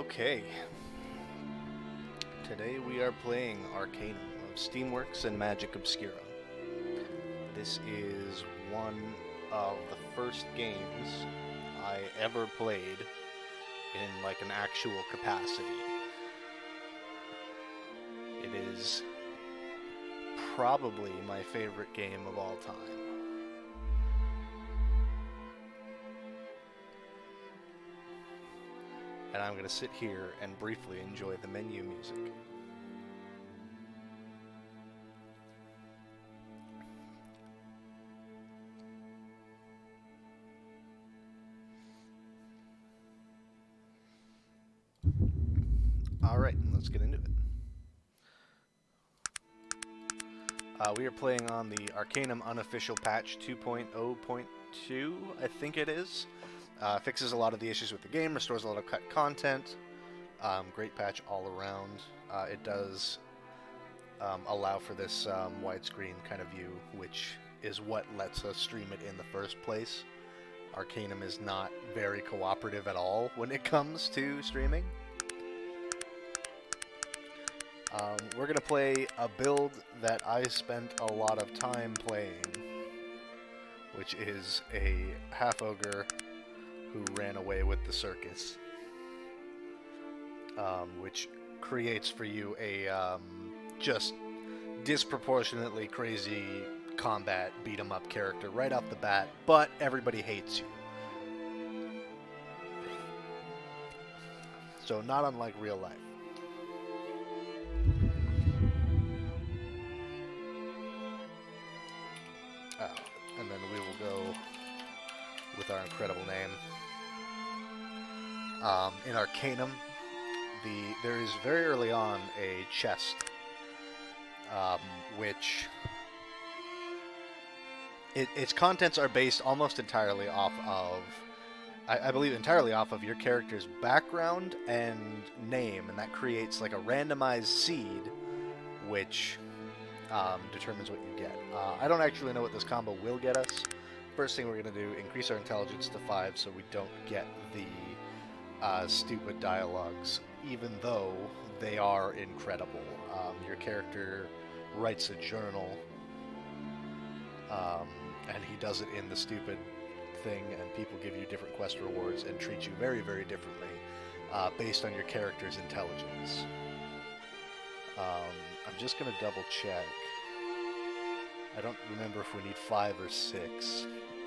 Okay, today we are playing Arcanum of Steamworks and Magic Obscura. This is one of the first games I ever played in like an actual capacity. It is probably my favorite game of all time. And I'm going to sit here and briefly enjoy the menu music. Alright, let's get into it. We are playing on the Arcanum unofficial patch 2.0.2, I think it is. Fixes a lot of the issues with the game, restores a lot of cut content. Great patch all around. It does allow for this widescreen kind of view, which is what lets us stream it in the first place. Arcanum is not very cooperative at all when it comes to streaming. We're going to play a build that I spent a lot of time playing, which is a half-ogre who ran away with the circus, which creates for you a just disproportionately crazy combat beat-em-up character right off the bat, but everybody hates you. So not unlike real life. And then we will go with our incredible name. In Arcanum, there is very early on a chest, which its contents are based almost entirely off of, I believe entirely off of your character's background and name, and that creates like a randomized seed, which determines what you get. I don't actually know what this combo will get us. First thing we're going to do, increase our intelligence to 5 so we don't get the stupid dialogues, even though they are incredible. Your character writes a journal, and he does it in the stupid thing, and people give you different quest rewards and treat you very, very differently based on your character's intelligence. I'm just going to double check. I don't remember if we need 5 or 6,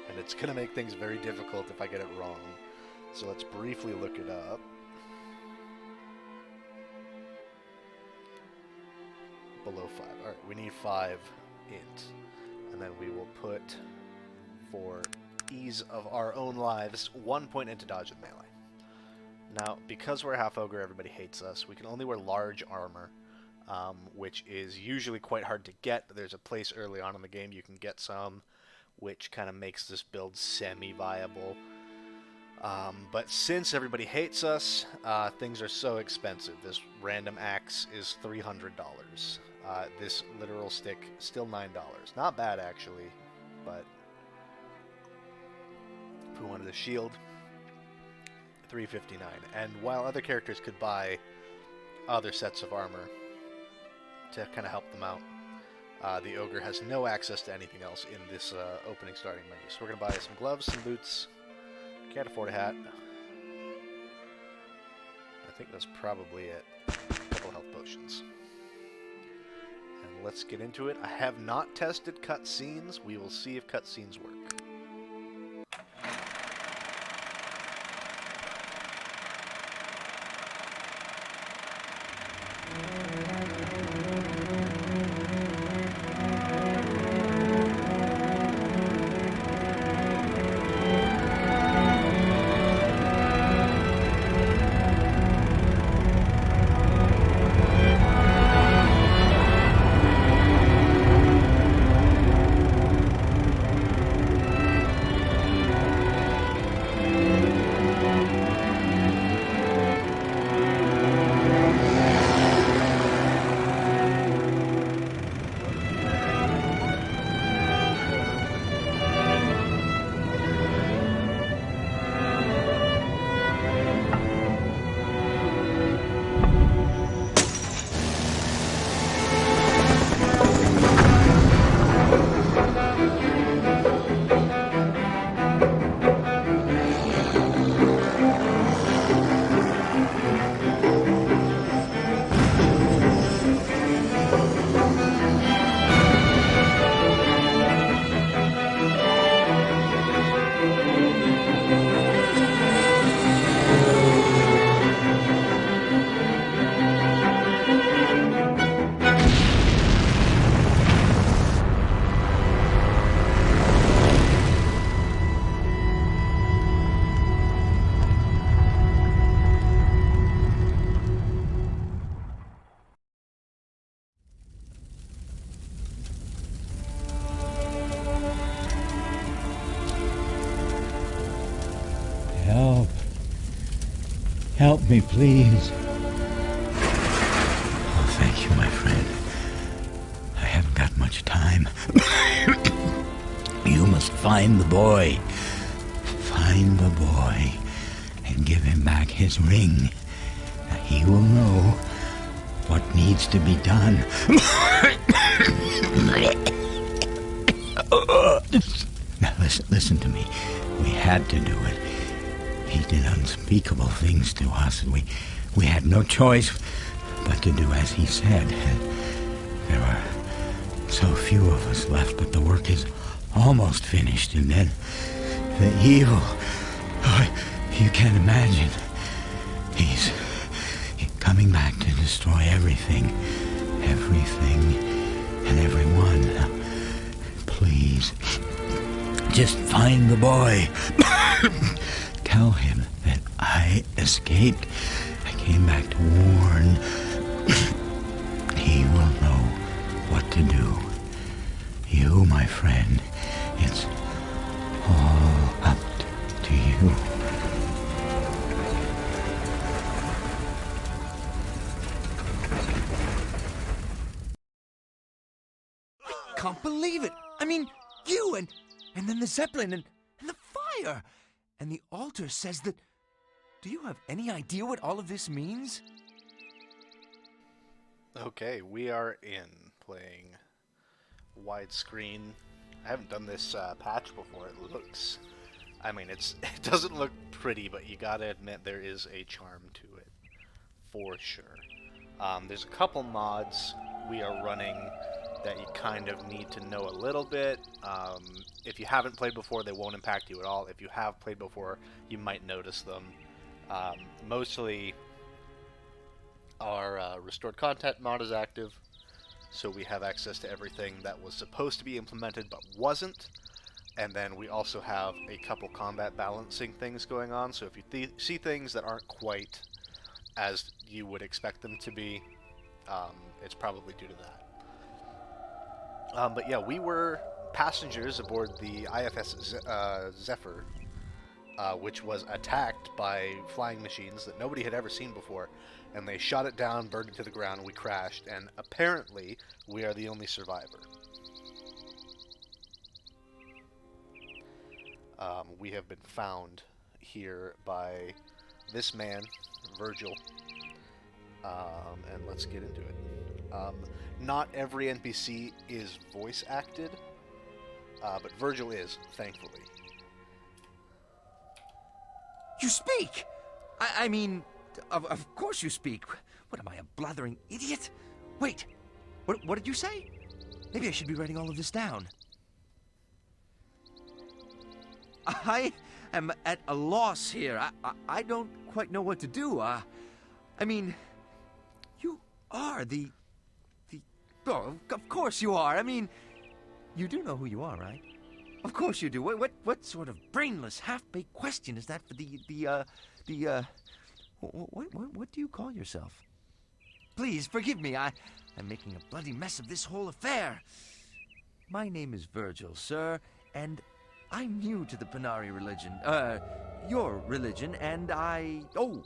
and it's going to make things very difficult if I get it wrong. So let's briefly look it up. Below 5. Alright, we need 5 int. And then we will put, for ease of our own lives, 1 point into dodge and melee. Now, because we're a half-ogre, everybody hates us. We can only wear large armor, which is usually quite hard to get. There's a place early on in the game you can get some, which kind of makes this build semi-viable. But since everybody hates us, things are so expensive. This random axe is $300. This literal stick, still $9. Not bad, actually, but if we wanted a shield, $359. And while other characters could buy other sets of armor to kind of help them out, the ogre has no access to anything else in this opening starting menu. So we're going to buy some gloves, some boots. Can't afford a hat. I think that's probably it. A couple health potions. And let's get into it. I have not tested cutscenes. We will see if cutscenes work. Help me, please. Oh, thank you, my friend. I haven't got much time. You must find the boy. Find the boy and give him back his ring. He will know what needs to be done. Now listen to me. We had to do it. He did unspeakable things to us, and we had no choice but to do as he said. There are so few of us left, but the work is almost finished, and then the evil. Oh, you can't imagine. He's coming back to destroy everything and everyone. Now, please, just find the boy. Tell him that I escaped. I came back to warn. He will know what to do. You, my friend, it's all up to you. Can't believe it. I mean, you and then the Zeppelin and the fire. And the altar says that... Do you have any idea what all of this means? Okay, we are in playing widescreen. I haven't done this patch before. It looks... I mean, it doesn't look pretty, but you gotta admit there is a charm to it. For sure. There's a couple mods we are running that you kind of need to know a little bit. If you haven't played before, they won't impact you at all. If you have played before, you might notice them. Mostly our restored content mod is active, so we have access to everything that was supposed to be implemented but wasn't. And then we also have a couple combat balancing things going on, so if you see things that aren't quite as you would expect them to be, it's probably due to that. But yeah, we were passengers aboard the IFS Zephyr, which was attacked by flying machines that nobody had ever seen before, and they shot it down, burned it to the ground, and we crashed, and apparently we are the only survivor. We have been found here by this man, Virgil, and let's get into it. Not every NPC is voice acted, but Virgil is, thankfully. You speak! I mean, of course you speak. What am I, a blathering idiot? Wait, what did you say? Maybe I should be writing all of this down. I am at a loss here. I don't quite know what to do. I mean, you are the... Oh, of course you are. I mean, you do know who you are, right? Of course you do. What sort of brainless, half-baked question is that for what do you call yourself? Please, forgive me. I'm making a bloody mess of this whole affair. My name is Virgil, sir, and I'm new to the Panari religion. Your religion, and I... Oh,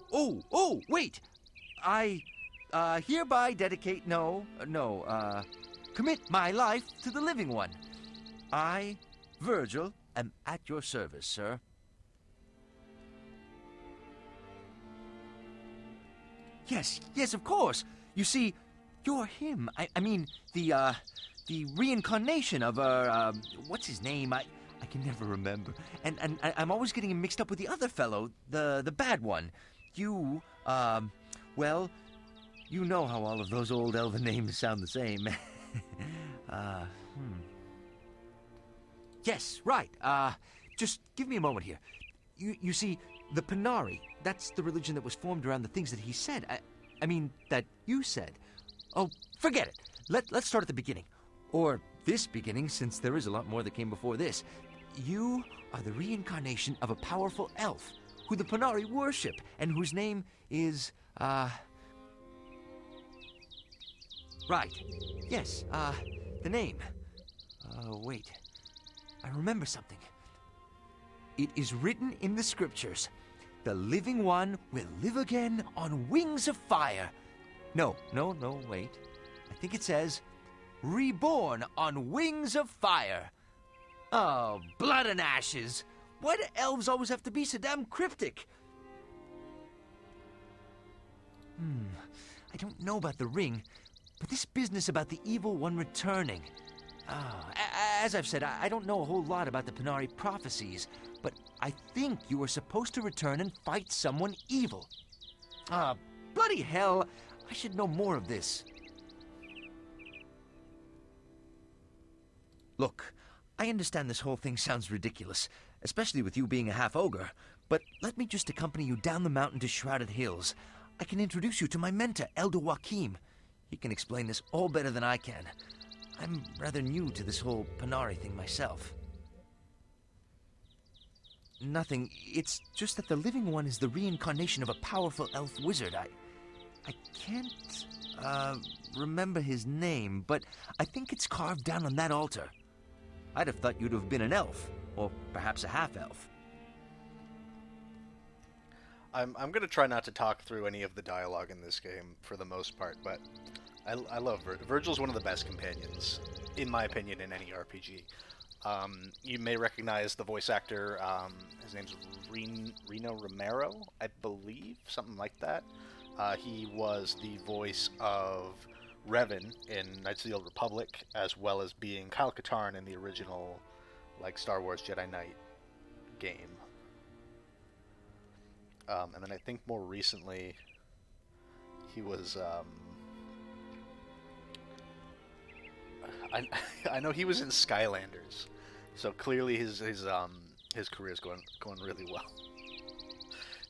wait! I hereby dedicate... commit my life to the living one. I, Virgil, am at your service, sir. Yes, of course. You see, you're him. I mean, the reincarnation of, what's his name? I can never remember. And I'm always getting him mixed up with the other fellow, the bad one. You, well, you know how all of those old elven names sound the same. Yes, right. Just give me a moment here. You see, the Panari, that's the religion that was formed around the things that he said. I mean, that you said. Oh, forget it. Let's start at the beginning. Or this beginning, since there is a lot more that came before this. You are the reincarnation of a powerful elf who the Panari worship, and whose name is, Right. Yes, the name. Wait. I remember something. It is written in the scriptures The living one will live again on wings of fire. No, wait. I think it says, reborn on wings of fire. Oh, blood and ashes. Why do elves always have to be so damn cryptic? I don't know about the ring, but this business about the evil one returning. As I've said, I don't know a whole lot about the Panari prophecies, but I think you were supposed to return and fight someone evil. Bloody hell, I should know more of this. Look, I understand this whole thing sounds ridiculous, especially with you being a half-ogre, but let me just accompany you down the mountain to Shrouded Hills. I can introduce you to my mentor, Elder Joachim. He can explain this all better than I can. I'm rather new to this whole Panari thing myself. Nothing. It's just that the Living One is the reincarnation of a powerful elf wizard. I can't, remember his name, but I think it's carved down on that altar. I'd have thought you'd have been an elf, or perhaps a half-elf. I'm going to try not to talk through any of the dialogue in this game for the most part, but I love Virgil. Virgil's one of the best companions, in my opinion, in any RPG. You may recognize the voice actor. His name's Reno Romero, I believe, something like that. He was the voice of Revan in Knights of the Old Republic, as well as being Kyle Katarn in the original, like, Star Wars Jedi Knight game. And then I think more recently, he was, I know he was in Skylanders, so clearly his career is going really well.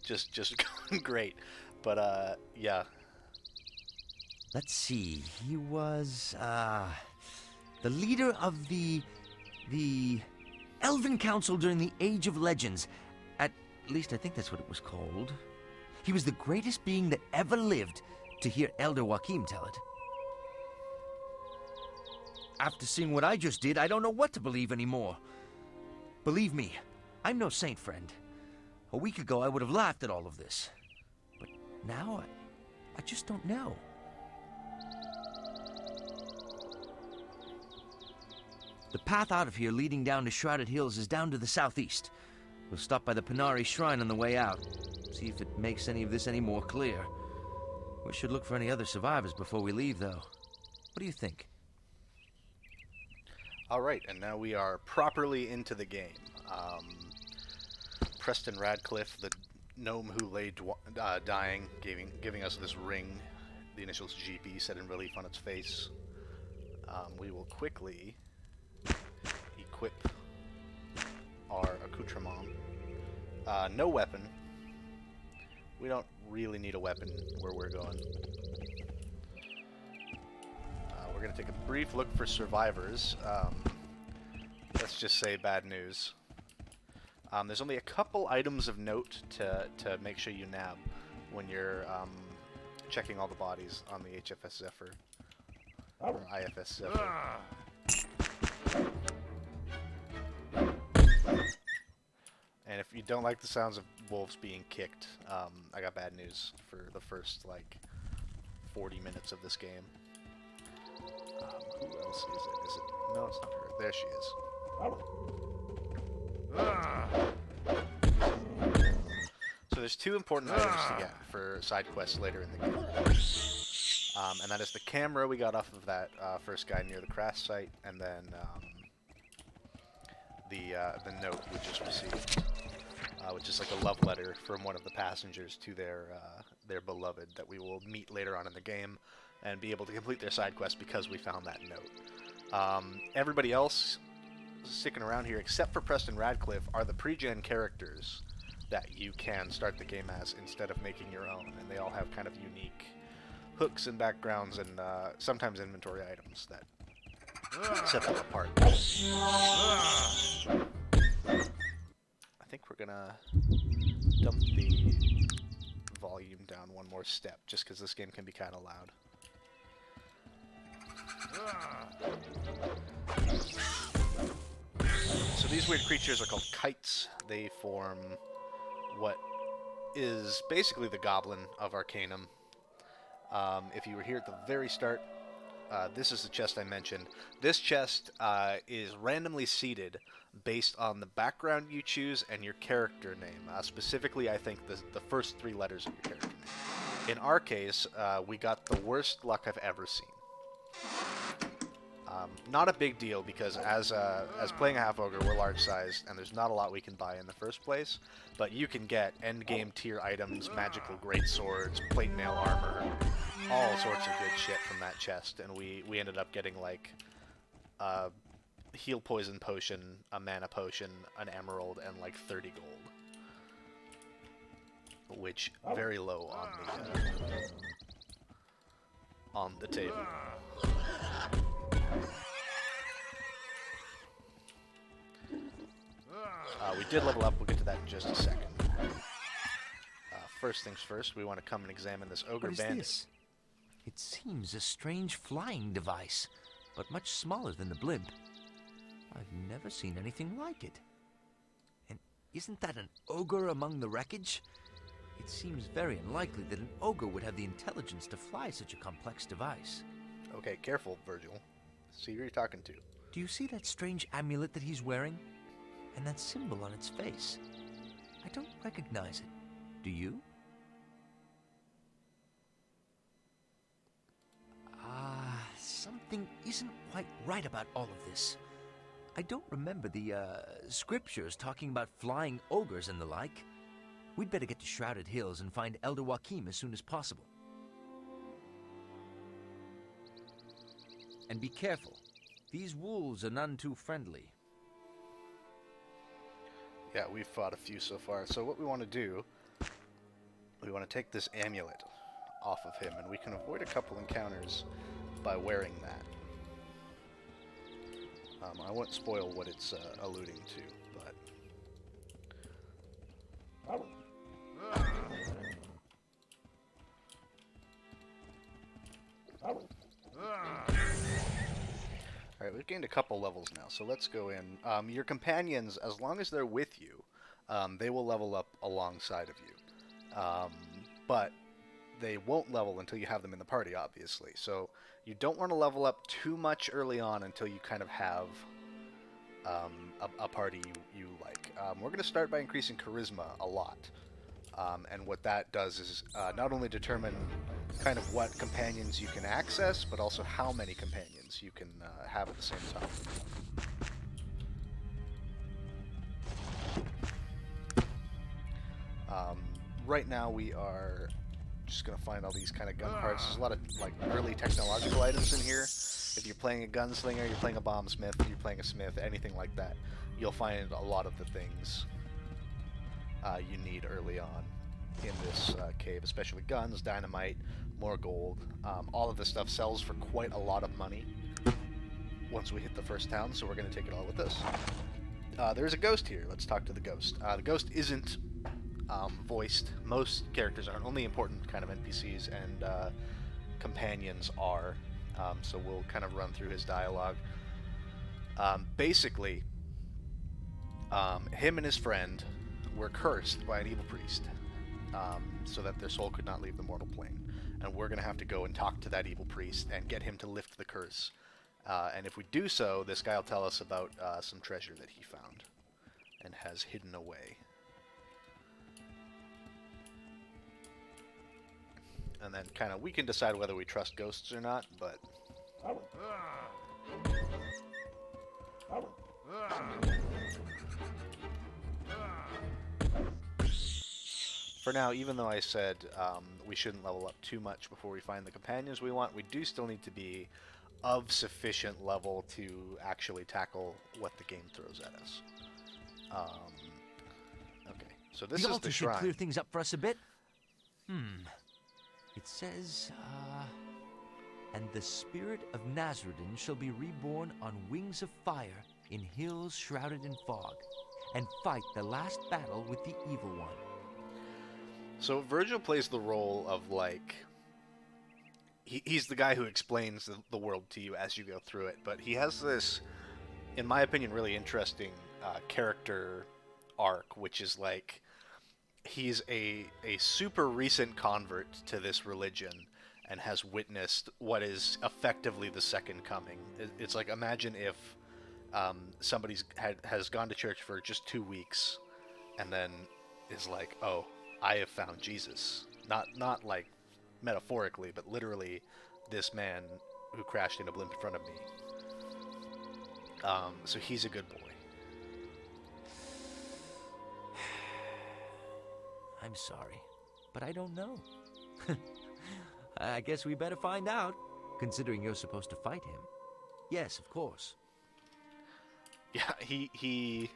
just going great, but yeah. Let's see. He was the leader of the Elven Council during the Age of Legends. At least I think that's what it was called. He was the greatest being that ever lived, to hear Elder Joachim tell it. After seeing what I just did, I don't know what to believe anymore. Believe me, I'm no saint, friend. A week ago, I would have laughed at all of this. But now, I just don't know. The path out of here leading down to Shrouded Hills is down to the southeast. We'll stop by the Panari Shrine on the way out. See if it makes any of this any more clear. We should look for any other survivors before we leave, though. What do you think? Alright, and now we are properly into the game. Preston Radcliffe, the gnome who lay dying, giving us this ring, the initials GP set in relief on its face. We will quickly equip our accoutrement. No weapon. We don't really need a weapon where we're going. We're going to take a brief look for survivors. Let's just say bad news. There's only a couple items of note to make sure you nab when you're checking all the bodies on the HFS Zephyr. Or IFS Zephyr. And if you don't like the sounds of wolves being kicked, I got bad news for the first, like, 40 minutes of this game. Who else is it? Is it? No, it's not her. There she is. So there's two important items to get for side quests later in the game. And that is the camera we got off of that first guy near the crash site, and then the note we just received, which is like a love letter from one of the passengers to their beloved that we will meet later on in the game and be able to complete their side quest because we found that note. Everybody else sticking around here, except for Preston Radcliffe, are the pre-gen characters that you can start the game as instead of making your own, and they all have kind of unique hooks and backgrounds and sometimes inventory items that set them apart. I think we're gonna dump the volume down one more step, just because this game can be kind of loud. So these weird creatures are called kites. They form what is basically the goblin of Arcanum. If you were here at the very start, this is the chest I mentioned. This chest is randomly seeded based on the background you choose and your character name. Specifically, I think the first 3 letters of your character name. In our case, we got the worst luck I've ever seen. Not a big deal because as playing a half ogre, we're large sized and there's not a lot we can buy in the first place. But you can get end game tier items, magical great swords, plate mail armor, all sorts of good shit from that chest. And we ended up getting like a heal poison potion, a mana potion, an emerald, and like 30 gold, which very low on the table. We did level up. We'll get to that in just a second. First things first, we want to come and examine this ogre bandit. What is this? It seems a strange flying device, but much smaller than the blimp. I've never seen anything like it. And isn't that an ogre among the wreckage? It seems very unlikely that an ogre would have the intelligence to fly such a complex device. Okay, careful, Virgil. See who you're talking to. Do you see that strange amulet that he's wearing? And that symbol on its face? I don't recognize it. Do you? Something isn't quite right about all of this. I don't remember the, scriptures talking about flying ogres and the like. We'd better get to Shrouded Hills and find Elder Joachim as soon as possible. And be careful. These wolves are none too friendly. Yeah, we've fought a few so far. So what we want to do, we want to take this amulet off of him, and we can avoid a couple encounters by wearing that. I won't spoil what it's alluding to, but... Alright, we've gained a couple levels now, so let's go in. Your companions, as long as they're with you, they will level up alongside of you. But they won't level until you have them in the party, obviously. So you don't want to level up too much early on until you kind of have a party you like. We're going to start by increasing charisma a lot. And what that does is not only determine kind of what companions you can access, but also how many companions you can have at the same time. Right now we are just going to find all these kind of gun parts. There's a lot of like early technological items in here. If you're playing a gunslinger, you're playing a bombsmith, you're playing a smith, anything like that, you'll find a lot of the things you need early on in this cave, especially guns, dynamite, more gold. All of this stuff sells for quite a lot of money once we hit the first town, so we're going to take it all with us. There's a ghost here. Let's talk to the ghost. The ghost isn't voiced. Most characters aren't. Only important kind of NPCs and companions are. So we'll kind of run through his dialogue. Basically, him and his friend were cursed by an evil priest, so that their soul could not leave the mortal plane. And we're going to have to go and talk to that evil priest and get him to lift the curse. And if we do so, this guy will tell us about some treasure that he found and has hidden away. And then kind of we can decide whether we trust ghosts or not, but... For now, even though I said we shouldn't level up too much before we find the companions we want, we do still need to be of sufficient level to actually tackle what the game throws at us. Okay, so this is the shrine. Should clear things up for us a bit. It says, and the spirit of Nazarudin shall be reborn on wings of fire in hills shrouded in fog, and fight the last battle with the evil one. So Virgil plays the role of, like, he's the guy who explains the world to you as you go through it, but he has this, in my opinion, really interesting character arc, which is like, he's a super recent convert to this religion and has witnessed what is effectively the second coming. It's like, imagine if somebody's has gone to church for just 2 weeks and then is like, oh, I have found Jesus. Not like metaphorically, but literally, this man who crashed in a blimp in front of me. So he's a good boy. I'm sorry, but I don't know. I guess we better find out, considering you're supposed to fight him. Yes, of course. Yeah, he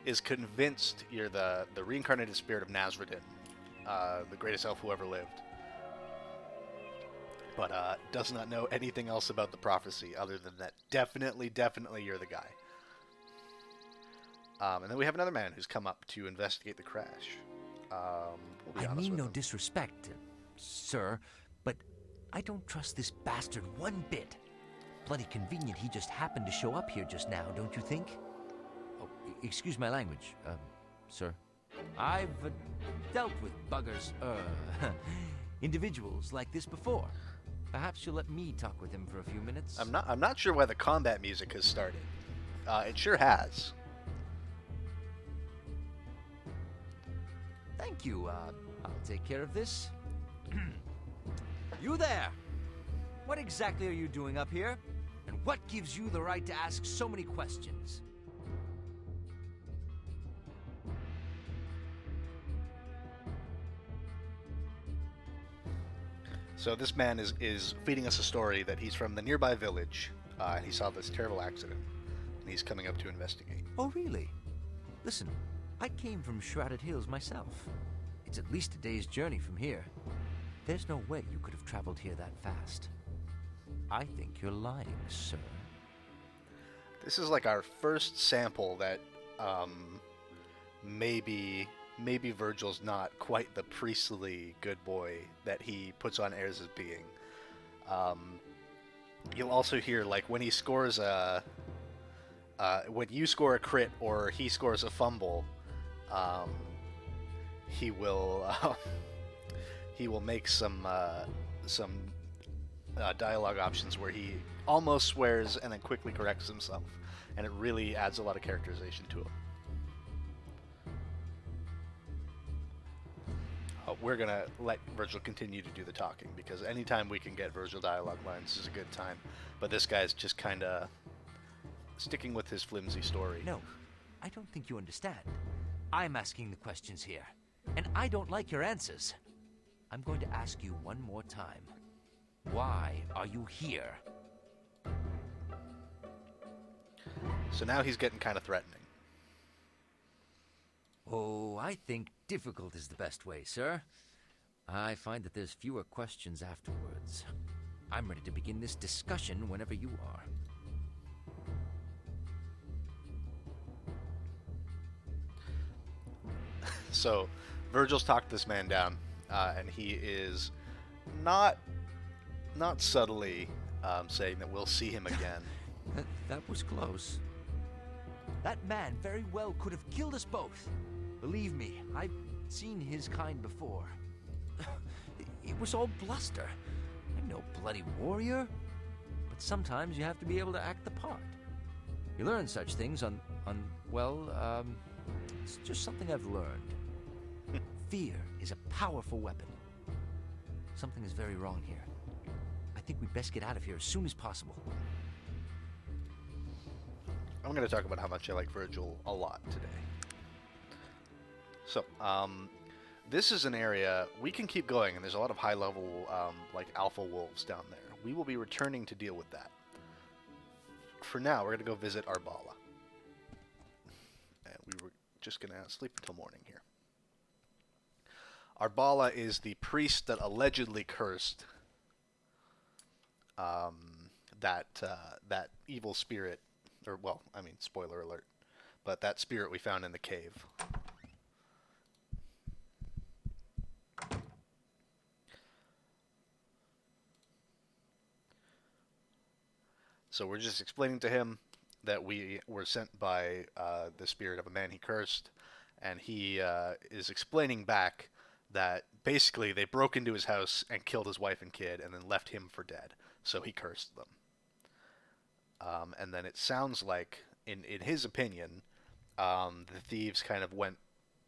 is convinced you're the reincarnated spirit of Nazradin, the greatest elf who ever lived, but does not know anything else about the prophecy other than that definitely you're the guy. And then we have another man who's come up to investigate the crash. We'll be I honest mean with no him. disrespect, sir, but I don't trust this bastard one bit. Bloody convenient he just happened to show up here just now, don't you think? Oh, excuse my language, sir. I've dealt with buggers, individuals like this before. Perhaps you'll let me talk with him for a few minutes. I'm not sure why the combat music has started. It sure has. Thank you. I'll take care of this. You there! What exactly are you doing up here? And what gives you the right to ask so many questions? So this man is feeding us a story that he's from the nearby village, and he saw this terrible accident, and he's coming up to investigate. Oh, really? Listen, I came from Shrouded Hills myself. It's at least a day's journey from here. There's no way you could have traveled here that fast. I think you're lying, sir. This is like our first sample that maybe Virgil's not quite the priestly good boy that he puts on airs as being. You'll also hear, like, when he scores when you score a crit or he scores a fumble, he will make some dialogue options where he almost swears and then quickly corrects himself, and it really adds a lot of characterization to him. We're gonna let Virgil continue to do the talking, because anytime we can get Virgil dialogue lines is a good time, but this guy's just kind of sticking with his flimsy story. No, I don't think you understand. I'm asking the questions here, and I don't like your answers. I'm going to ask you one more time. Why are you here? So now he's getting kind of threatening. Oh, I think difficult is the best way, sir. I find that there's fewer questions afterwards. I'm ready to begin this discussion whenever you are. So Virgil's talked this man down, and he is not subtly saying that we'll see him again. That was close. That man very well could have killed us both. Believe me, I've seen his kind before. It was all bluster. I'm no bloody warrior. But sometimes you have to be able to act the part. You learn such things it's just something I've learned. Fear is a powerful weapon. Something is very wrong here. I think we'd best get out of here as soon as possible. I'm going to talk about how much I like Virgil a lot today. So, this is an area we can keep going, and there's a lot of high-level, like alpha wolves down there. We will be returning to deal with that. For now, we're going to go visit Arbala. And we were just going to sleep until morning here. Arbala is the priest that allegedly cursed that evil spirit, or, well, I mean, spoiler alert, but that spirit we found in the cave. So we're just explaining to him that we were sent by the spirit of a man he cursed, and he is explaining back that basically they broke into his house and killed his wife and kid and then left him for dead. So he cursed them. And then it sounds like, in his opinion, the thieves kind of went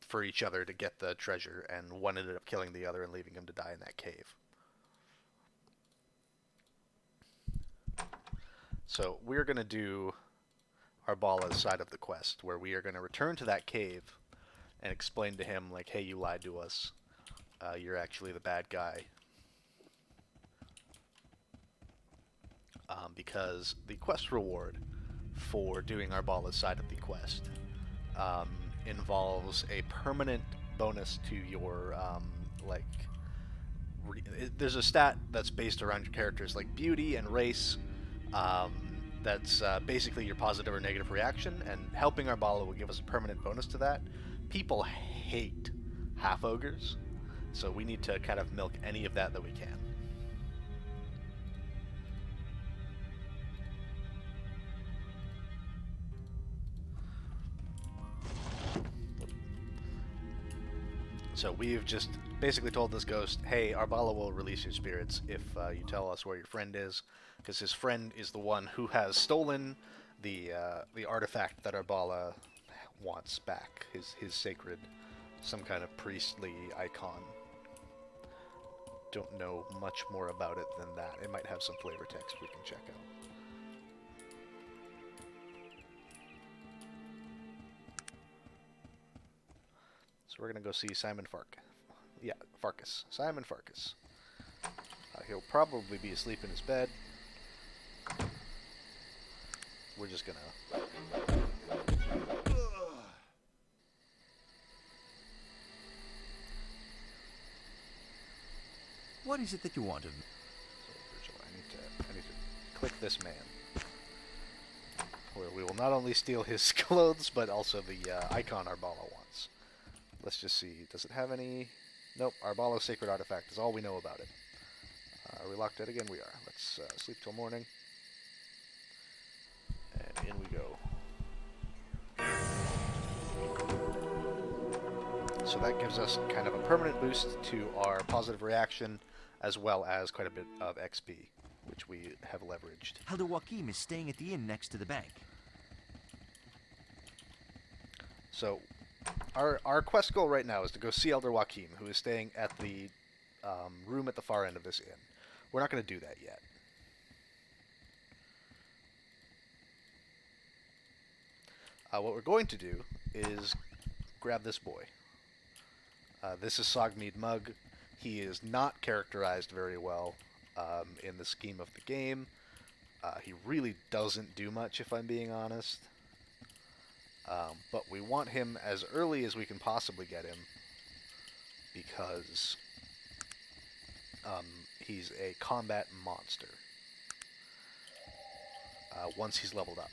for each other to get the treasure, and one ended up killing the other and leaving him to die in that cave. So we're going to do Arbala's side of the quest, where we are going to return to that cave and explain to him, like, hey, you lied to us. You're actually the bad guy. Because the quest reward for doing Arbala's side of the quest involves a permanent bonus to your, there's a stat that's based around your character's, like, beauty and race. That's basically your positive or negative reaction, and helping Arbala will give us a permanent bonus to that. People hate half-ogres, so we need to kind of milk any of that we can. So we've just basically told this ghost, hey, Arbala will release your spirits if you tell us where your friend is, because his friend is the one who has stolen the artifact that Arbala wants back, his sacred, some kind of priestly icon. Don't know much more about it than that. It might have some flavor text we can check out. So we're gonna go see Simon Farkas. Simon Farkas. He'll probably be asleep in his bed. We're just gonna... What is it that you want of me? So, Virgil, I need to click this man. Where we will not only steal his clothes, but also the icon Arbala wants. Let's just see. Does it have any... Nope. Arbala's sacred artifact is all we know about it. Are we locked out again? We are. Let's sleep till morning. And in we go. So that gives us kind of a permanent boost to our positive reaction, as well as quite a bit of XP, which we have leveraged. Elder Joachim is staying at the inn next to the bank. So, our quest goal right now is to go see Elder Joachim, who is staying at the room at the far end of this inn. We're not going to do that yet. What we're going to do is grab this boy. This is Sogmead Mug. He is not characterized very well in the scheme of the game. He really doesn't do much, if I'm being honest. But we want him as early as we can possibly get him, because he's a combat monster once he's leveled up.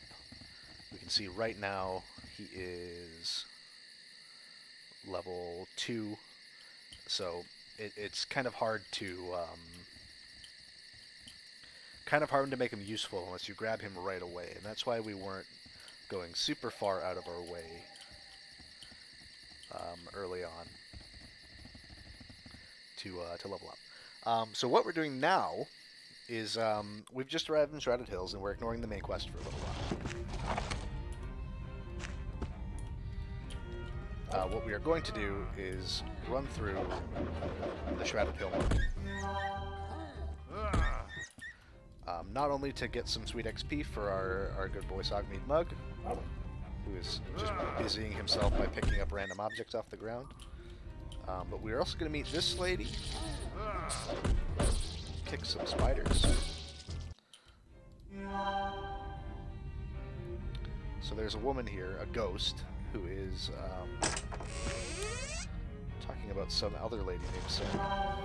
We can see right now he is level 2, so it's kind of hard to make him useful unless you grab him right away, and that's why we weren't going super far out of our way early on to level up. So what we're doing now is we've just arrived in Shrouded Hills, and we're ignoring the main quest for a little while. What we are going to do is run through the Shrouded Hill not only to get some sweet XP for our good boy Sogmead Mug, who is just busying himself by picking up random objects off the ground, but we're also going to meet this lady, kick some spiders. So there's a woman here, a ghost, who is talking about some other lady named Sarah.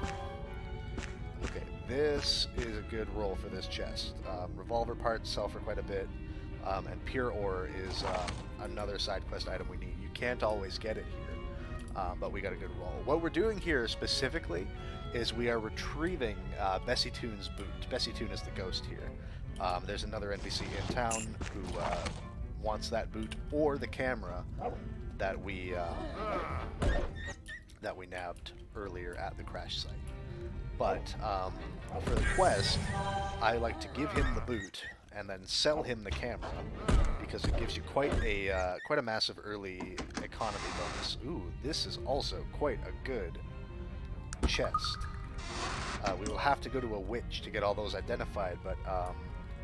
Okay, this is a good roll for this chest. Revolver parts sell for quite a bit, and pure ore is another side quest item we need. You can't always get it here, but we got a good roll. What we're doing here specifically is we are retrieving Bessie Toon's boot. Bessie Toon is the ghost here. There's another NPC in town who wants that boot or the camera that we nabbed earlier at the crash site. But for the quest, I like to give him the boot and then sell him the camera because it gives you quite a massive early economy bonus. Ooh, this is also quite a good chest. We will have to go to a witch to get all those identified, but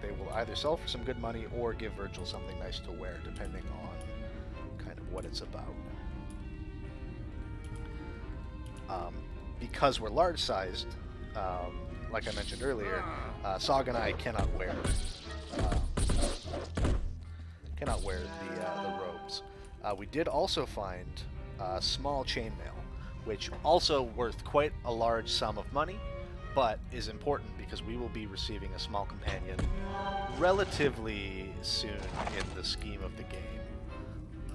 they will either sell for some good money or give Virgil something nice to wear, depending on kind of what it's about. Because we're large-sized, like I mentioned earlier, Sog and I cannot wear the robes. We did also find small chainmail, which also worth quite a large sum of money, but is important because we will be receiving a small companion relatively soon in the scheme of the game.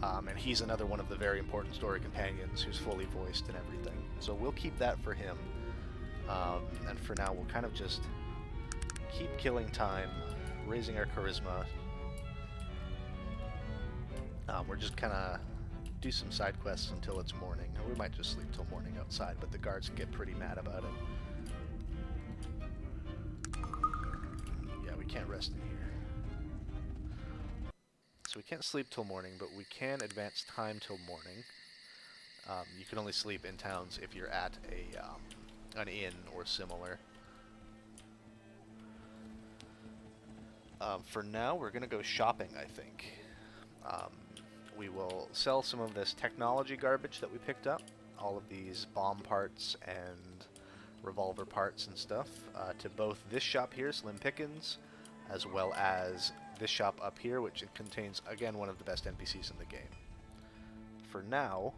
And he's another one of the very important story companions who's fully voiced and everything. So we'll keep that for him. And for now, we'll kind of just keep killing time, raising our charisma. We're just kind of do some side quests until it's morning. Or we might just sleep till morning outside, but the guards get pretty mad about it. Yeah, we can't rest in here. So we can't sleep till morning, but we can advance time till morning. You can only sleep in towns if you're at an inn or similar. For now, we're going to go shopping, I think. We will sell some of this technology garbage that we picked up, all of these bomb parts and revolver parts and stuff, to both this shop here, Slim Pickens, as well as this shop up here, which it contains, again, one of the best NPCs in the game. For now,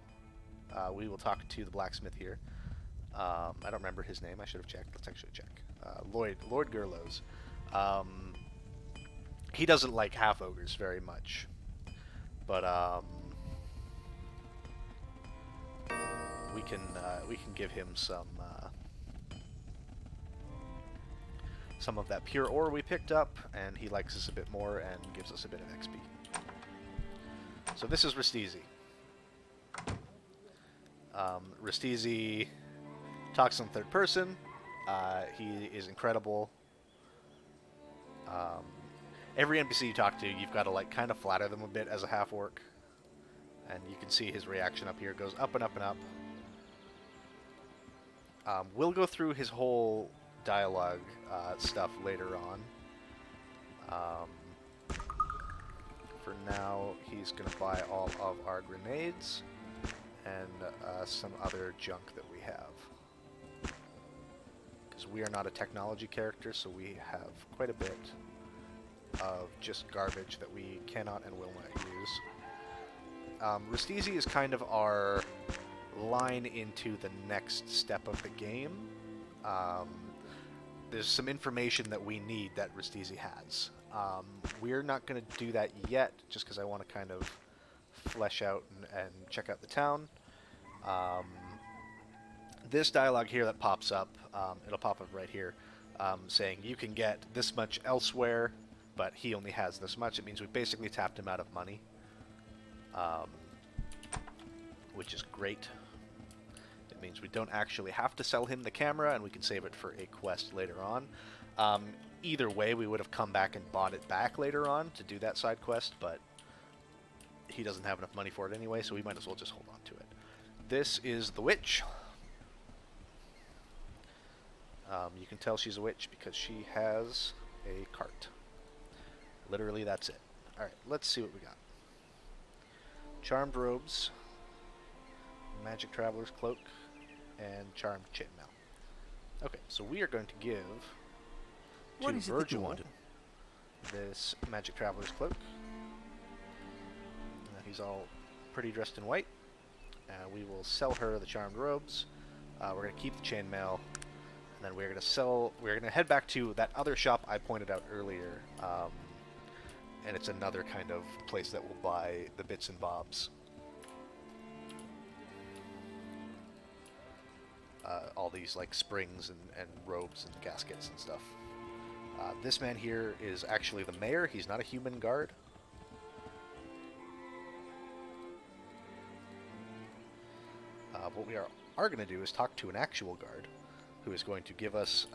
we will talk to the blacksmith here. I don't remember his name. I should have checked. Let's actually check. Lord Gerlos. He doesn't like half-ogres very much. But we can give him some of that pure ore we picked up, and he likes us a bit more and gives us a bit of XP. So this is Restizi. Restizi talks in third person. He is incredible. Every NPC you talk to, you've got to like kind of flatter them a bit as a half-orc. And you can see his reaction up here. It goes up and up and up. We'll go through his whole dialogue stuff later on. For now, he's going to buy all of our grenades and some other junk that we have. Because we are not a technology character, so we have quite a bit of just garbage that we cannot and will not use. Restizi is kind of our line into the next step of the game. There's some information that we need that Restizi has. We're not going to do that yet, just because I want to kind of flesh out and check out the town. This dialogue here that pops up, it'll pop up right here, saying you can get this much elsewhere, but he only has this much. It means we basically tapped him out of money, which is great. It means we don't actually have to sell him the camera, and we can save it for a quest later on. Either way, we would have come back and bought it back later on to do that side quest, but he doesn't have enough money for it anyway, so we might as well just hold on to it. This is the witch. You can tell she's a witch because she has a cart. Literally, that's it. Alright, let's see what we got. Charmed robes, magic traveler's cloak, and charmed chainmail. Okay, so we are going to give to Virgil this magic traveler's cloak. He's all pretty dressed in white. We will sell her the charmed robes. We're going to keep the chainmail. And then we're going to head back to that other shop I pointed out earlier. And it's another kind of place that will buy the bits and bobs. All these like springs and robes and gaskets and stuff. This man here is actually the mayor. He's not a human guard. what we are going to do is talk to an actual guard who is going to give us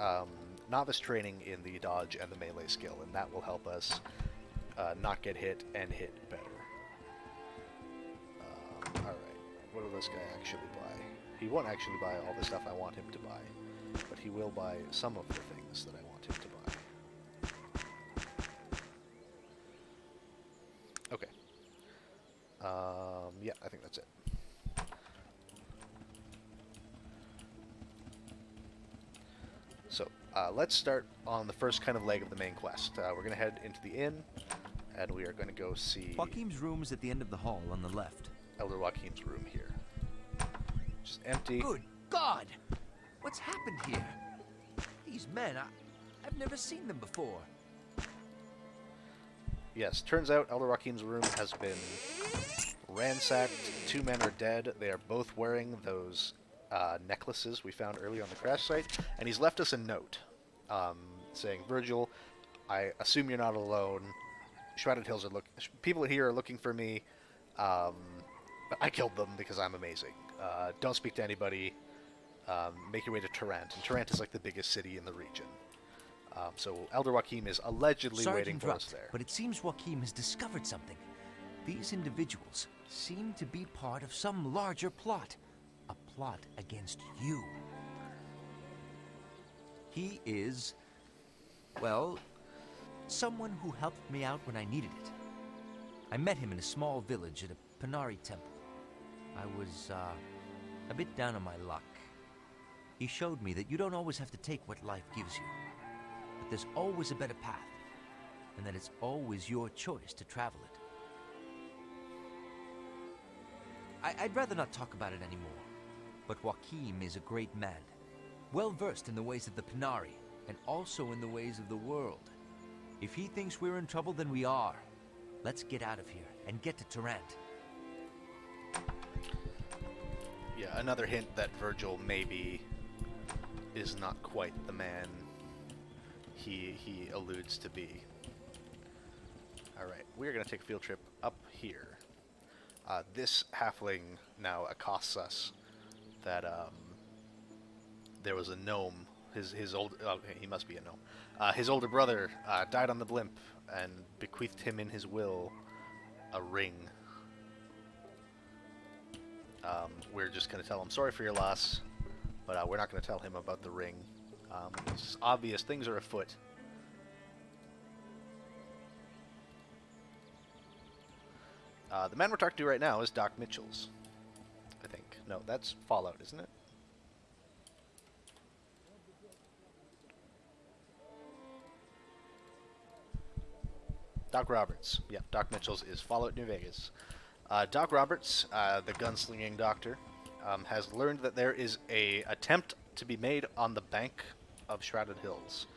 novice training in the dodge and the melee skill, and that will help us not get hit and hit better. Alright, what will this guy actually buy? He won't actually buy all the stuff I want him to buy, but he will buy some of the things that I want him to buy. Okay. Yeah, I think that's it. So, let's start on the first kind of leg of the main quest. We're going to head into the inn, and we are going to go see Joaquim's room is at the end of the hall on the left. Elder Joaquim's room here. Just empty. Good God! What's happened here? These men, I've never seen them before. Yes, turns out Elder Joaquim's room has been ransacked. 2 men are dead. They are both wearing those necklaces we found earlier on the crash site, and he's left us a note saying, Virgil, I assume you're not alone. Shrouded Hills are people here are looking for me, but I killed them because I'm amazing. Don't speak to anybody. Make your way to Tarrant, and Tarrant is like the biggest city in the region. So Elder Joachim is allegedly waiting for us there. But it seems Joachim has discovered something. These individuals seem to be part of some larger plot. A plot against you. He is, well, someone who helped me out when I needed it. I met him in a small village at a Panari temple. I was, a bit down on my luck. He showed me that you don't always have to take what life gives you. But there's always a better path. And that it's always your choice to travel it. I'd rather not talk about it anymore. But Joachim is a great man. Well-versed in the ways of the Panari, and also in the ways of the world. If he thinks we're in trouble, then we are. Let's get out of here, and get to Tarrant. Yeah, another hint that Virgil maybe is not quite the man he alludes to be. Alright, we're going to take a field trip up here. This halfling now accosts us that there was a gnome. His old he must be a gnome. His older brother died on the blimp and bequeathed him in his will a ring. We're just going to tell him sorry for your loss, but we're not going to tell him about the ring. It's obvious things are afoot. The man we're talking to right now is Doc Mitchell's, I think. No, that's Fallout, isn't it? Doc Roberts. Yeah, Doc Mitchell's is Fallout New Vegas. Doc Roberts, the gunslinging doctor, has learned that there is an attempt to be made on the bank of Shrouded Hills.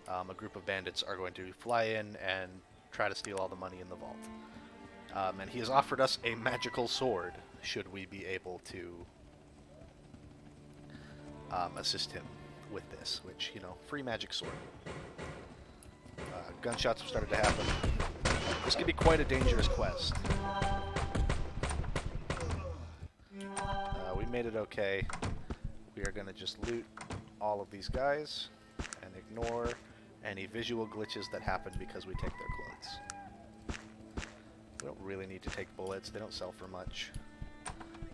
A group of bandits are going to fly in and try to steal all the money in the vault. And he has offered us a magical sword, should we be able to assist him with this, which, you know, free magic sword. Gunshots have started to happen. This could be quite a dangerous quest. We made it okay. We are going to just loot all of these guys and ignore any visual glitches that happen because we take their clothes. We don't really need to take bullets. They don't sell for much.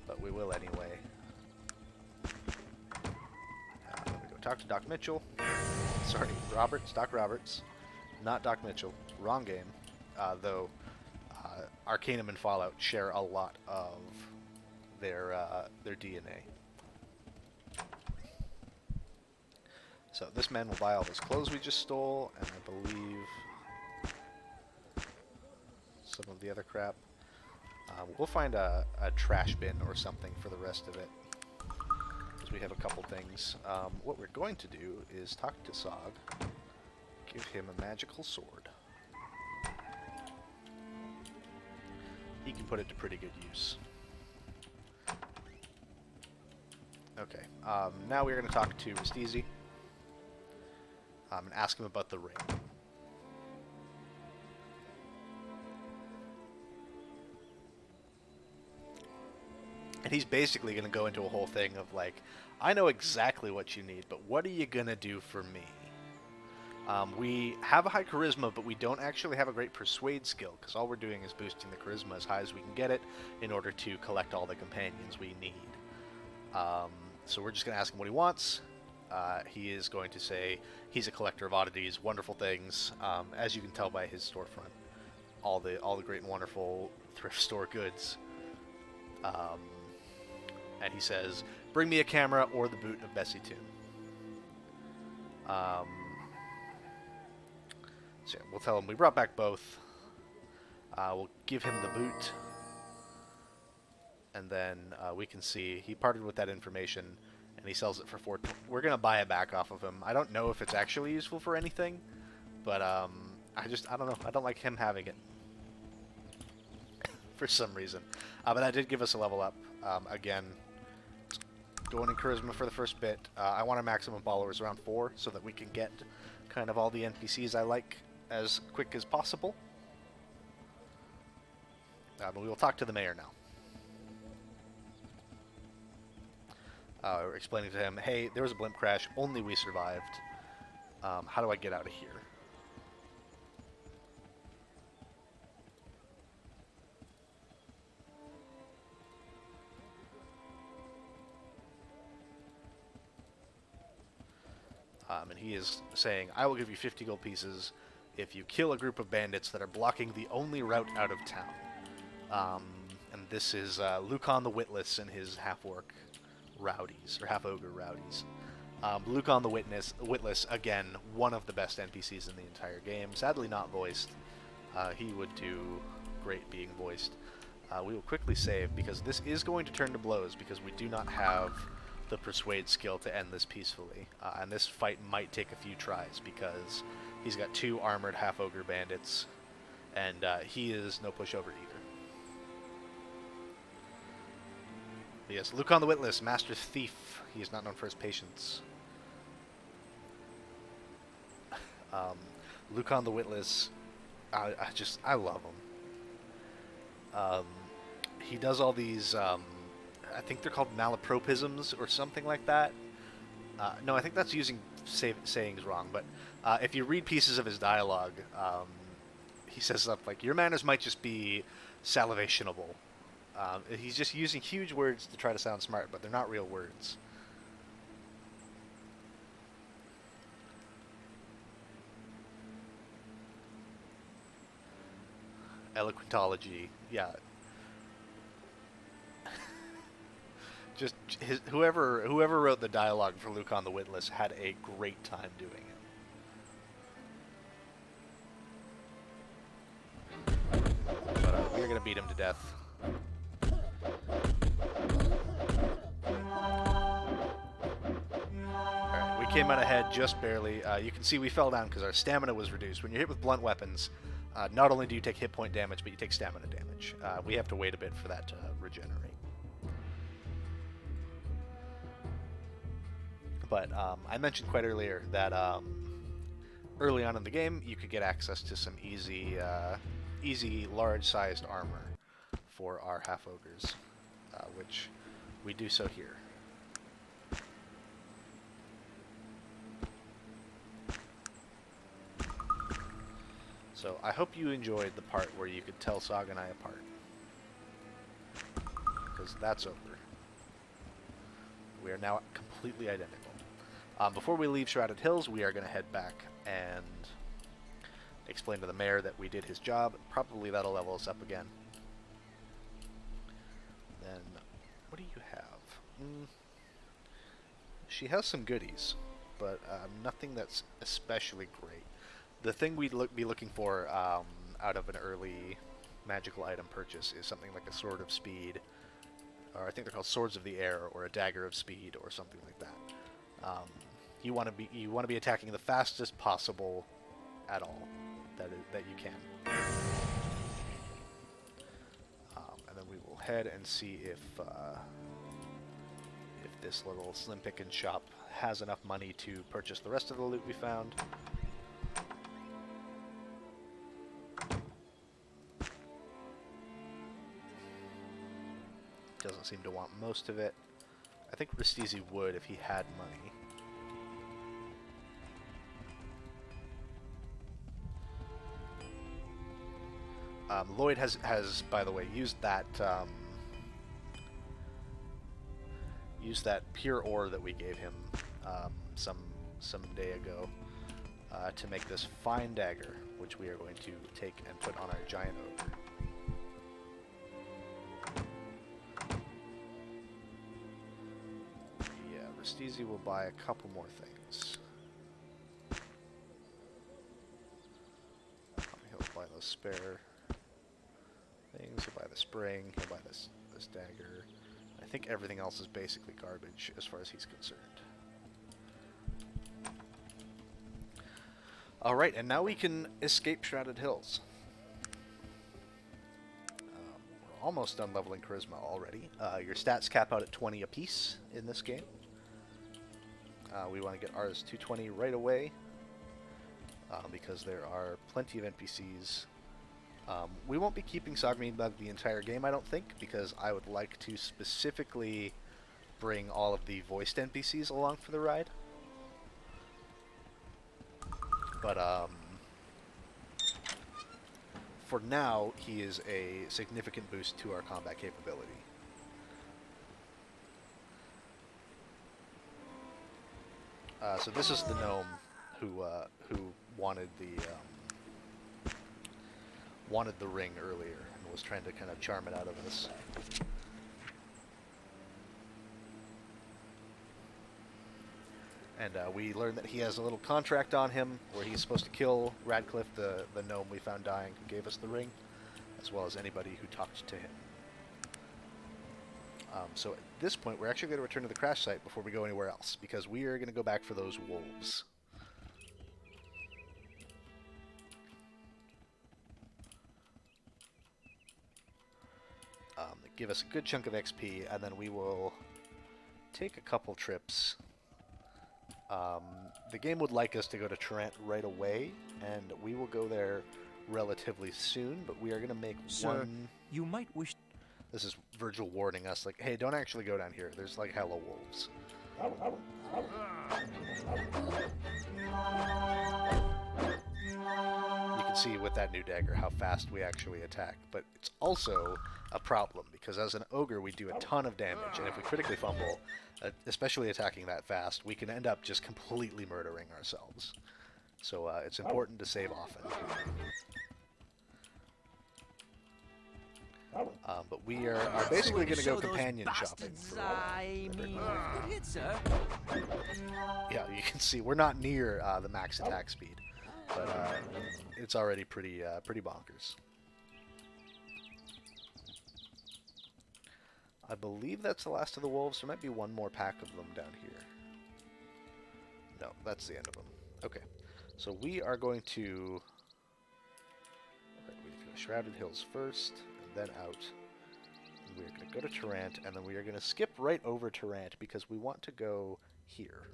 But we will anyway. Let me go talk to Doc Mitchell. Sorry, Roberts. Doc Roberts. Not Doc Mitchell. Wrong game. Though Arcanum and Fallout share a lot of their DNA. So this man will buy all those clothes we just stole, and I believe some of the other crap. We'll find a trash bin or something for the rest of it, because we have a couple things. What we're going to do is talk to Sog, give him a magical sword. He can put it to pretty good use. Okay, now we're going to talk to Restizi and ask him about the ring. And he's basically going to go into a whole thing of like, I know exactly what you need, but what are you going to do for me? We have a high charisma, but we don't actually have a great persuade skill, because all we're doing is boosting the charisma as high as we can get it in order to collect all the companions we need. So we're just going to ask him what he wants. He is going to say he's a collector of oddities, wonderful things, as you can tell by his storefront. All the great and wonderful thrift store goods. And he says, bring me a camera or the boot of Bessie Toon. So yeah, we'll tell him we brought back both. We'll give him the boot. And then we can see he parted with that information, and he sells it for 4. We're going to buy it back off of him. I don't know if it's actually useful for anything, but I don't know. I don't like him having it. For some reason. But that did give us a level up. Again, going in charisma for the first bit. I want our maximum followers around 4 so that we can get kind of all the NPCs I like as quick as possible. But we will talk to the mayor now. We're explaining to him, hey, there was a blimp crash, only we survived. How do I get out of here? And he is saying, I will give you 50 gold pieces if you kill a group of bandits that are blocking the only route out of town. And this is Lucan the Witless and his half-orc rowdies, or half-ogre rowdies. Lucan the Witless, again, one of the best NPCs in the entire game. Sadly not voiced. He would do great being voiced. We will quickly save, because this is going to turn to blows, because we do not have the persuade skill to end this peacefully. And this fight might take a few tries, because he's got 2 armored half-ogre bandits, and he is no pushover either. But yes, Lucan the Witless, Master Thief. He is not known for his patience. Lucan the Witless, I love him. He does all these, I think they're called malapropisms or something like that. No, I think that's using sayings wrong, but if you read pieces of his dialogue, he says stuff like, your manners might just be salivationable. He's just using huge words to try to sound smart, but they're not real words. Eloquentology, yeah. Just whoever wrote the dialogue for Lucan the Witless had a great time doing it. But we're gonna beat him to death. Alright, we came out ahead just barely. You can see we fell down because our stamina was reduced. When you're hit with blunt weapons, not only do you take hit point damage, but you take stamina damage. We have to wait a bit for that to regenerate. But I mentioned quite earlier that early on in the game, you could get access to some easy large-sized armor for our half-ogres, which we do so here. So I hope you enjoyed the part where you could tell Saga and I apart, because that's over. We are now completely identical. Before we leave Shrouded Hills, we are going to head back and explain to the mayor that we did his job. Probably that'll level us up again. Then, what do you have? She has some goodies, but nothing that's especially great. The thing we'd be looking for out of an early magical item purchase is something like a Sword of Speed, or I think they're called Swords of the Air, or a Dagger of Speed, or something like that. You want to be attacking the fastest possible at all that you can. And then we will head and see if this little Slim Pickens shop has enough money to purchase the rest of the loot we found. doesn't seem to want most of it. I think Restizi would if he had money. Lloyd has, by the way, used that pure ore that we gave him some day ago to make this fine dagger, which we are going to take and put on our giant ogre. Yeah, Restizi will buy a couple more things. He'll buy those spare things. He'll buy the spring. He'll buy this dagger. I think everything else is basically garbage as far as he's concerned. Alright, and now we can escape Shrouded Hills. We're almost done leveling Charisma already. Your stats cap out at 20 apiece in this game. We want to get ours 220 right away because there are plenty of NPCs. We won't be keeping Sagmead Bug the entire game, I don't think, because I would like to specifically bring all of the voiced NPCs along for the ride. But for now, he is a significant boost to our combat capability. So this is the gnome who wanted the ring earlier and was trying to kind of charm it out of us. And we learned that he has a little contract on him where he's supposed to kill Radcliffe, the gnome we found dying who gave us the ring, as well as anybody who talked to him. So at this point, we're actually going to return to the crash site before we go anywhere else, because we are going to go back for those wolves. They give us a good chunk of XP, and then we will take a couple trips. The game would like us to go to Trent right away, and we will go there relatively soon, but we are going to make one... You might wish... This is Virgil warning us, like, hey, don't actually go down here. There's, like, hella wolves. You can see with that new dagger how fast we actually attack, but it's also a problem, because as an ogre we do a ton of damage, and if we critically fumble, especially attacking that fast, we can end up just completely murdering ourselves. So it's important to save often. But we are basically going to go companion shopping. Yeah, you can see we're not near the max attack speed, but it's already pretty bonkers. I believe that's the last of the wolves. There might be one more pack of them down here. No, that's the end of them. Okay, so we are going to... we need to go Shrouded Hills first, and then out. We're going to go to Tarrant, and then we are going to skip right over Tarrant because we want to go here.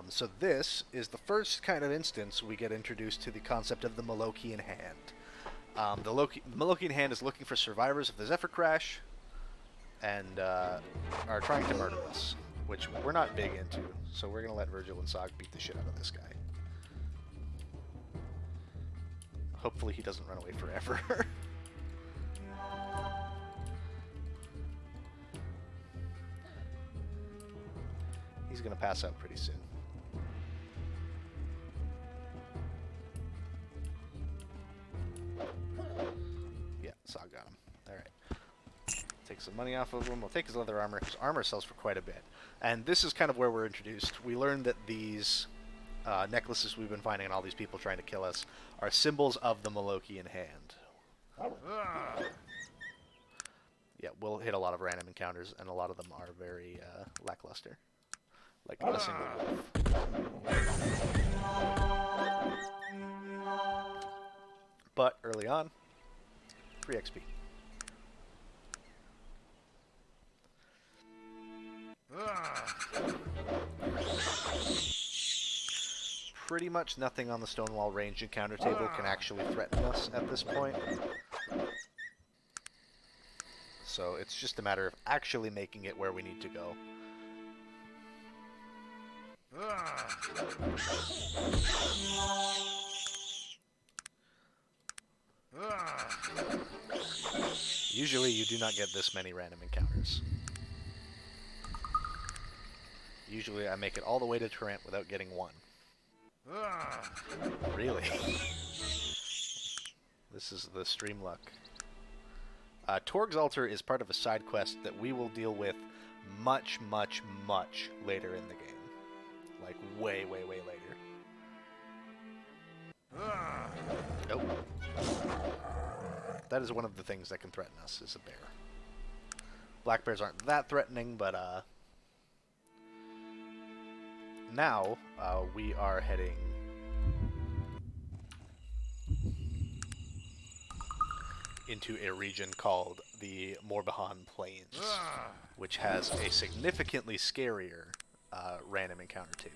So this is the first kind of instance we get introduced to the concept of the Malokian Hand. The Malokian Hand is looking for survivors of the Zephyr Crash and are trying to murder us, which we're not big into, so we're going to let Virgil and Sog beat the shit out of this guy. Hopefully he doesn't run away forever. He's going to pass out pretty soon. Yeah, Sog got him. Alright. Take some money off of him. We'll take his leather armor. His armor sells for quite a bit. And this is kind of where we're introduced. We learned that these necklaces we've been finding and all these people trying to kill us are symbols of the Malokian Hand. Yeah, we'll hit a lot of random encounters, and a lot of them are very lackluster. Like a single wolf. But early on, free XP. pretty much nothing on the Stonewall range encounter table can actually threaten us at this point. So it's just a matter of actually making it where we need to go. Usually you do not get this many random encounters. Usually I make it all the way to Tarrant without getting one. Really? This is the stream luck. Torg's Altar is part of a side quest that we will deal with much, much, much later in the game. Like, way, way, way later. Nope. That is one of the things that can threaten us, is a bear. Black bears aren't that threatening, but, now, we are heading into a region called the Morbihan Plains, which has a significantly scarier random encounter table.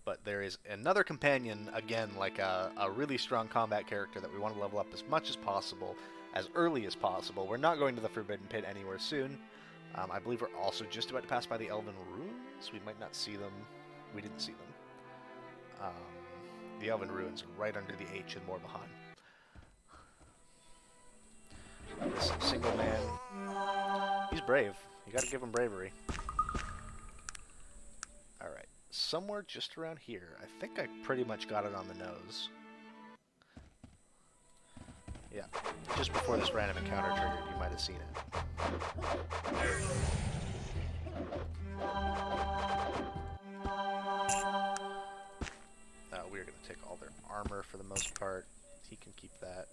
But there is another companion, again, like a really strong combat character that we want to level up as much as possible, as early as possible. We're not going to the Forbidden Pit anywhere soon. I believe we're also just about to pass by the Elven Ruins. We might not see them. We didn't see them. The Elven Ruins are right under the H in Morbihan. This single man, he's brave. You gotta give him bravery. Alright, somewhere just around here. I think I pretty much got it on the nose. Yeah, just before this random encounter triggered, you might have seen it. We're going to take all their armor for the most part. He can keep that.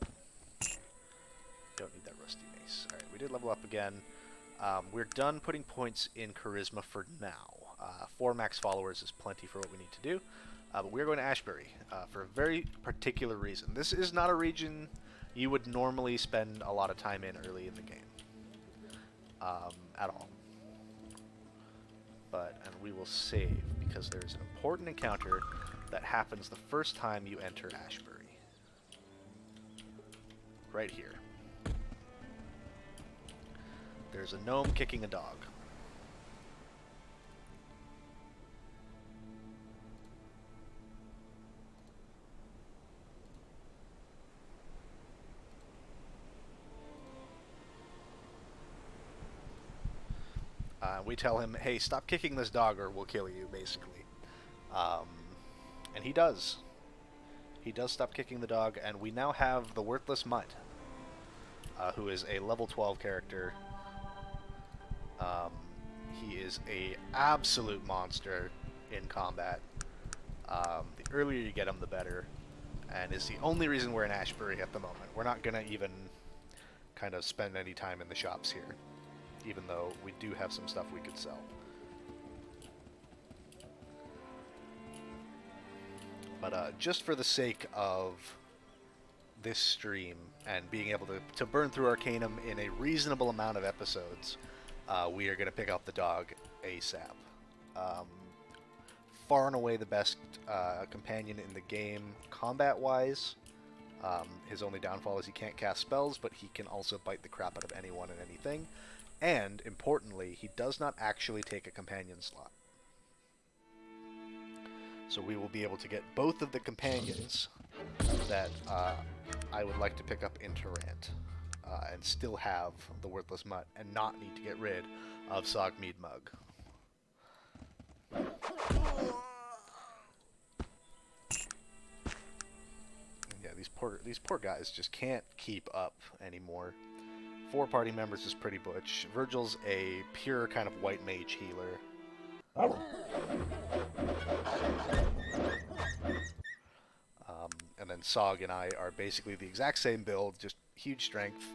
Don't need that rusty mace. Alright, we did level up again. We're done putting points in Charisma for now. 4 max followers is plenty for what we need to do. But we're going to Ashbury for a very particular reason. This is not a region you would normally spend a lot of time in early in the game. At all. And we will save, because there's an important encounter that happens the first time you enter Ashbury. Right here. There's a gnome kicking a dog. We tell him, hey, stop kicking this dog or we'll kill you, basically. And he does. He does stop kicking the dog, and we now have the Worthless Mutt, who is a level 12 character. He is a absolute monster in combat. The earlier you get him, the better. And is the only reason we're in Ashbury at the moment. We're not going to even kind of spend any time in the shops here, even though we do have some stuff we could sell. But just for the sake of this stream and being able to burn through Arcanum in a reasonable amount of episodes, we are going to pick up the dog ASAP. Far and away the best companion in the game combat-wise. His only downfall is he can't cast spells, but he can also bite the crap out of anyone and anything. And, importantly, he does not actually take a companion slot. So we will be able to get both of the companions that I would like to pick up in Tarrant, and still have the Worthless Mutt, and not need to get rid of Sogmead Mug. Yeah, these poor guys just can't keep up anymore. 4 party members is pretty butch. Virgil's a pure kind of white mage healer. And then Sog and I are basically the exact same build, just huge strength,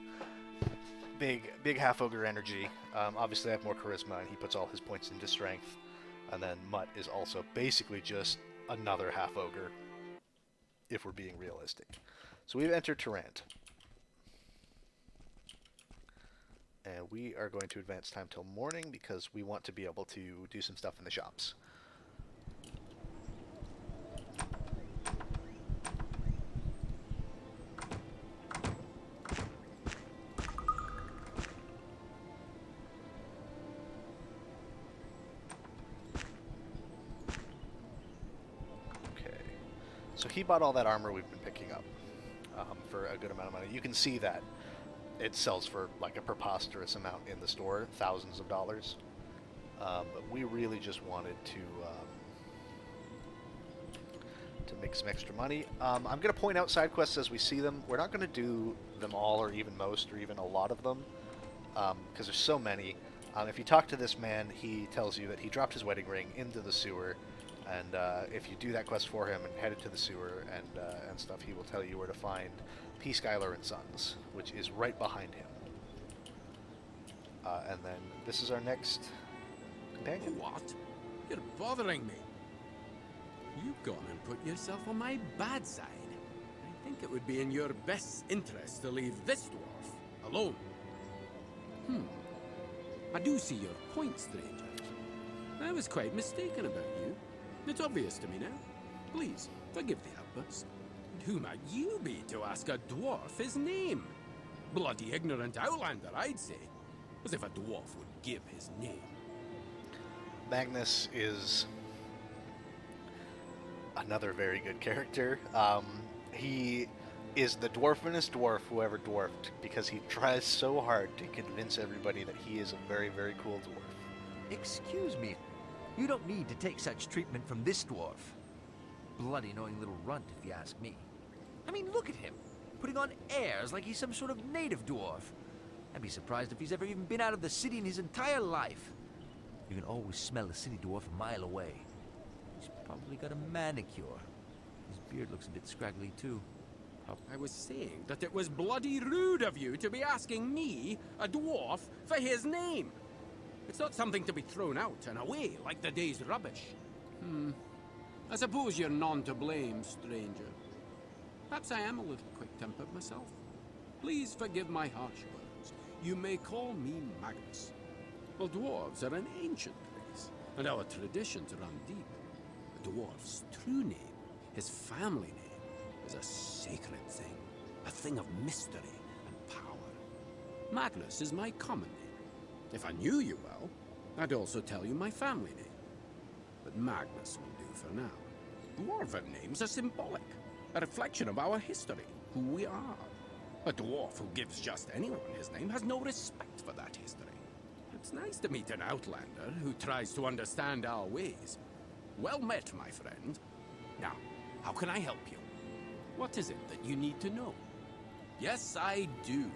big half ogre energy. Obviously I have more charisma, and he puts all his points into strength. And then Mutt is also basically just another half ogre, if we're being realistic. So we've entered Tarrant. And we are going to advance time till morning because we want to be able to do some stuff in the shops. So he bought all that armor we've been picking up for a good amount of money. You can see that it sells for like a preposterous amount in the store, thousands of dollars. But we really just wanted to make some extra money. I'm going to point out side quests as we see them. We're not going to do them all, or even most, or even a lot of them, because there's so many. If you talk to this man, he tells you that he dropped his wedding ring into the sewer, and if you do that quest for him and head it to the sewer and stuff, he will tell you where to find P. Schuyler and Sons, which is right behind him. And then this is our next companion. What? You're bothering me. You've gone and put yourself on my bad side. I think it would be in your best interest to leave this dwarf alone. I do see your point, stranger. I was quite mistaken about you. It's obvious to me now. Please, forgive the outburst. Who might you be to ask a dwarf his name? Bloody ignorant outlander, I'd say. As if a dwarf would give his name. Magnus is another very good character. He is the dwarfenest dwarf who ever dwarfed, because he tries so hard to convince everybody that he is a very, very cool dwarf. Excuse me. You don't need to take such treatment from this dwarf. Bloody annoying little runt, if you ask me. I mean, look at him. Putting on airs like he's some sort of native dwarf. I'd be surprised if he's ever even been out of the city in his entire life. You can always smell a city dwarf a mile away. He's probably got a manicure. His beard looks a bit scraggly, too. I was saying that it was bloody rude of you to be asking me, a dwarf, for his name. It's not something to be thrown out and away like the day's rubbish. I suppose you're none to blame, stranger. Perhaps I am a little quick-tempered myself. Please forgive my harsh words. You may call me Magnus. Well, dwarves are an ancient race, and our traditions run deep. A dwarf's true name, his family name, is a sacred thing, a thing of mystery and power. Magnus is my common name. If I knew you well, I'd also tell you my family name. But Magnus will do for now. Dwarven names are symbolic, a reflection of our history, who we are. A dwarf who gives just anyone his name has no respect for that history. It's nice to meet an outlander who tries to understand our ways. Well met, my friend. Now, how can I help you? What is it that you need to know? Yes, I do.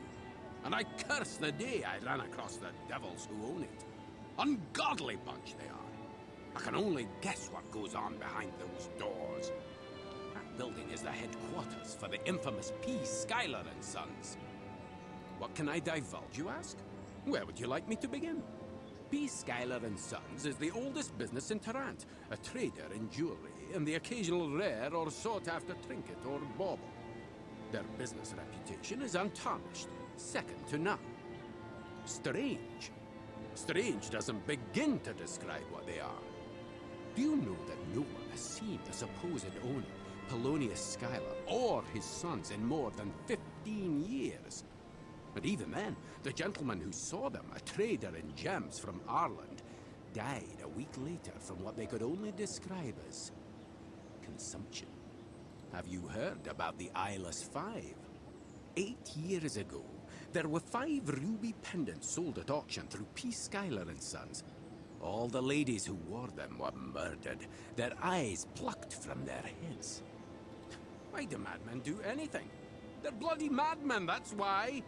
And I curse the day I ran across the devils who own it. Ungodly bunch they are. I can only guess what goes on behind those doors. That building is the headquarters for the infamous P. Schuyler and Sons. What can I divulge, you ask? Where would you like me to begin? P. Schuyler and Sons is the oldest business in Tarrant, a trader in jewelry and the occasional rare or sought-after trinket or bauble. Their business reputation is untarnished, second to none. Strange. Strange doesn't begin to describe what they are. Do you know that no one has seen the supposed owner, Polonius Schuyler, or his sons in more than 15 years? But even then, the gentleman who saw them, a trader in gems from Ireland, died a week later from what they could only describe as consumption. Have you heard about the Eyeless Five? 8 years ago, there were 5 ruby pendants sold at auction through P. Schuyler and Sons. All the ladies who wore them were murdered, their eyes plucked from their heads. Why do madmen do anything? They're bloody madmen, that's why!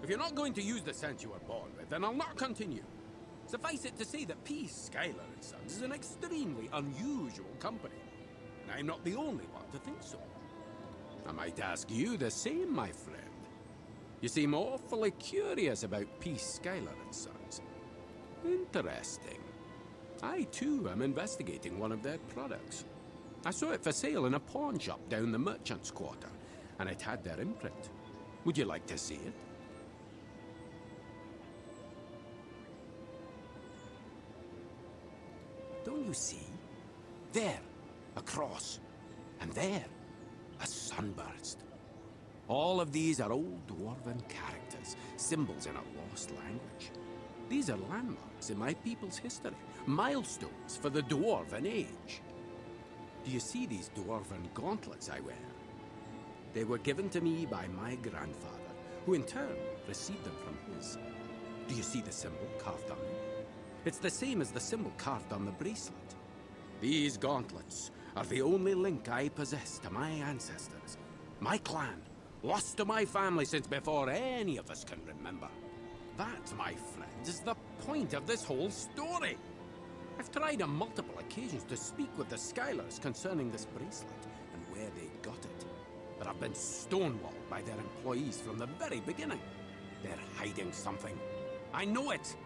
If you're not going to use the sense you were born with, then I'll not continue. Suffice it to say that P. Schuyler and Sons is an extremely unusual company. And I'm not the only one to think so. I might ask you the same, my friend. You seem awfully curious about P. Schuyler and Sons. Interesting. I, too, am investigating one of their products. I saw it for sale in a pawn shop down the merchant's quarter, and it had their imprint. Would you like to see it? Don't you see? There, a cross. And there, a sunburst. All of these are old dwarven characters, symbols in a lost language. These are landmarks in my people's history, milestones for the dwarven age. Do you see these dwarven gauntlets I wear? They were given to me by my grandfather, who in turn received them from his. Do you see the symbol carved on them? It's the same as the symbol carved on the bracelet. These gauntlets are the only link I possess to my ancestors, my clan, lost to my family since before any of us can remember. That, my friends, is the point of this whole story. I've tried on multiple occasions to speak with the Skylers concerning this bracelet and where they got it, but I've been stonewalled by their employees from the very beginning. They're hiding something. I know it.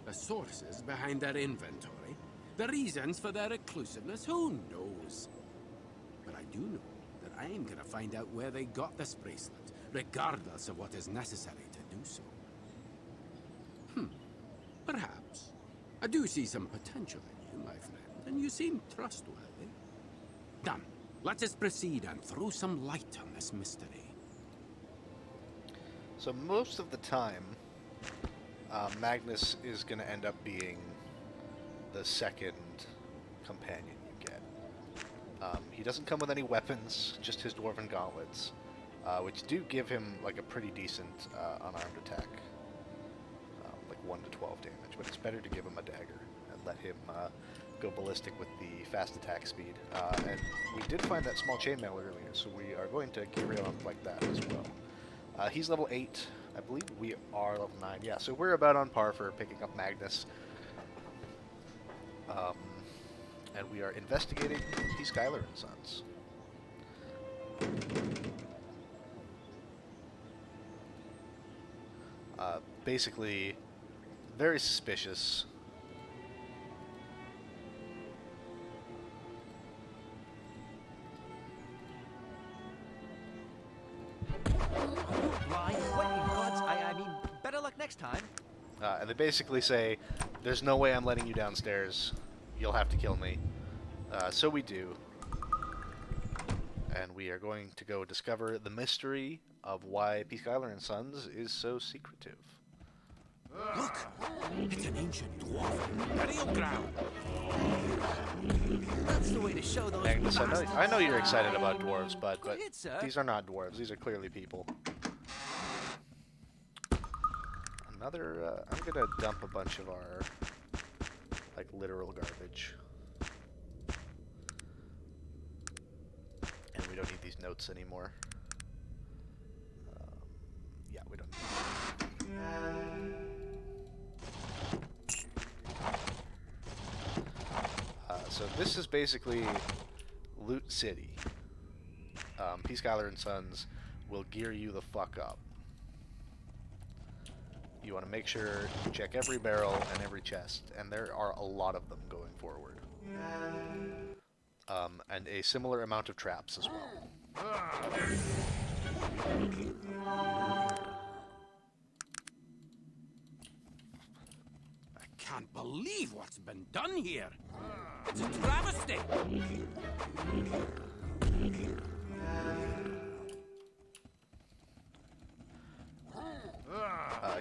The sources behind their inventory, the reasons for their reclusiveness, who knows? But I do know that I'm gonna find out where they got this bracelet, regardless of what is necessary to do so. Perhaps. I do see some potential in you, my friend, and you seem trustworthy. Done. Let us proceed and throw some light on this mystery. So most of the time, Magnus is going to end up being the second companion you get. He doesn't come with any weapons, just his dwarven gauntlets, which do give him like a pretty decent unarmed attack, like 1 to 12 damage. But it's better to give him a dagger and let him go ballistic with the fast attack speed. And we did find that small chainmail earlier, so we are going to carry on like that as well. He's level 8. I believe we are level 9. Yeah, so we're about on par for picking up Magnus. And we are investigating the Skylar and Sons. Basically, very suspicious. I mean, better luck next time. And they basically say, there's no way I'm letting you downstairs. You'll have to kill me. So we do. And we are going to go discover the mystery of why P. Skylar and Sons is so secretive. Look! It's an ancient dwarf burial ground. That's the way to show those. Magnus, I know you're excited about dwarves, but hit, sir. these are not dwarves. These are clearly people. Another, I'm gonna dump a bunch of our, like, literal garbage. And we don't need these notes anymore. Yeah, we don't need them. So this is basically Loot City. P. Skylar and Sons will gear you the fuck up. You want to make sure you check every barrel and every chest, and there are a lot of them going forward. And a similar amount of traps as well. I can't believe what's been done here. It's a travesty.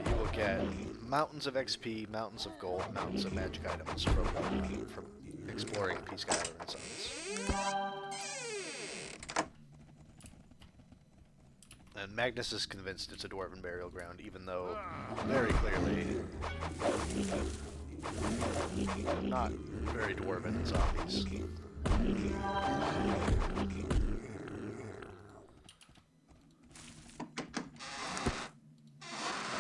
You will get mountains of XP, mountains of gold, mountains of magic items from exploring P. Skylar and Sons. And Magnus is convinced it's a dwarven burial ground, even though very clearly not very dwarven zombies.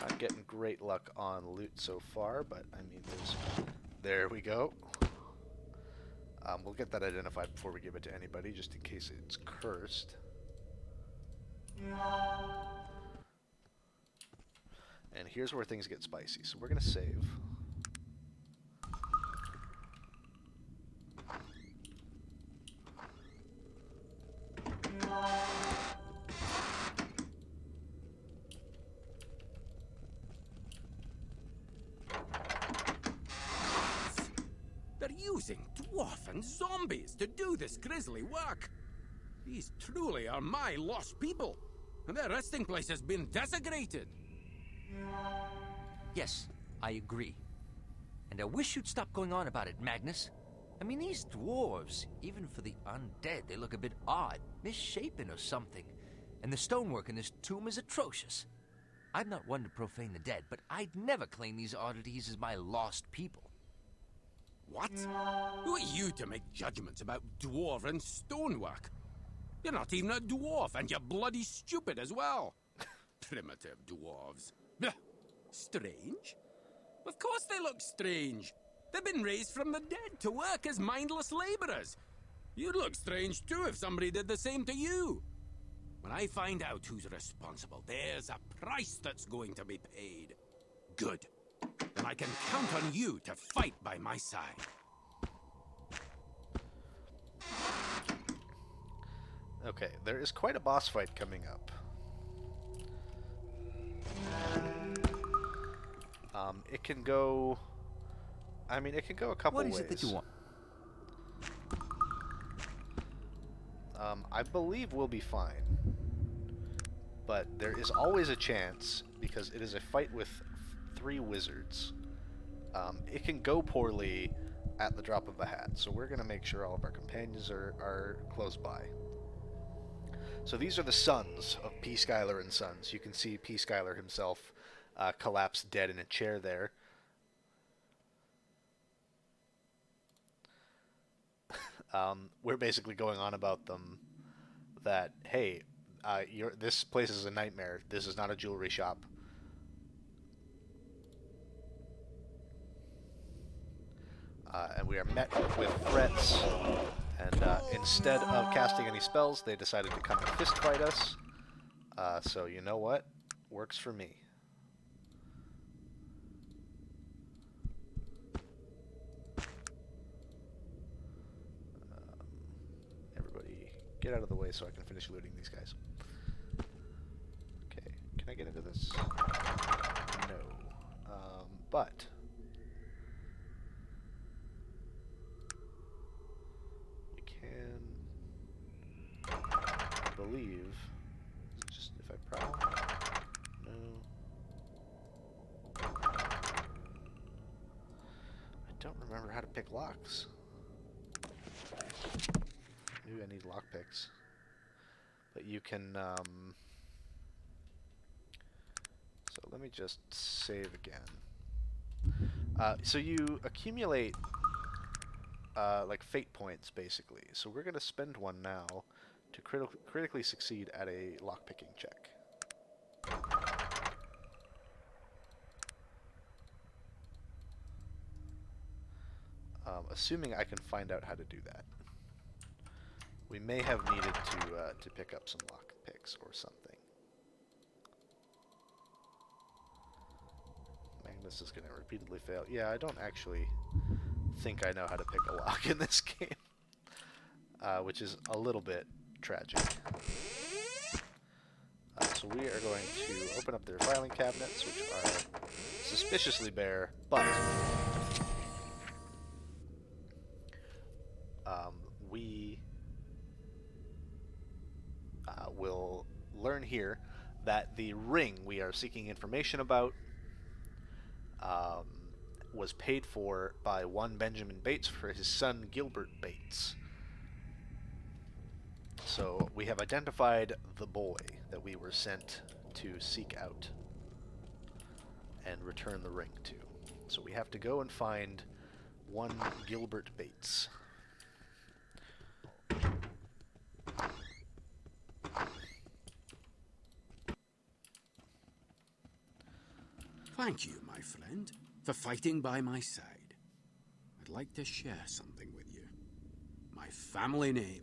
Not getting great luck on loot so far, but I mean, there we go. We'll get that identified before we give it to anybody, just in case it's cursed. And here's where things get spicy, so we're gonna save. They're using dwarven zombies to do this grisly work. These truly are my lost people, and their resting place has been desecrated. Yes, I agree. And I wish you'd stop going on about it, Magnus. I mean, these dwarves, even for the undead, they look a bit odd, misshapen or something. And the stonework in this tomb is atrocious. I'm not one to profane the dead, but I'd never claim these oddities as my lost people. What? Who are you to make judgments about dwarven stonework? You're not even a dwarf, and you're bloody stupid as well. Primitive dwarves. Blah. Strange? Of course they look strange. They've been raised from the dead to work as mindless laborers. You'd look strange too if somebody did the same to you. When I find out who's responsible, there's a price that's going to be paid. Good. Then I can count on you to fight by my side. Okay, there is quite a boss fight coming up. It can go... I mean, it can go a couple ways. What is it that you want? I believe we'll be fine. But there is always a chance, because it is a fight with 3 wizards. It can go poorly at the drop of a hat, so we're going to make sure all of our companions are close by. So these are the sons of P. Skylar and Sons. You can see P. Skylar himself collapsed dead in a chair there. We're basically going on about them that, hey, this place is a nightmare. This is not a jewelry shop. And we are met with threats. And instead of casting any spells, they decided to come and fist fight us. So you know what? Works for me. Everybody get out of the way so I can finish looting these guys. Okay, can I get into this? No. But... I believe, just if I prowl, no. I don't remember how to pick locks. Maybe I need lockpicks. But you can, so let me just save again. So you accumulate, like fate points, basically. So we're going to spend one now to critically succeed at a lockpicking check. Assuming I can find out how to do that. We may have needed to pick up some lockpicks or something. Magnus is going to repeatedly fail. Yeah, I don't actually think I know how to pick a lock in this game. Which is a little bit tragic. So we are going to open up their filing cabinets, which are suspiciously bare, but we will learn here that the ring we are seeking information about was paid for by one Benjamin Bates for his son Gilbert Bates. So we have identified the boy that we were sent to seek out and return the ring to. So we have to go and find one Gilbert Bates. Thank you, my friend, for fighting by my side. I'd like to share something with you. My family name.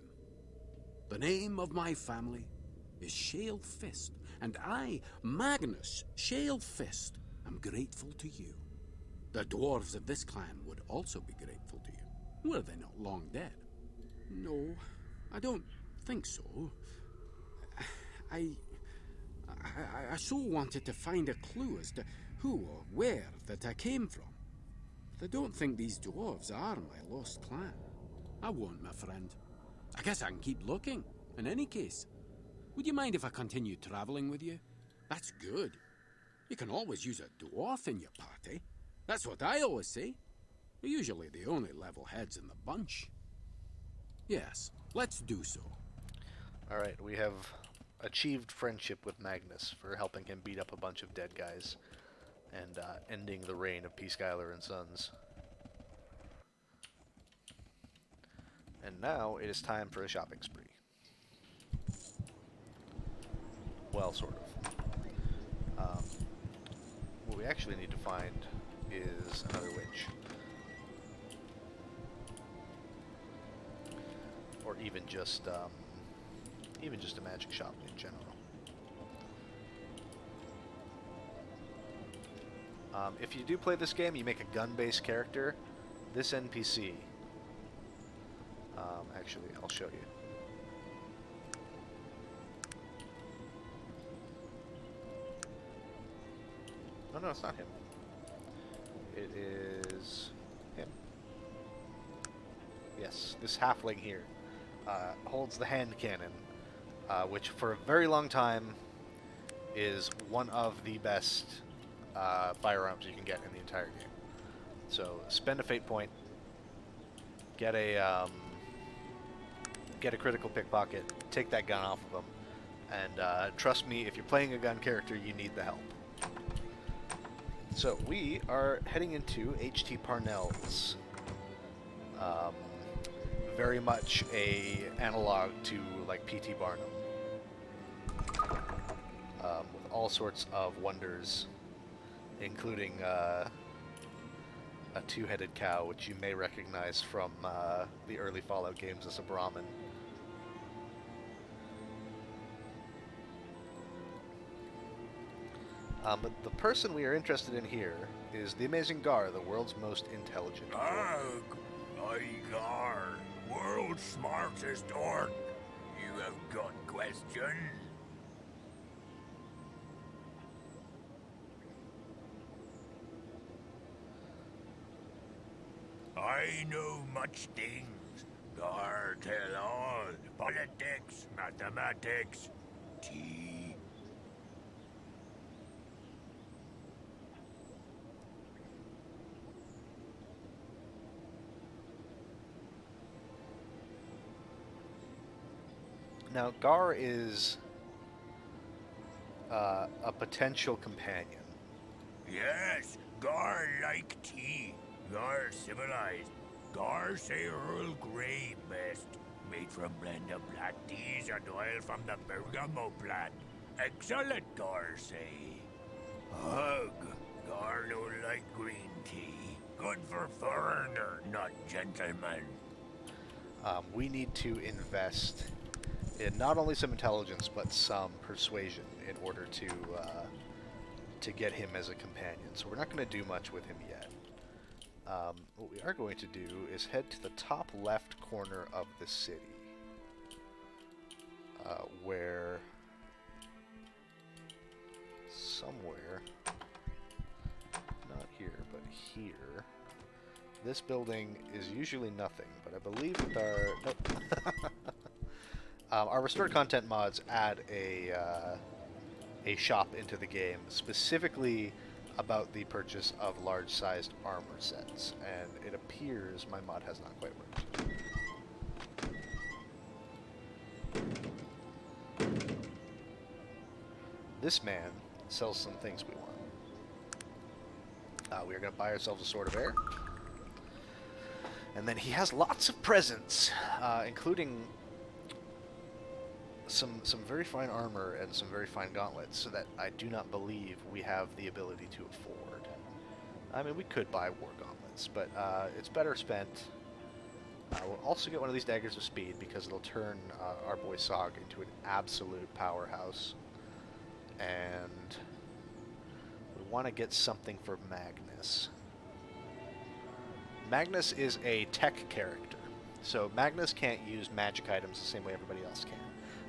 The name of my family is Shale Fist, and I, Magnus Shale Fist, am grateful to you. The dwarves of this clan would also be grateful to you, were they not long dead. No, I don't think so. I so wanted to find a clue as to who or where that I came from. But I don't think these dwarves are my lost clan. I won't, my friend. I guess I can keep looking. In any case, would you mind if I continue traveling with you? That's good. You can always use a dwarf in your party. That's what I always say. They're usually the only level heads in the bunch. Yes, let's do so. Alright, we have achieved friendship with Magnus for helping him beat up a bunch of dead guys and ending the reign of P. Schuyler and Sons. And now it is time for a shopping spree. Well, sort of. What we actually need to find is another witch. Or even just a magic shop in general. If you do play this game, you make a gun-based character. This NPC, actually, I'll show you. Oh no, it's not him. It is him. Yes, this halfling here holds the hand cannon, which for a very long time is one of the best firearms you can get in the entire game. So spend a fate point, get a critical pickpocket, take that gun off of him, and trust me, if you're playing a gun character, you need the help. So we are heading into H.T. Parnell's. Very much a analog to like P.T. Barnum, with all sorts of wonders, including a two-headed cow, which you may recognize from the early Fallout games as a Brahmin. But the person we are interested in here is the amazing Gar, the world's most intelligent. Ugh, I Gar, world's smartest orc. You have got questions? I know much things. Gar tell all. Politics, mathematics, tea. Now, Gar is a potential companion. Yes, Gar like tea. Gar civilized. Gar say Earl Grey best. Made from blend of black teas and oil from the bergamot plant. Excellent, Gar say. Ugh, Gar no like green tea. Good for foreigner, not gentleman. We need to invest in not only some intelligence but some persuasion in order to get him as a companion. So we're not going to do much with him yet. What we are going to do is head to the top left corner of the city, where somewhere, not here, but here, this building is usually nothing, but I believe with our... Nope. Our restored content mods add a shop into the game, specifically about the purchase of large-sized armor sets, and it appears my mod has not quite worked. This man sells some things we want. We are going to buy ourselves a Sword of Air, and then he has lots of presents, including some very fine armor and some very fine gauntlets, so that I do not believe we have the ability to afford. I mean, we could buy war gauntlets, but it's better spent. We'll also get one of these daggers of speed because it'll turn our boy Sog into an absolute powerhouse. And we want to get something for Magnus. Magnus is a tech character, so Magnus can't use magic items the same way everybody else can.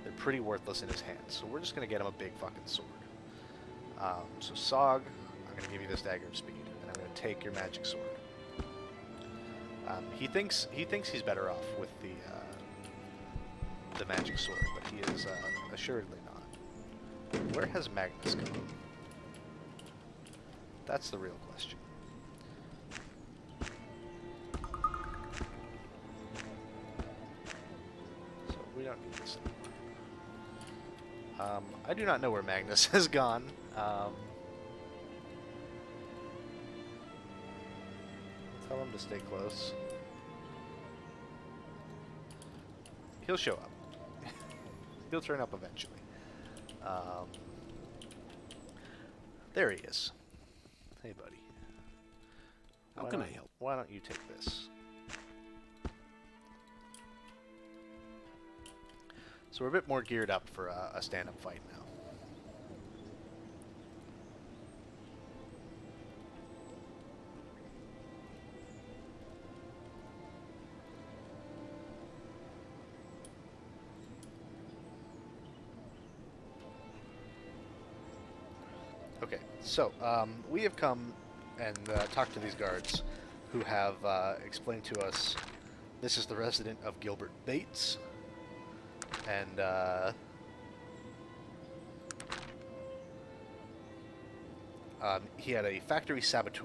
They're pretty worthless in his hands, so we're just going to get him a big fucking sword. So Sog, I'm going to give you this dagger of speed, and I'm going to take your magic sword. He thinks he's better off with the magic sword, but he is assuredly not. Where has Magnus gone? That's the real question. don't need this anymore. I do not know where Magnus has gone. Tell him to stay close. He'll show up. He'll turn up eventually. There he is. Hey, buddy. How can I help? Why don't you take this? So we're a bit more geared up for a stand-up fight now. Okay, so we have come and talked to these guards who have explained to us this is the resident of Gilbert Bates, and he had a factory saboteur,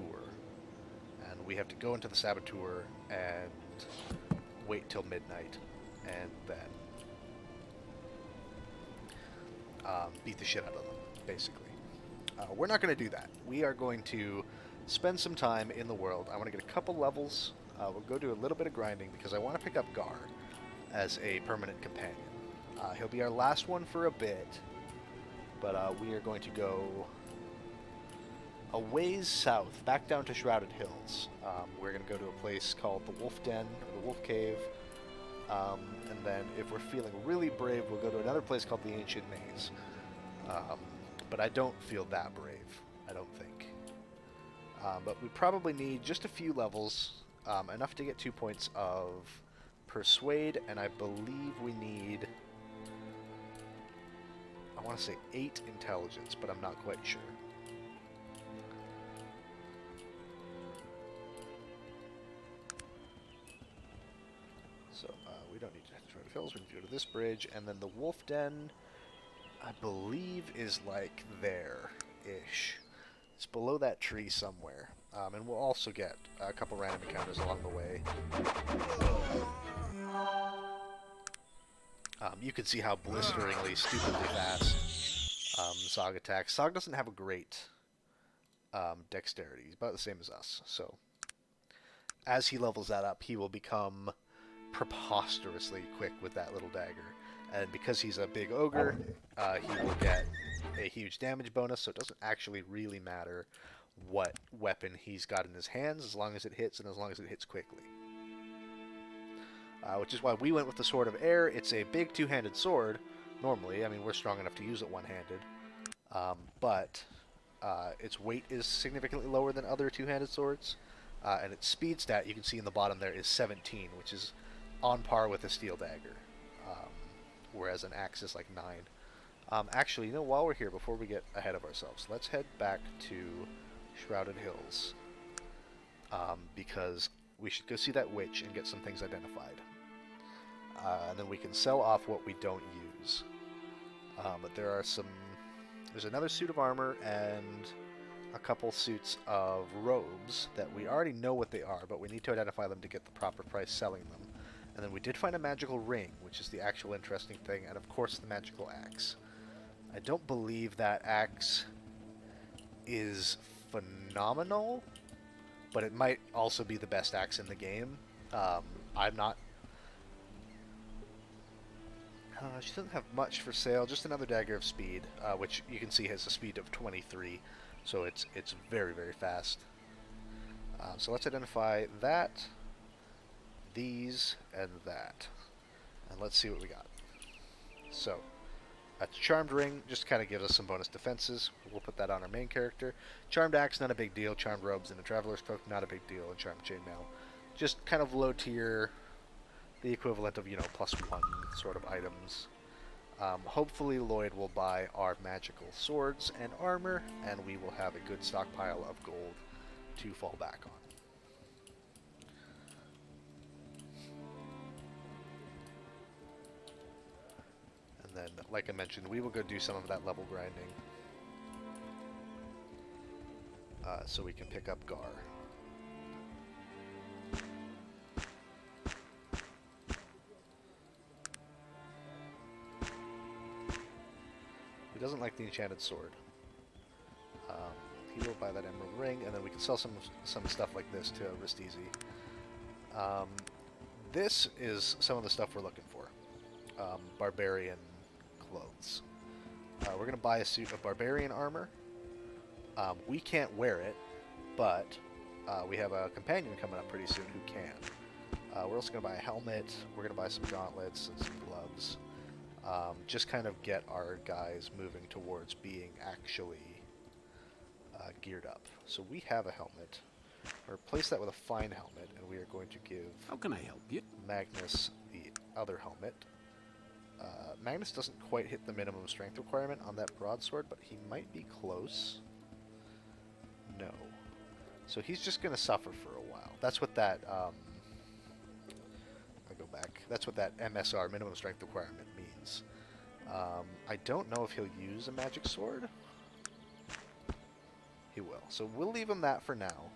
and we have to go into the saboteur and wait till midnight and then beat the shit out of them, basically. We're not going to do that. We are going to spend some time in the world. I want to get a couple levels. We'll go do a little bit of grinding because I want to pick up Gar as a permanent companion. He'll be our last one for a bit, but we are going to go a ways south, back down to Shrouded Hills. We're going to go to a place called the Wolf Den, or the Wolf Cave, and then if we're feeling really brave, we'll go to another place called the Ancient Maze. But I don't feel that brave, I don't think. But we probably need just a few levels, enough to get 2 points of Persuade, and I believe we need, I want to say 8 Intelligence, but I'm not quite sure. So we don't need to try to Hills, we need to go to this bridge, and then the Wolf Den, I believe, is like there-ish. It's below that tree somewhere. And we'll also get a couple random encounters along the way. You can see how blisteringly, stupidly fast Zog attacks. Zog doesn't have a great dexterity. He's about the same as us. So as he levels that up, he will become preposterously quick with that little dagger. And because he's a big ogre, he will get a huge damage bonus, so it doesn't actually really matter what weapon he's got in his hands, as long as it hits and as long as it hits quickly. Which is why we went with the Sword of Air. It's a big two-handed sword, normally. I mean, we're strong enough to use it one-handed. But its weight is significantly lower than other two-handed swords. And its speed stat, you can see in the bottom there, is 17, which is on par with a steel dagger. Whereas an axe is like 9. Actually, you know, while we're here, before we get ahead of ourselves, let's head back to Shrouded Hills. Because we should go see that witch and get some things identified. And then we can sell off what we don't use. But there's another suit of armor and a couple suits of robes that we already know what they are, but we need to identify them to get the proper price selling them. And then we did find a magical ring, which is the actual interesting thing, and of course the magical axe. I don't believe that axe is phenomenal, but it might also be the best axe in the game. I'm not... she doesn't have much for sale, just another dagger of speed, which you can see has a speed of 23, so it's very, very fast. So let's identify that, these, and that. And let's see what we got. So, a Charmed Ring just kind of gives us some bonus defenses. We'll put that on our main character. Charmed Axe, not a big deal. Charmed Robes and a Traveler's Cloak, not a big deal. And Charmed Chainmail, just kind of low tier, the equivalent of, you know, +1 sort of items. Hopefully Lloyd will buy our magical swords and armor, and we will have a good stockpile of gold to fall back on. Then, like I mentioned, we will go do some of that level grinding so we can pick up Gar. doesn't like the enchanted sword. He will buy that emerald ring, and then we can sell some stuff like this to Ristisi. This is some of the stuff we're looking for. Barbarian clothes. We're going to buy a suit of barbarian armor. We can't wear it, but we have a companion coming up pretty soon who can. We're also going to buy a helmet. We're going to buy some gauntlets and some gloves. Just kind of get our guys moving towards being actually geared up. So we have a helmet. We'll replace that with a fine helmet, and we are going to give How can I help you? Magnus the other helmet. Magnus doesn't quite hit the minimum strength requirement on that broadsword, but he might be close. No. So he's just going to suffer for a while. That's what that, I'll go back. That's what that MSR, minimum strength requirement, means. I don't know if he'll use a magic sword. He will. So we'll leave him that for now.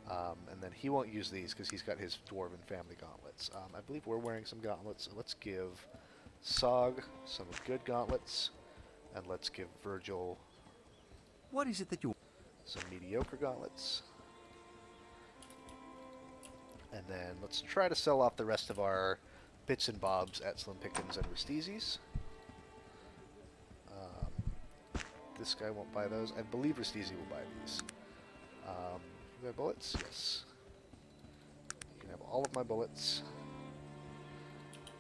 And then he won't use these because he's got his dwarven family gauntlets. I believe we're wearing some gauntlets, so let's give Sog some good gauntlets, and let's give Virgil What is it that you... some mediocre gauntlets. And then let's try to sell off the rest of our bits and bobs at Slim Pickens and Ristisi's. This guy won't buy those. I believe Ristisi will buy these. You have bullets? Yes. You can have all of my bullets.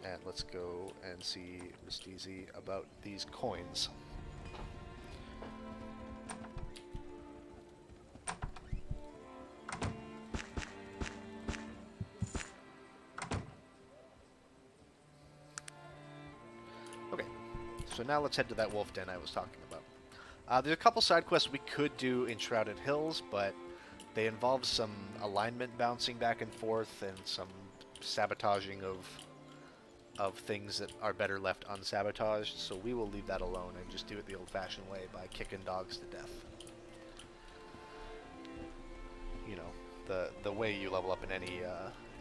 And let's go and see Ristisi about these coins. Okay, so now let's head to that wolf den I was talking about. There's a couple side quests we could do in Shrouded Hills, but they involve some alignment bouncing back and forth and some sabotaging of things that are better left unsabotaged, so we will leave that alone and just do it the old-fashioned way by kicking dogs to death. You know, the way you level up in any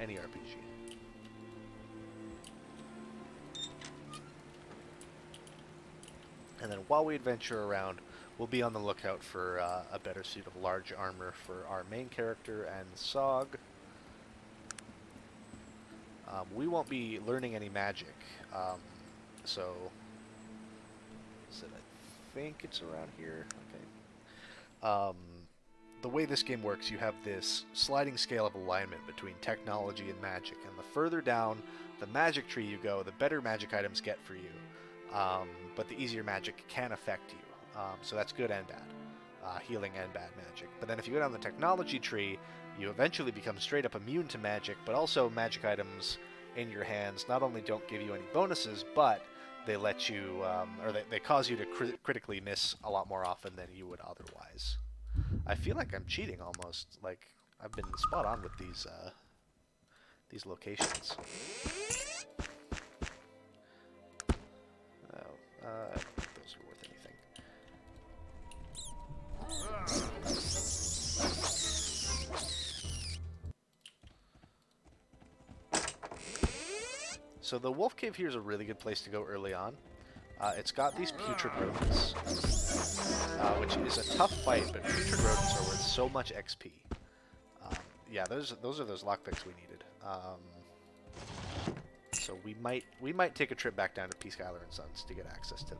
RPG. And then while we adventure around, we'll be on the lookout for a better suit of large armor for our main character and Sog. We won't be learning any magic, so I think it's around here. Okay. The way this game works, you have this sliding scale of alignment between technology and magic, and the further down the magic tree you go, the better magic items get for you. But the easier magic can affect you. So that's good and bad. Healing and bad magic. But then if you go down the technology tree, you eventually become straight up immune to magic, but also magic items in your hands not only don't give you any bonuses, but they let you, or they cause you to critically miss a lot more often than you would otherwise. I feel like I'm cheating almost. Like, I've been spot on with these locations. I don't think those are worth anything. So the wolf cave here is a really good place to go early on. It's got these putrid rodents, which is a tough fight, but putrid rodents are worth so much XP. Yeah, those are those lockpicks we needed. So we might take a trip back down to P. Skylar and Sons to get access to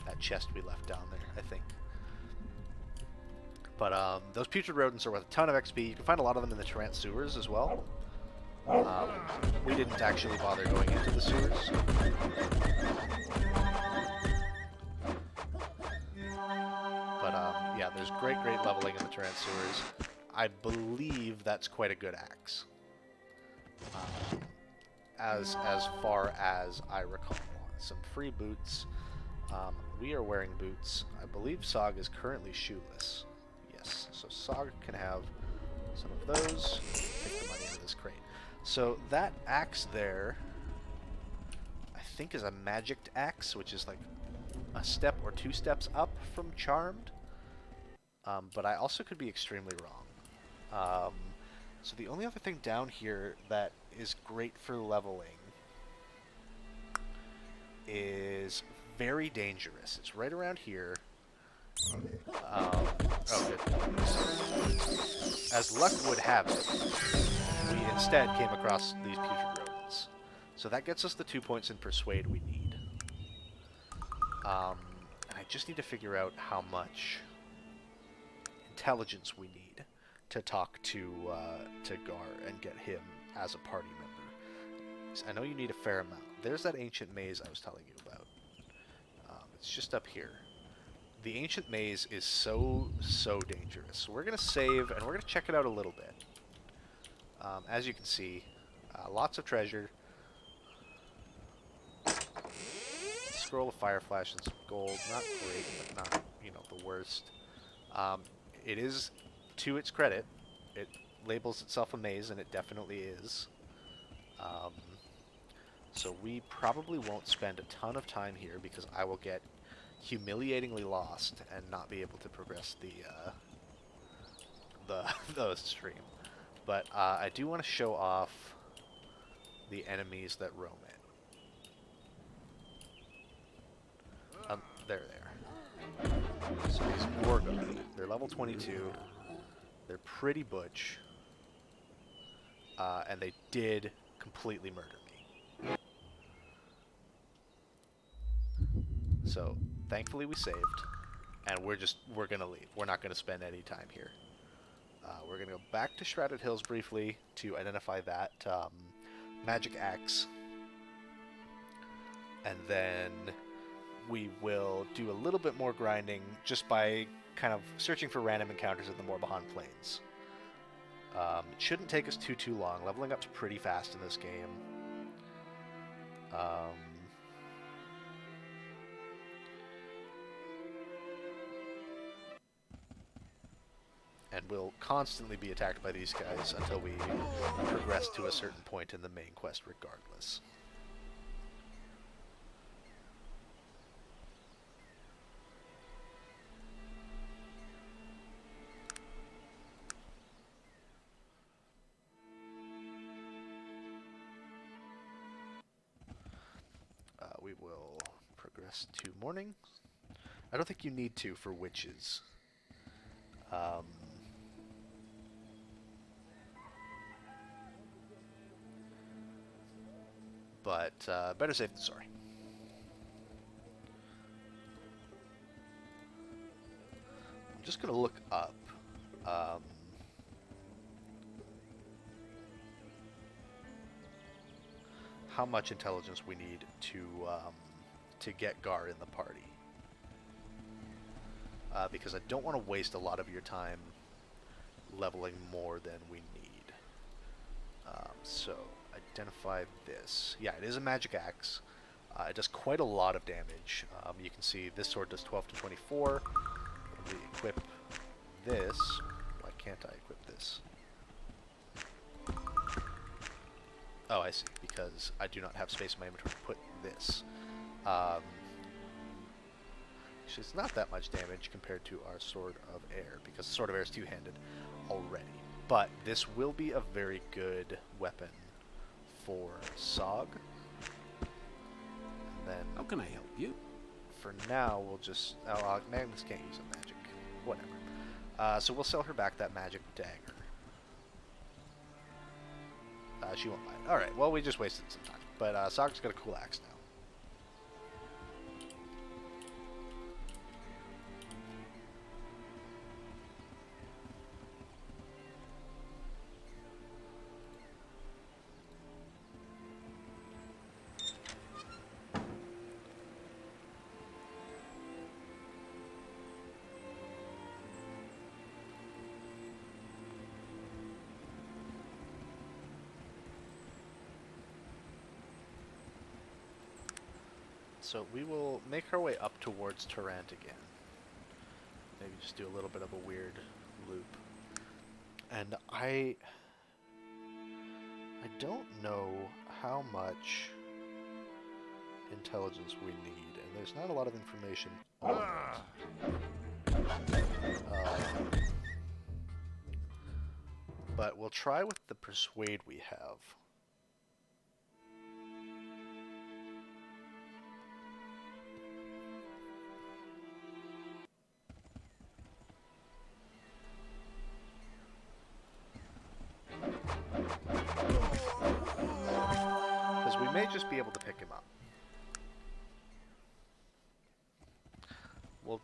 that chest we left down there, I think. But those putrid rodents are worth a ton of XP. You can find a lot of them in the Tarrant sewers as well. We didn't actually bother going into the sewers. But yeah, there's great leveling in the Tarrant sewers. I believe that's quite a good axe. As far as I recall. Some free boots. We are wearing boots. I believe Sog is currently shoeless. Yes, so Sog can have some of those. Take the money into this crate. So that axe there, I think, is a magicked axe, which is like a step or two steps up from charmed. But I also could be extremely wrong. So the only other thing down here that is great for leveling is very dangerous. It's right around here. Oh, good. So, as luck would have it, we instead came across these putrid rodents. So that gets us the 2 points in Persuade we need. And I just need to figure out how much intelligence we need to talk to Gar and get him as a party member. So I know you need a fair amount. There's that ancient maze I was telling you about. It's just up here. The ancient maze is so dangerous. So we're going to save, and we're going to check it out a little bit. As you can see, lots of treasure. Scroll of fire flash and some gold. Not great, but not, the worst. It is, to its credit, it labels itself a maze, and it definitely is. So we probably won't spend a ton of time here because I will get humiliatingly lost and not be able to progress the stream. But I do want to show off the enemies that roam it. There they are. So these Gorgon, they're level 22. They're pretty butch. And they did completely murder me. So, thankfully we saved. And we're gonna leave. We're not gonna spend any time here. We're gonna go back to Shrouded Hills briefly to identify that magic axe. And then we will do a little bit more grinding just by kind of searching for random encounters in the Morbahan Plains. It shouldn't take us too long. Leveling up's pretty fast in this game. And we'll constantly be attacked by these guys until we progress to a certain point in the main quest regardless. We will progress to morning. I don't think you need to for witches. But better safe than sorry. I'm just going to look up how much intelligence we need to get Gar in the party. Because I don't want to waste a lot of your time leveling more than we need. So, identify this. Yeah, it is a magic axe. It does quite a lot of damage. You can see this sword does 12 to 24. When we equip this, why can't I equip this? Oh, I see, because I do not have space in my inventory to put this. Actually, it's not that much damage compared to our Sword of Air, because the Sword of Air is two-handed already. But this will be a very good weapon for Sog. And then... How can I help you? For now, we'll just... Oh, Magnus can't use a magic. Whatever. So we'll sell her back that magic dagger. She won't buy it. Alright, well, we just wasted some time. But Sog's got a cool axe now. So we will make our way up towards Tarant again. Maybe just do a little bit of a weird loop. And I don't know how much intelligence we need, and there's not a lot of information on it. But we'll try with the Persuade we have. may just be able to pick him up.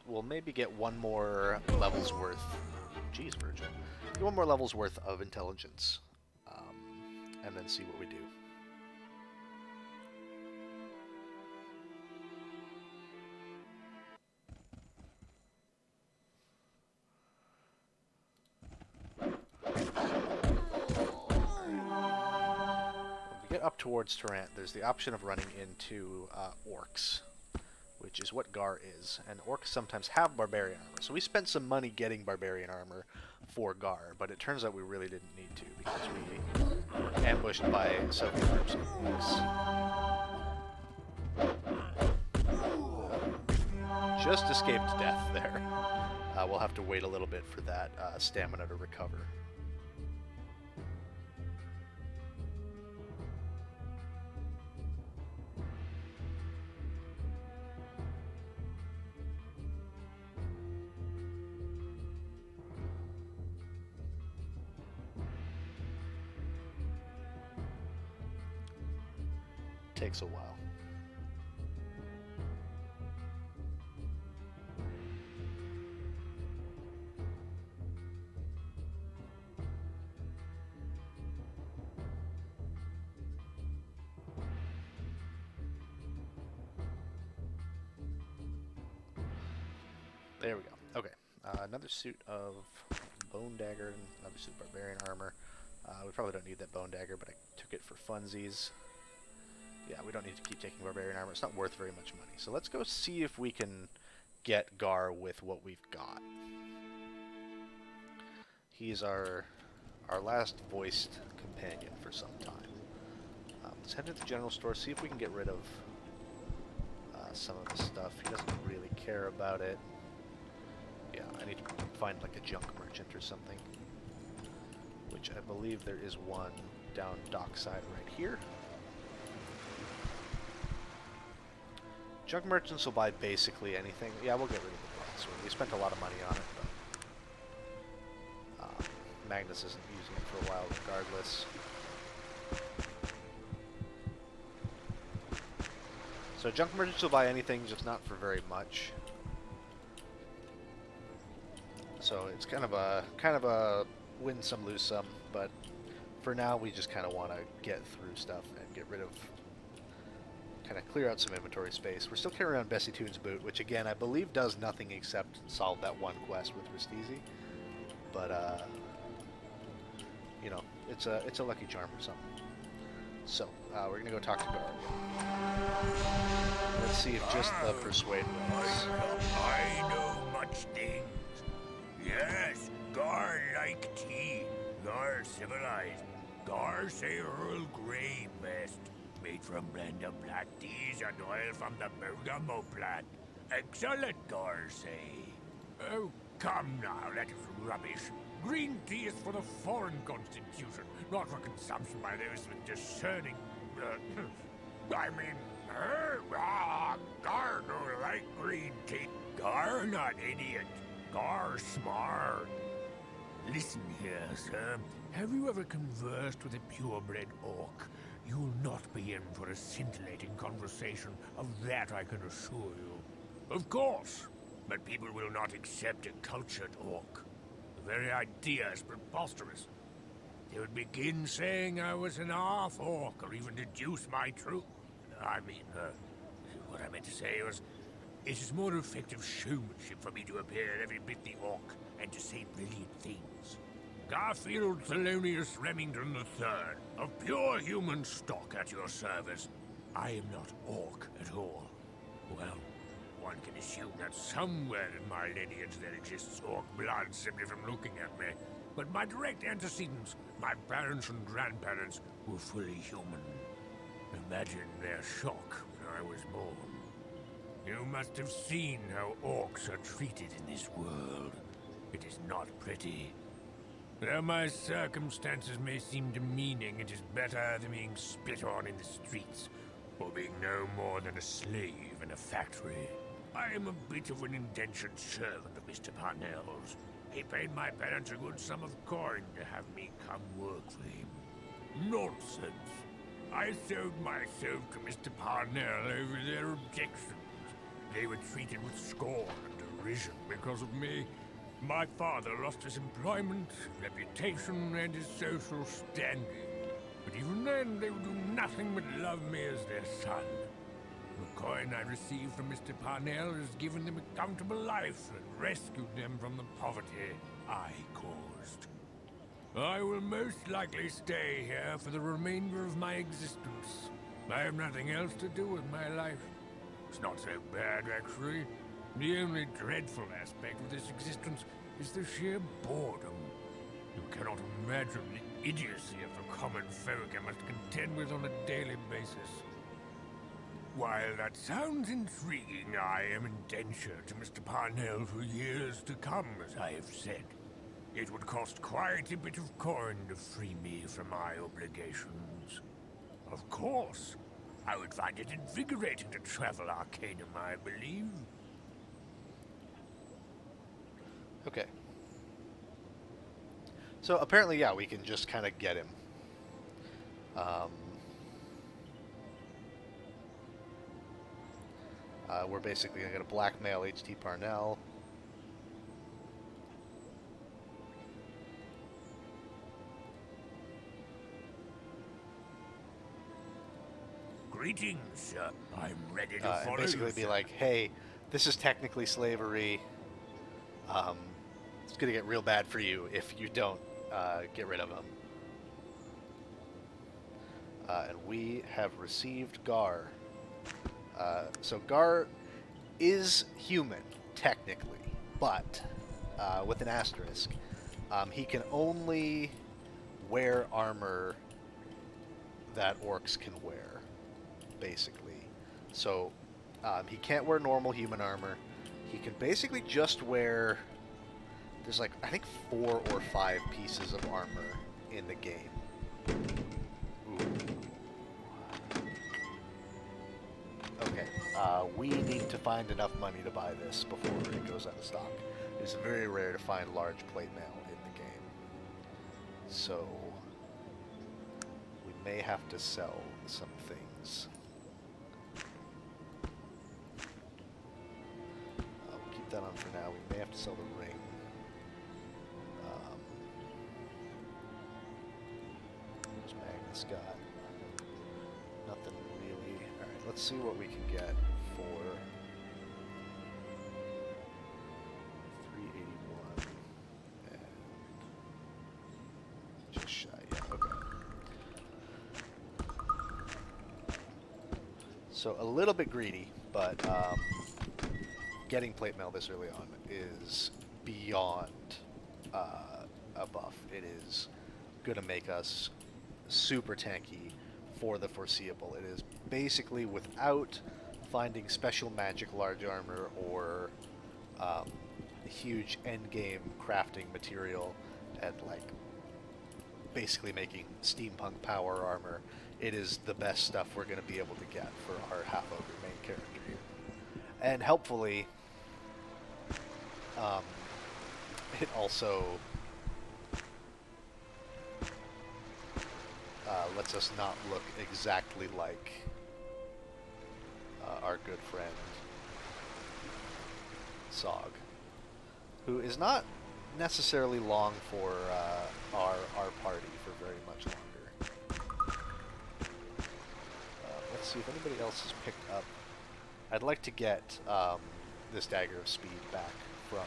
We'll maybe get one more level's worth. Jeez, Virgil. Get one more level's worth of intelligence, and then see what we do. Get up towards Tarant, there's the option of running into orcs, which is what Gar is, and orcs sometimes have barbarian armor. So we spent some money getting barbarian armor for Gar, but it turns out we really didn't need to because we were ambushed by several groups of orcs. Just escaped death there. We'll have to wait a little bit for that stamina to recover. Takes a while. There we go. Okay. Another suit of bone dagger and another suit of barbarian armor. We probably don't need that bone dagger, but I took it for funsies. Yeah, we don't need to keep taking barbarian armor. It's not worth very much money. So let's go see if we can get Gar with what we've got. He's our last voiced companion for some time. Let's head to the general store, see if we can get rid of some of the stuff. He doesn't really care about it. Yeah, I need to find like a junk merchant or something. Which I believe there is one down dockside right here. Junk merchants will buy basically anything. Yeah, we'll get rid of the broadsword. We spent a lot of money on it, but Magnus isn't using it for a while regardless. So junk merchants will buy anything, just not for very much. So it's kind of a win some, lose some, but for now we just kind of want to get through stuff and get rid of, kind of clear out some inventory space. We're still carrying around Bessie Toon's boot, which again I believe does nothing except solve that one quest with Restizi. But you know, it's a lucky charm or something. So we're gonna go talk to Gar. Let's see if just the persuade works. I know much things. Yes, Gar like tea. Gar civilized. Gar say Earl Grey best. Made from blend of black teas and oil from the bergamot plant. Excellent, Gar say. Oh, come now, that is rubbish. Green tea is for the foreign constitution, not for consumption by those with discerning... Gar don't like green tea. Gar not idiot. Gar smart. Listen here, sir. Have you ever conversed with a purebred orc? You'll not be in for a scintillating conversation, of that I can assure you. Of course, but people will not accept a cultured orc. The very idea is preposterous. They would begin saying I was an half-orc, or even deduce my truth. What I meant to say was, it is more effective showmanship for me to appear every bit the orc, and to say brilliant things. Garfield Thelonious Remington III, of pure human stock at your service. I am not orc at all. Well, one can assume that somewhere in my lineage there exists orc blood simply from looking at me. But my direct antecedents, my parents and grandparents, were fully human. Imagine their shock when I was born. You must have seen how orcs are treated in this world. It is not pretty. Though my circumstances may seem demeaning, it is better than being spit on in the streets, or being no more than a slave in a factory. I am a bit of an indentured servant of Mr. Parnell's. He paid my parents a good sum of coin to have me come work for him. Nonsense. I sold myself to Mr. Parnell over their objections. They were treated with scorn and derision because of me. My father lost his employment, reputation, and his social standing. But even then, they would do nothing but love me as their son. The coin I received from Mr. Parnell has given them a comfortable life and rescued them from the poverty I caused. I will most likely stay here for the remainder of my existence. I have nothing else to do with my life. It's not so bad, actually. The only dreadful aspect of this existence is the sheer boredom. You cannot imagine the idiocy of the common folk I must contend with on a daily basis. While that sounds intriguing, I am indentured to Mr. Parnell for years to come, as I have said. It would cost quite a bit of coin to free me from my obligations. Of course, I would find it invigorating to travel Arcanum, I believe. Okay. So apparently, yeah, we can just kind of get him. We're basically going to blackmail H.T. Parnell. Greetings, sir. I'm ready to follow And basically you, be sir. like, hey, this is technically slavery. It's going to get real bad for you if you don't get rid of him. And we have received Gar. So Gar is human, technically, but with an asterisk. He can only wear armor that orcs can wear, basically. So he can't wear normal human armor. He can basically just wear... There's like, I think 4 or 5 pieces of armor in the game. Ooh. Okay, we need to find enough money to buy this before it goes out of stock. It's very rare to find large plate mail in the game. So, we may have to sell some things. We'll keep that on for now. We may have to sell the ring. What's Magnus got? Nothing really. Alright, let's see what we can get for 381 and just shy. Yeah, okay. So a little bit greedy, but getting plate mail this early on is beyond a buff. It is going to make us super tanky for the foreseeable. It is basically without finding special magic large armor or huge endgame crafting material and like basically making steampunk power armor. It is the best stuff we're going to be able to get for our half-ogre main character here. And helpfully, it also lets us not look exactly like our good friend Sog, who is not necessarily long for our party for very much longer. Let's see if anybody else has picked up. I'd like to get this Dagger of Speed back from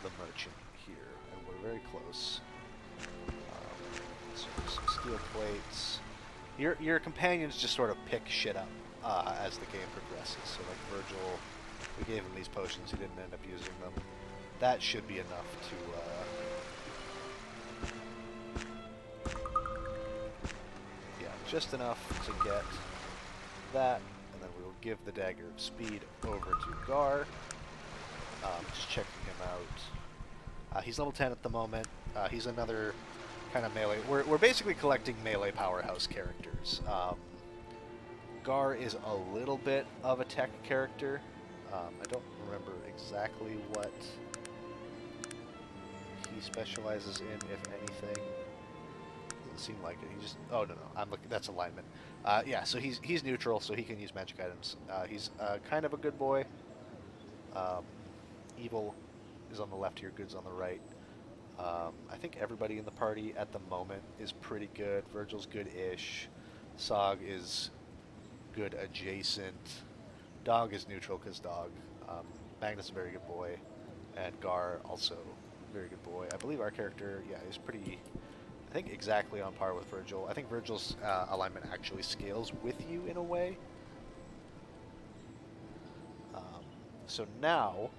the merchant here, and we're very close. So some steel plates. Your companions just sort of pick shit up as the game progresses. So like Virgil, we gave him these potions, he didn't end up using them. That should be enough to... yeah, just enough to get that, and then we will give the Dagger of Speed over to Gar. Just checking him out. He's level 10 at the moment. He's another kind of melee. We're basically collecting melee powerhouse characters. Gar is a little bit of a tech character. I don't remember exactly what he specializes in, if anything. Doesn't seem like it. He just... Oh, no. I'm looking... That's alignment. Yeah, so he's neutral, so he can use magic items. He's kind of a good boy. Evil is on the left here, good's on the right. I think everybody in the party at the moment is pretty good. Virgil's good-ish. Sog is good adjacent. Dog is neutral because dog. Magnus is a very good boy. And Gar also very good boy. I believe our character, yeah, is pretty, I think exactly on par with Virgil. I think Virgil's alignment actually scales with you in a way. So now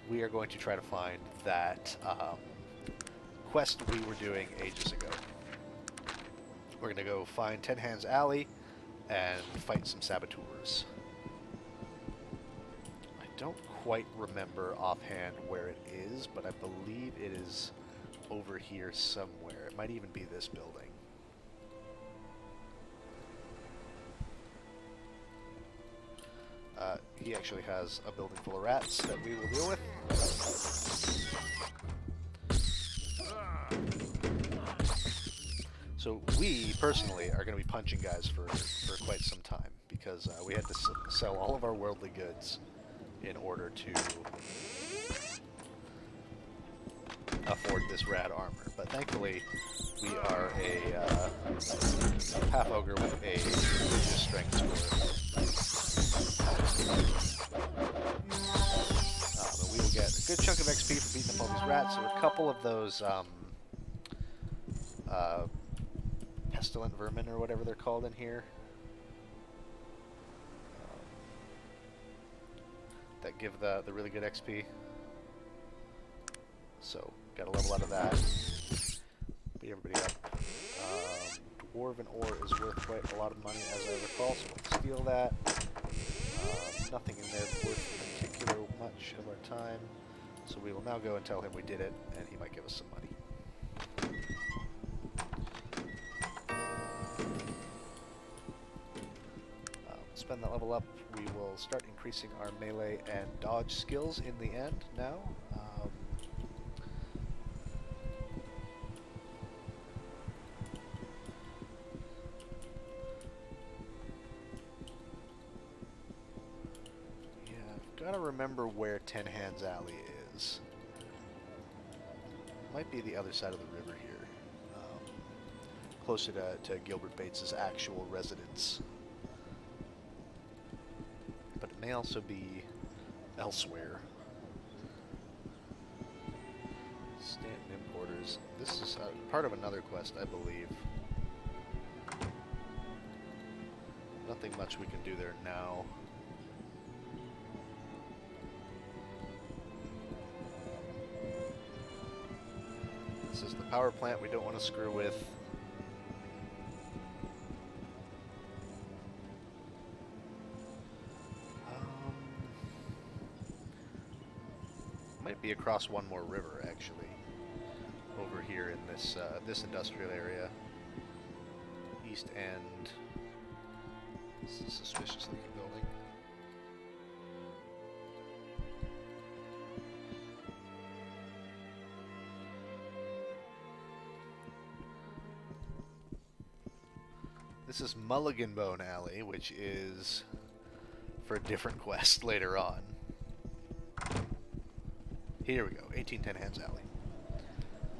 we are going to try to find that quest we were doing ages ago. We're going to go find Ten Hands Alley and fight some saboteurs. I don't quite remember offhand where it is, but I believe it is over here somewhere. It might even be this building. He actually has a building full of rats that we will deal with. So we, personally, are going to be punching guys for quite some time, because we had to sell all of our worldly goods in order to afford this rad armor. But thankfully, we are a half ogre with a religious strength score. But we will get a good chunk of XP for beating up all these rats. There were a couple of those pestilent vermin or whatever they're called in here. That give the really good XP. So, gotta level out of that. Beat everybody up. Dwarven ore is worth quite a lot of money, as I recall, so we'll steal that. Nothing in there worth particular much of our time. So we will now go and tell him we did it, and he might give us some money. Spend that level up. We will start increasing our melee and dodge skills in the end now. Yeah, I've got to remember where Ten Hands Alley is. Might be the other side of the river here. Closer to Gilbert Bates's actual residence. But it may also be elsewhere. Stanton Importers. This is part of another quest, I believe. Nothing much we can do there now. This is the power plant we don't want to screw with. Might be across one more river, actually. Over here in this this industrial area. East End. This is a suspicious looking building. This is Mulligan Bone Alley, which is for a different quest later on. Here we go, 1810 Hands Alley.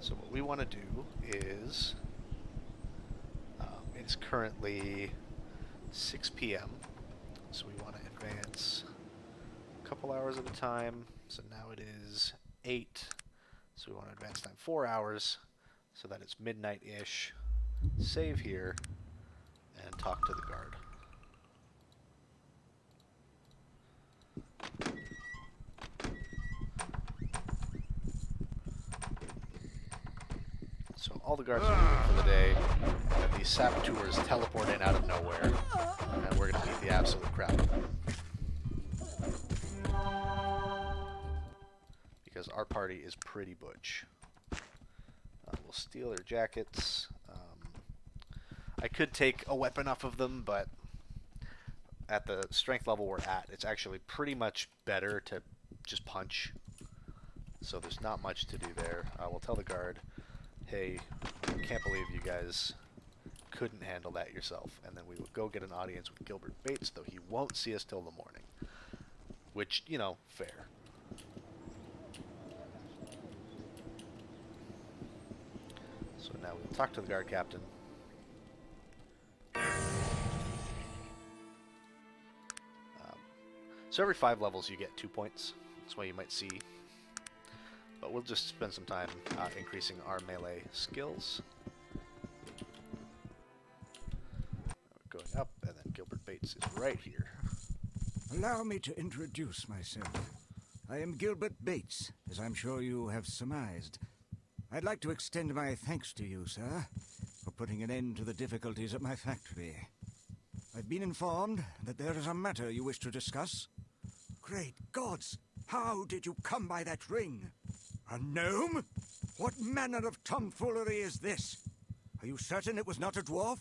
So what we want to do is, it's currently 6 p.m. So we want to advance a couple hours at a time. So now it is 8. So we want to advance time 4 hours so that it's midnight-ish. Save here and talk to the guard. So all the guards are leaving for the day, and these saboteurs teleport in out of nowhere, and we're going to beat the absolute crap out of them. Because our party is pretty butch. We'll steal their jackets. I could take a weapon off of them, but at the strength level we're at, it's actually pretty much better to just punch. So there's not much to do there. We'll tell the guard, hey, I can't believe you guys couldn't handle that yourself. And then we would go get an audience with Gilbert Bates, though he won't see us till the morning. Which, you know, fair. So now we'll talk to the guard captain. So every 5 levels you get 2 points. That's why you might see. But we'll just spend some time increasing our melee skills. Going up, and then Gilbert Bates is right here. Allow me to introduce myself. I am Gilbert Bates, as I'm sure you have surmised. I'd like to extend my thanks to you, sir, for putting an end to the difficulties at my factory. I've been informed that there is a matter you wish to discuss. Great gods! How did you come by that ring? A gnome? What manner of tomfoolery is this? Are you certain it was not a dwarf?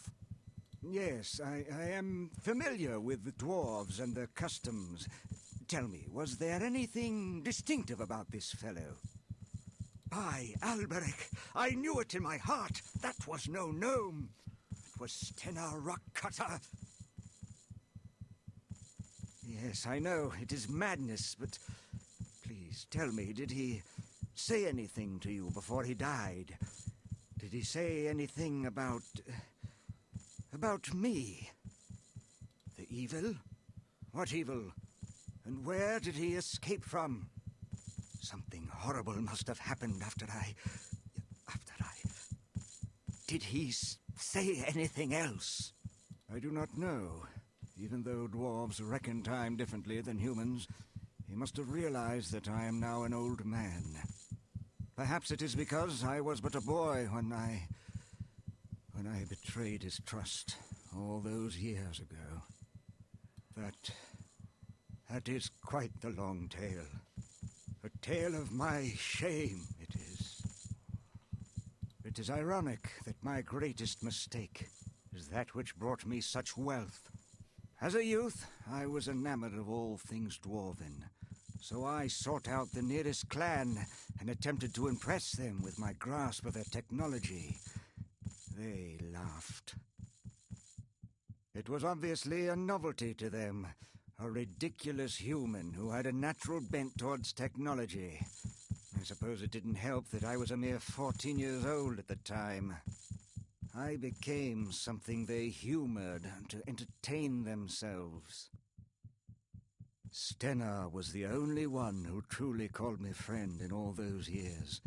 Yes, I am familiar with the dwarves and their customs. Tell me, was there anything distinctive about this fellow? By Alberic, I knew it in my heart. That was no gnome. It was Stena Rockcutter. Yes, I know, it is madness, but please tell me, did he say anything to you before he died? Did he say anything about me? The evil? What evil? And where did he escape from? Something horrible must have happened after I... Did he say anything else? I do not know. Even though dwarves reckon time differently than humans, he must have realized that I am now an old man. Perhaps it is because I was but a boy when I betrayed his trust all those years ago. That is quite the long tale. A tale of my shame, it is. It is ironic that my greatest mistake is that which brought me such wealth. As a youth, I was enamored of all things dwarven, so I sought out the nearest clan and attempted to impress them with my grasp of their technology. They laughed. It was obviously a novelty to them, a ridiculous human who had a natural bent towards technology. I suppose it didn't help that I was a mere 14 years old at the time. I became something they humored to entertain themselves. Stena was the only one who truly called me friend in all those years,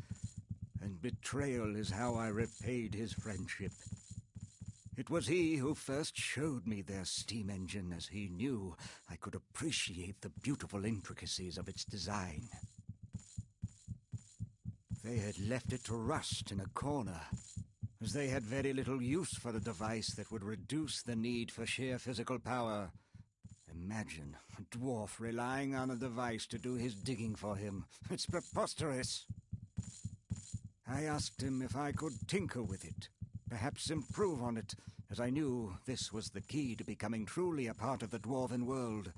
and betrayal is how I repaid his friendship. It was he who first showed me their steam engine, as he knew I could appreciate the beautiful intricacies of its design. They had left it to rust in a corner, as they had very little use for a device that would reduce the need for sheer physical power. Imagine a dwarf relying on a device to do his digging for him. It's preposterous. I asked him if I could tinker with it, perhaps improve on it, as I knew this was the key to becoming truly a part of the dwarven world.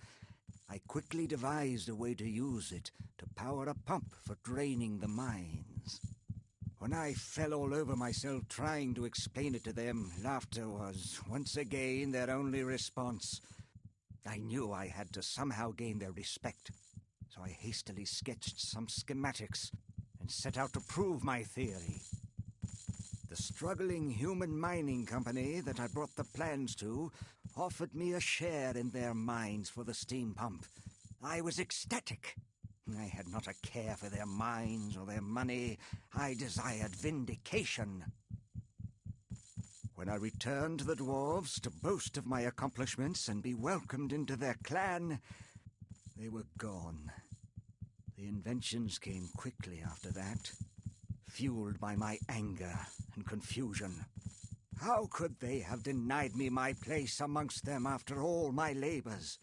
I quickly devised a way to use it to power a pump for draining the mines. When I fell all over myself trying to explain it to them, laughter was once again their only response. I knew I had to somehow gain their respect, so I hastily sketched some schematics and set out to prove my theory. The struggling human mining company that I brought the plans to offered me a share in their mines for the steam pump. I was ecstatic. I had not a care for their mines or their money. I desired vindication. When I returned to the dwarves to boast of my accomplishments and be welcomed into their clan, they were gone. The inventions came quickly after that, fueled by my anger and confusion. How could they have denied me my place amongst them after all my labors?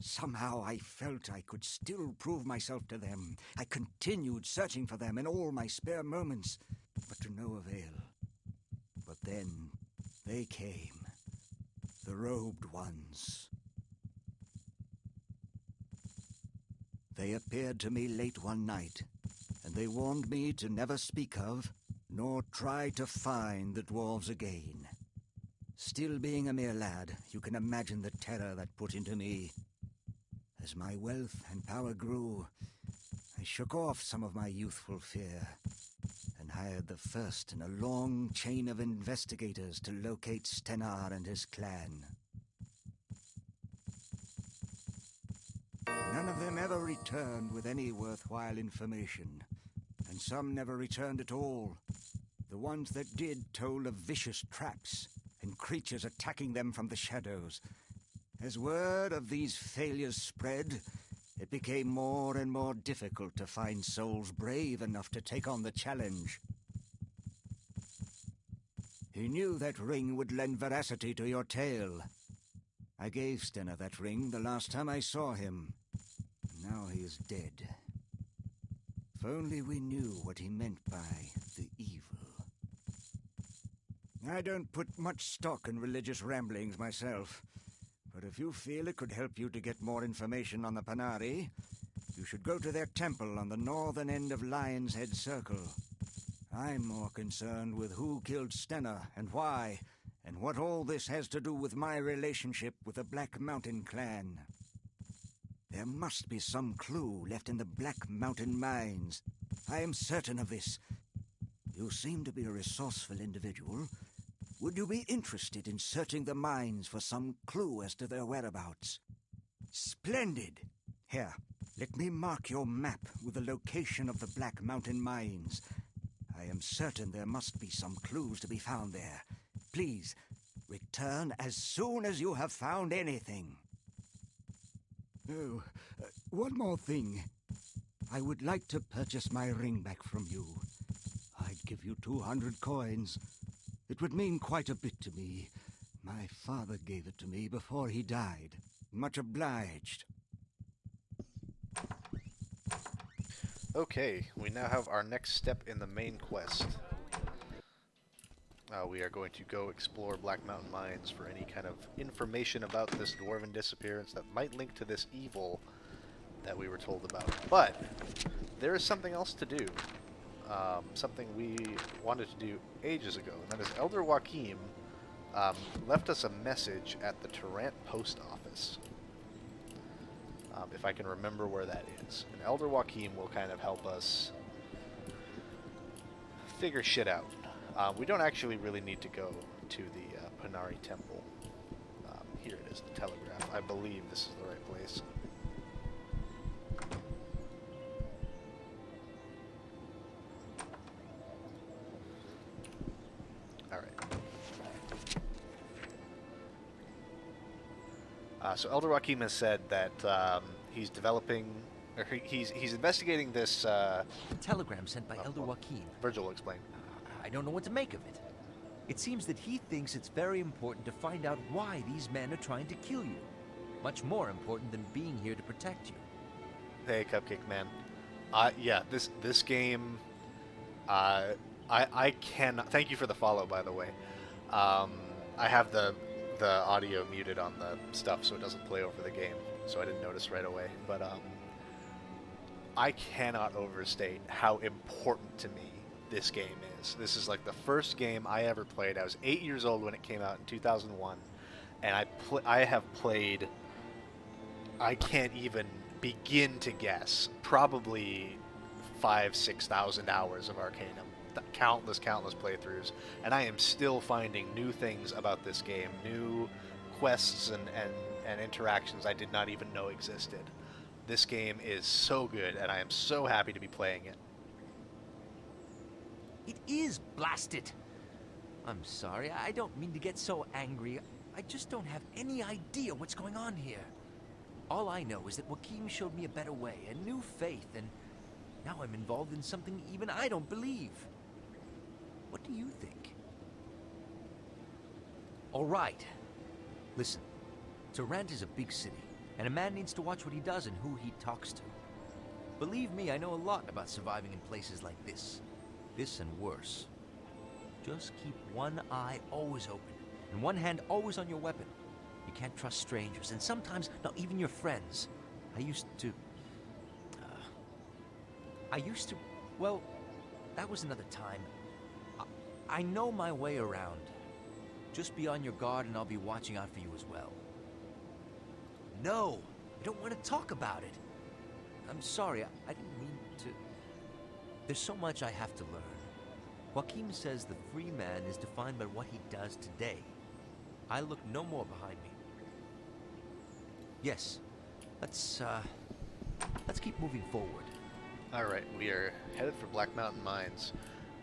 Somehow I felt I could still prove myself to them. I continued searching for them in all my spare moments, but to no avail. But then they came, the robed ones. They appeared to me late one night, and they warned me to never speak of, nor try to find the dwarves again. Still being a mere lad, you can imagine the terror that put into me. As my wealth and power grew, I shook off some of my youthful fear and hired the first in a long chain of investigators to locate Stenar and his clan. None of them ever returned with any worthwhile information, and some never returned at all. The ones that did told of vicious traps and creatures attacking them from the shadows. As word of these failures spread, it became more and more difficult to find souls brave enough to take on the challenge. He knew that ring would lend veracity to your tale. I gave Stenar that ring the last time I saw him. Now he is dead. If only we knew what he meant by the evil. I don't put much stock in religious ramblings myself, but if you feel it could help you to get more information on the Panari, you should go to their temple on the northern end of Lion's Head Circle. I'm more concerned with who killed Stenar and why, and what all this has to do with my relationship with the Black Mountain clan. There must be some clue left in the Black Mountain mines. I am certain of this. You seem to be a resourceful individual. Would you be interested in searching the mines for some clue as to their whereabouts? Splendid! Here, let me mark your map with the location of the Black Mountain mines. I am certain there must be some clues to be found there. Please, return as soon as you have found anything. Oh, one more thing. I would like to purchase my ring back from you. I'd give you 200 coins. It would mean quite a bit to me. My father gave it to me before he died. Much obliged. Okay, we now have our next step in the main quest. We are going to go explore Black Mountain Mines for any kind of information about this dwarven disappearance that might link to this evil that we were told about. But there is something else to do. Something we wanted to do ages ago, and that is Elder Joachim left us a message at the Tarrant post office. If I can remember where that is. And Elder Joachim will kind of help us figure shit out. We don't actually really need to go to the Panari Temple. Here it is, the telegraph. I believe this is the right place. So Elder Joachim has said that he's developing, or he's investigating this. Telegram sent by Elder Joachim. Virgil will explain. I don't know what to make of it. It seems that he thinks it's very important to find out why these men are trying to kill you. Much more important than being here to protect you. Hey, Cupcake Man. Yeah, this game. I cannot. Thank you for the follow, by the way. I have the audio muted on the stuff so it doesn't play over the game, so I didn't notice right away. But I cannot overstate how important to me this game is. This is like the first game I ever played. I was 8 years old when it came out in 2001, and I have played, I can't even begin to guess, probably 5,000-6,000 hours of Arcanum. Countless playthroughs, and I am still finding new things about this game, new quests and interactions I did not even know existed. This game is so good, and I am so happy to be playing it. It is, blast it! I'm sorry, I don't mean to get so angry. I just don't have any idea what's going on here. All I know is that Joachim showed me a better way, a new faith, and now I'm involved in something even I don't believe. What do you think? All right. Listen, Tarrant is a big city, and a man needs to watch what he does and who he talks to. Believe me, I know a lot about surviving in places like this. This and worse. Just keep one eye always open, and one hand always on your weapon. You can't trust strangers, and sometimes not even your friends. I used to, well, that was another time. I know my way around. Just be on your guard and I'll be watching out for you as well. No, I don't want to talk about it. I'm sorry, I didn't mean to... There's so much I have to learn. Joaquin says the free man is defined by what he does today. I look no more behind me. Yes, let's keep moving forward. Alright, we are headed for Black Mountain Mines.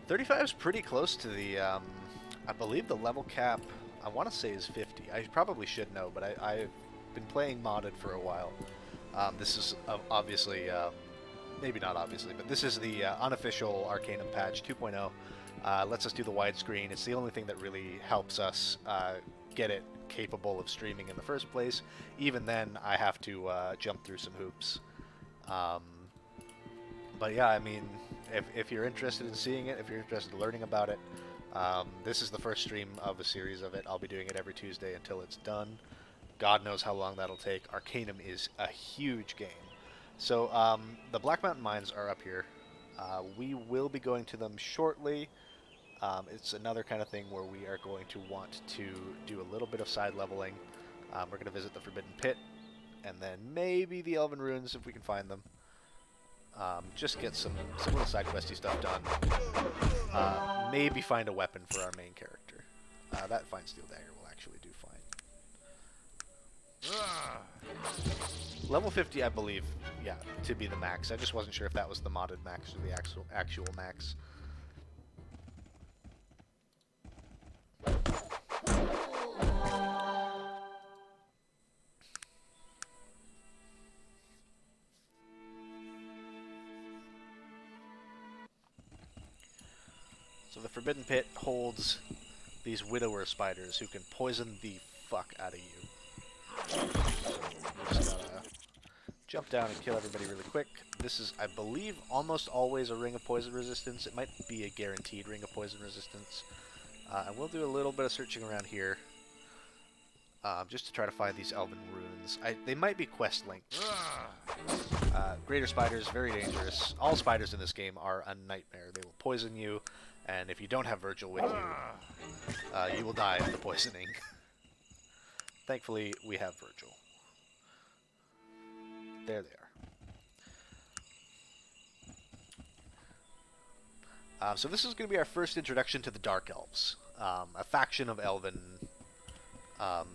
35 is pretty close to the, I believe the level cap, I want to say is 50. I probably should know, but I've been playing modded for a while. This is obviously, maybe not obviously, but this is the unofficial Arcanum patch 2.0. Lets us do the widescreen. It's the only thing that really helps us get it capable of streaming in the first place. Even then, I have to jump through some hoops. But yeah, I mean, if you're interested in seeing it, if you're interested in learning about it, this is the first stream of a series of it. I'll be doing it every Tuesday until it's done. God knows how long that'll take. Arcanum is a huge game. So the Black Mountain Mines are up here. We will be going to them shortly. It's another kind of thing where we are going to want to do a little bit of side leveling. We're going to visit the Forbidden Pit, and then maybe the Elven Ruins if we can find them. Just get some little side questy stuff done. Maybe find a weapon for our main character. That Fine Steel Dagger will actually do fine. Level 50, I believe, yeah, to be the max. I just wasn't sure if that was the modded max or the actual max. So the Forbidden Pit holds these widower spiders who can poison the fuck out of you. We just gotta jump down and kill everybody really quick. This is, I believe, almost always a ring of poison resistance. It might be a guaranteed ring of poison resistance. I will do a little bit of searching around here, just to try to find these Elven Ruins. They might be quest linked. Greater spiders, very dangerous. All spiders in this game are a nightmare. They will poison you, and if you don't have Virgil with you, you will die of the poisoning. Thankfully, we have Virgil. There they are. So this is going to be our first introduction to the Dark Elves, a faction of Elven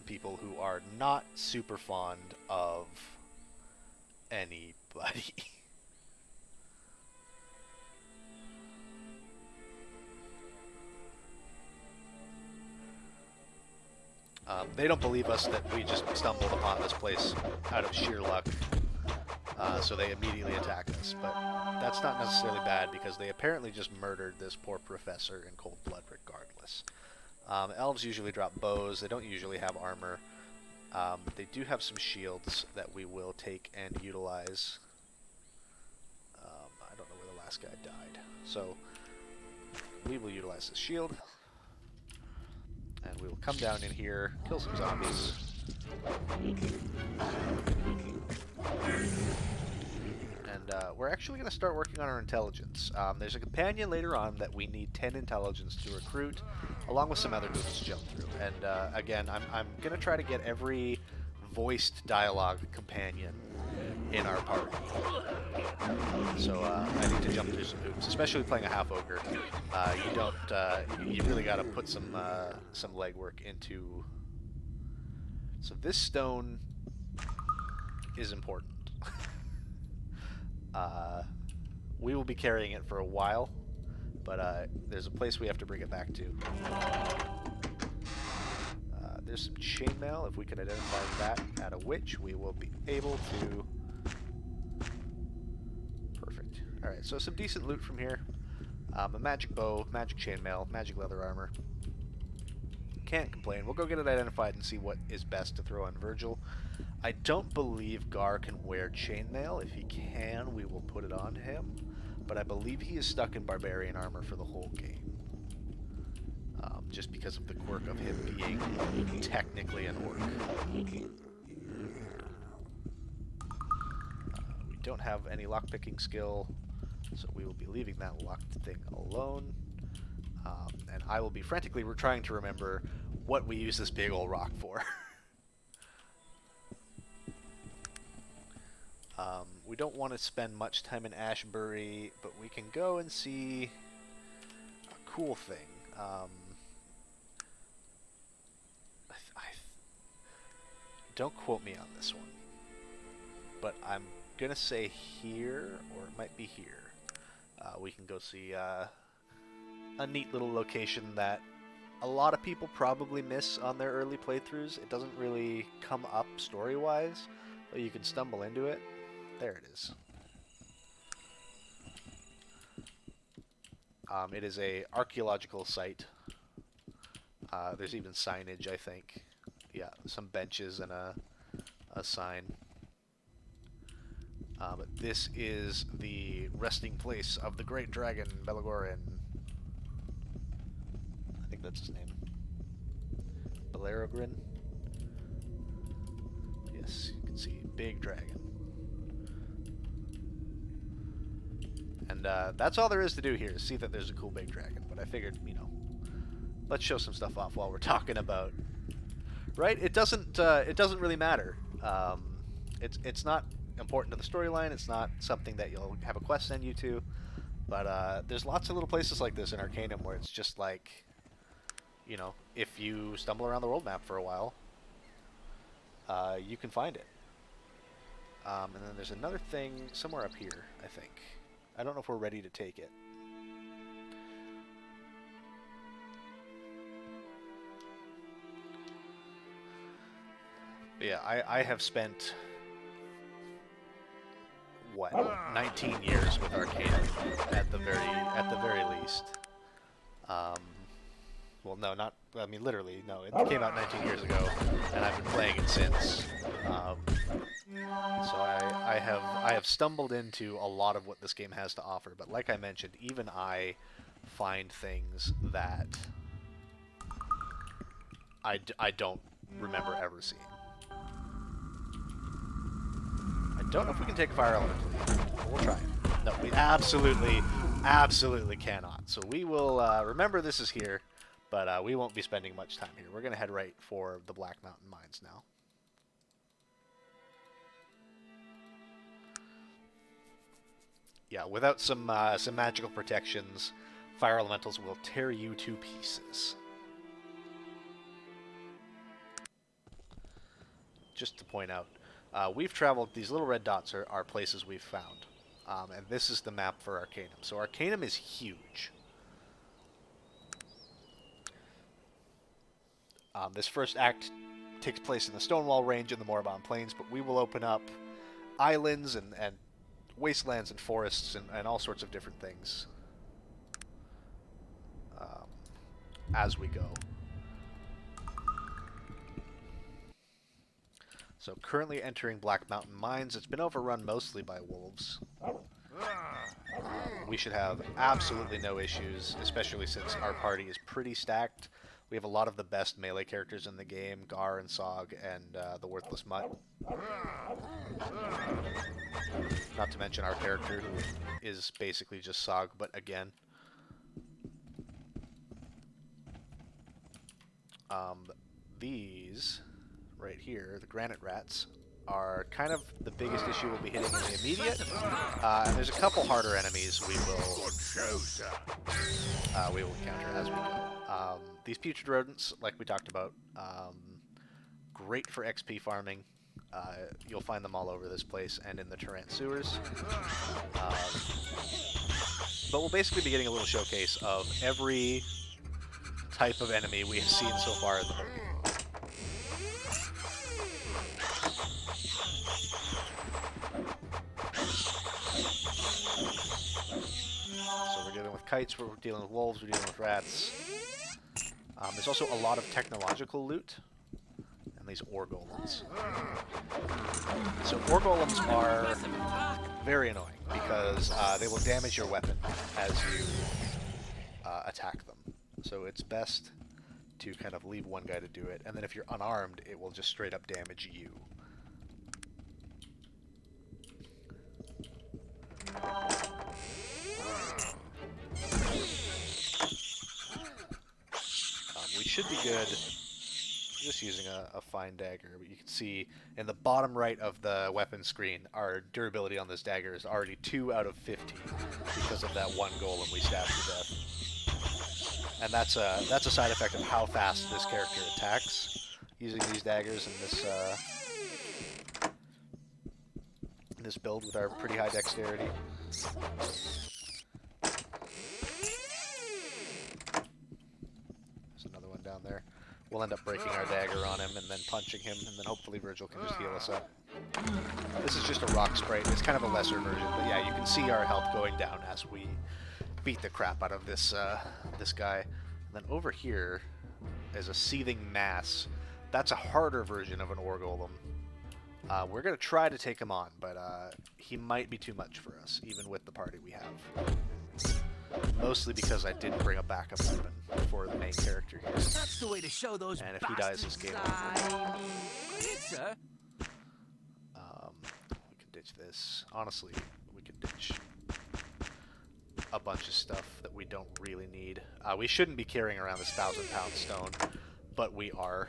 people who are not super fond of anybody. They don't believe us that we just stumbled upon this place out of sheer luck, so they immediately attack us. But that's not necessarily bad, because they apparently just murdered this poor professor in cold blood regardless. Elves usually drop bows. They don't usually have armor. But they do have some shields that we will take and utilize. I don't know where the last guy died. So we will utilize this shield. And we will come down in here, kill some zombies. And we're actually going to start working on our intelligence. There's a companion later on that we need 10 intelligence to recruit, along with some other hoops to jump through. And again, I'm going to try to get every voiced dialogue companion in our party. So I need to jump through some hoops, especially playing a half ogre. You really got to put some legwork into. So this stone is important. We will be carrying it for a while, but there's a place we have to bring it back to. There's some chainmail. If we can identify that at a witch, we will be able to. Perfect. Alright, so some decent loot from here. A magic bow, magic chainmail, magic leather armor. Can't complain. We'll go get it identified and see what is best to throw on Virgil. I don't believe Gar can wear chainmail. If he can, we will put it on him. But I believe he is stuck in barbarian armor for the whole game. Just because of the quirk of him being technically an orc. We don't have any lockpicking skill, so we will be leaving that locked thing alone. And I will be frantically trying to remember what we use this big old rock for. We don't want to spend much time in Ashbury, but we can go and see a cool thing. Don't quote me on this one, but I'm gonna say here, or it might be here. We can go see a neat little location that a lot of people probably miss on their early playthroughs. It doesn't really come up story-wise, but you can stumble into it. There it is. It is a archaeological site. There's even signage, I think. Yeah, some benches and a sign. But this is the resting place of the great dragon, Belagorian. I think that's his name. Belarogrin. Yes, you can see, big dragon. And that's all there is to do here, is see that there's a cool big dragon. But I figured, you know, let's show some stuff off while we're talking about. Right? It doesn't really matter. It's not important to the storyline. It's not something that you'll have a quest send you to. But there's lots of little places like this in Arcanum where it's just like, you know, if you stumble around the world map for a while, you can find it. And then there's another thing somewhere up here, I think. I don't know if we're ready to take it. But yeah, I have spent, what, 19 years with Arcanum at the very least. Well, no, not. I mean, literally, no. It came out 19 years ago, and I've been playing it since. So I have stumbled into a lot of what this game has to offer. But like I mentioned, even I find things that I don't remember ever seeing. I don't know if we can take fire element. We'll try. No, we absolutely cannot. So we will remember this is here, but we won't be spending much time here. We're going to head right for the Black Mountain Mines now. Yeah, without some magical protections, fire elementals will tear you to pieces. Just to point out, we've traveled, these little red dots are places we've found. And this is the map for Arcanum. So Arcanum is huge. This first act takes place in the Stonewall Range in the Moribond Plains, but we will open up islands and wastelands and forests and all sorts of different things as we go. So currently entering Black Mountain Mines. It's been overrun mostly by wolves. We should have absolutely no issues, especially since our party is pretty stacked. We have a lot of the best melee characters in the game, Gar and Sog and the Worthless Mutt. Not to mention our character, who is basically just Sog, but again. These, right here, the Granite Rats, are kind of the biggest issue we'll be hitting in the immediate. And there's a couple harder enemies we will encounter as we go. These putrid rodents, like we talked about, great for XP farming. You'll find them all over this place and in the Torrent sewers. But we'll basically be getting a little showcase of every type of enemy we have seen so far in the whole game. So we're dealing with kites, we're dealing with wolves, we're dealing with rats. There's also a lot of technological loot. These ore golems. So ore golems are very annoying because they will damage your weapon as you attack them. So it's best to kind of leave one guy to do it, and then if you're unarmed, it will just straight up damage you. We should be good just using a fine dagger. But you can see in the bottom right of the weapon screen, our durability on this dagger is already 2 out of 15 because of that one golem we stabbed to death. And that's a side effect of how fast this character attacks using these daggers in this build with our pretty high dexterity. Down there. We'll end up breaking our dagger on him and then punching him, and then hopefully Virgil can just heal us up. This is just a rock sprite. It's kind of a lesser version, but yeah, you can see our health going down as we beat the crap out of this this guy. And then over here is a seething mass. That's a harder version of an ore golem. We're gonna try to take him on, but he might be too much for us, even with the party we have. Mostly because I didn't bring a backup weapon for the main character here. That's the way to show those. And if he dies, this game over. We can ditch this. Honestly, we could ditch a bunch of stuff that we don't really need. We shouldn't be carrying around this 1,000-pound stone, but we are.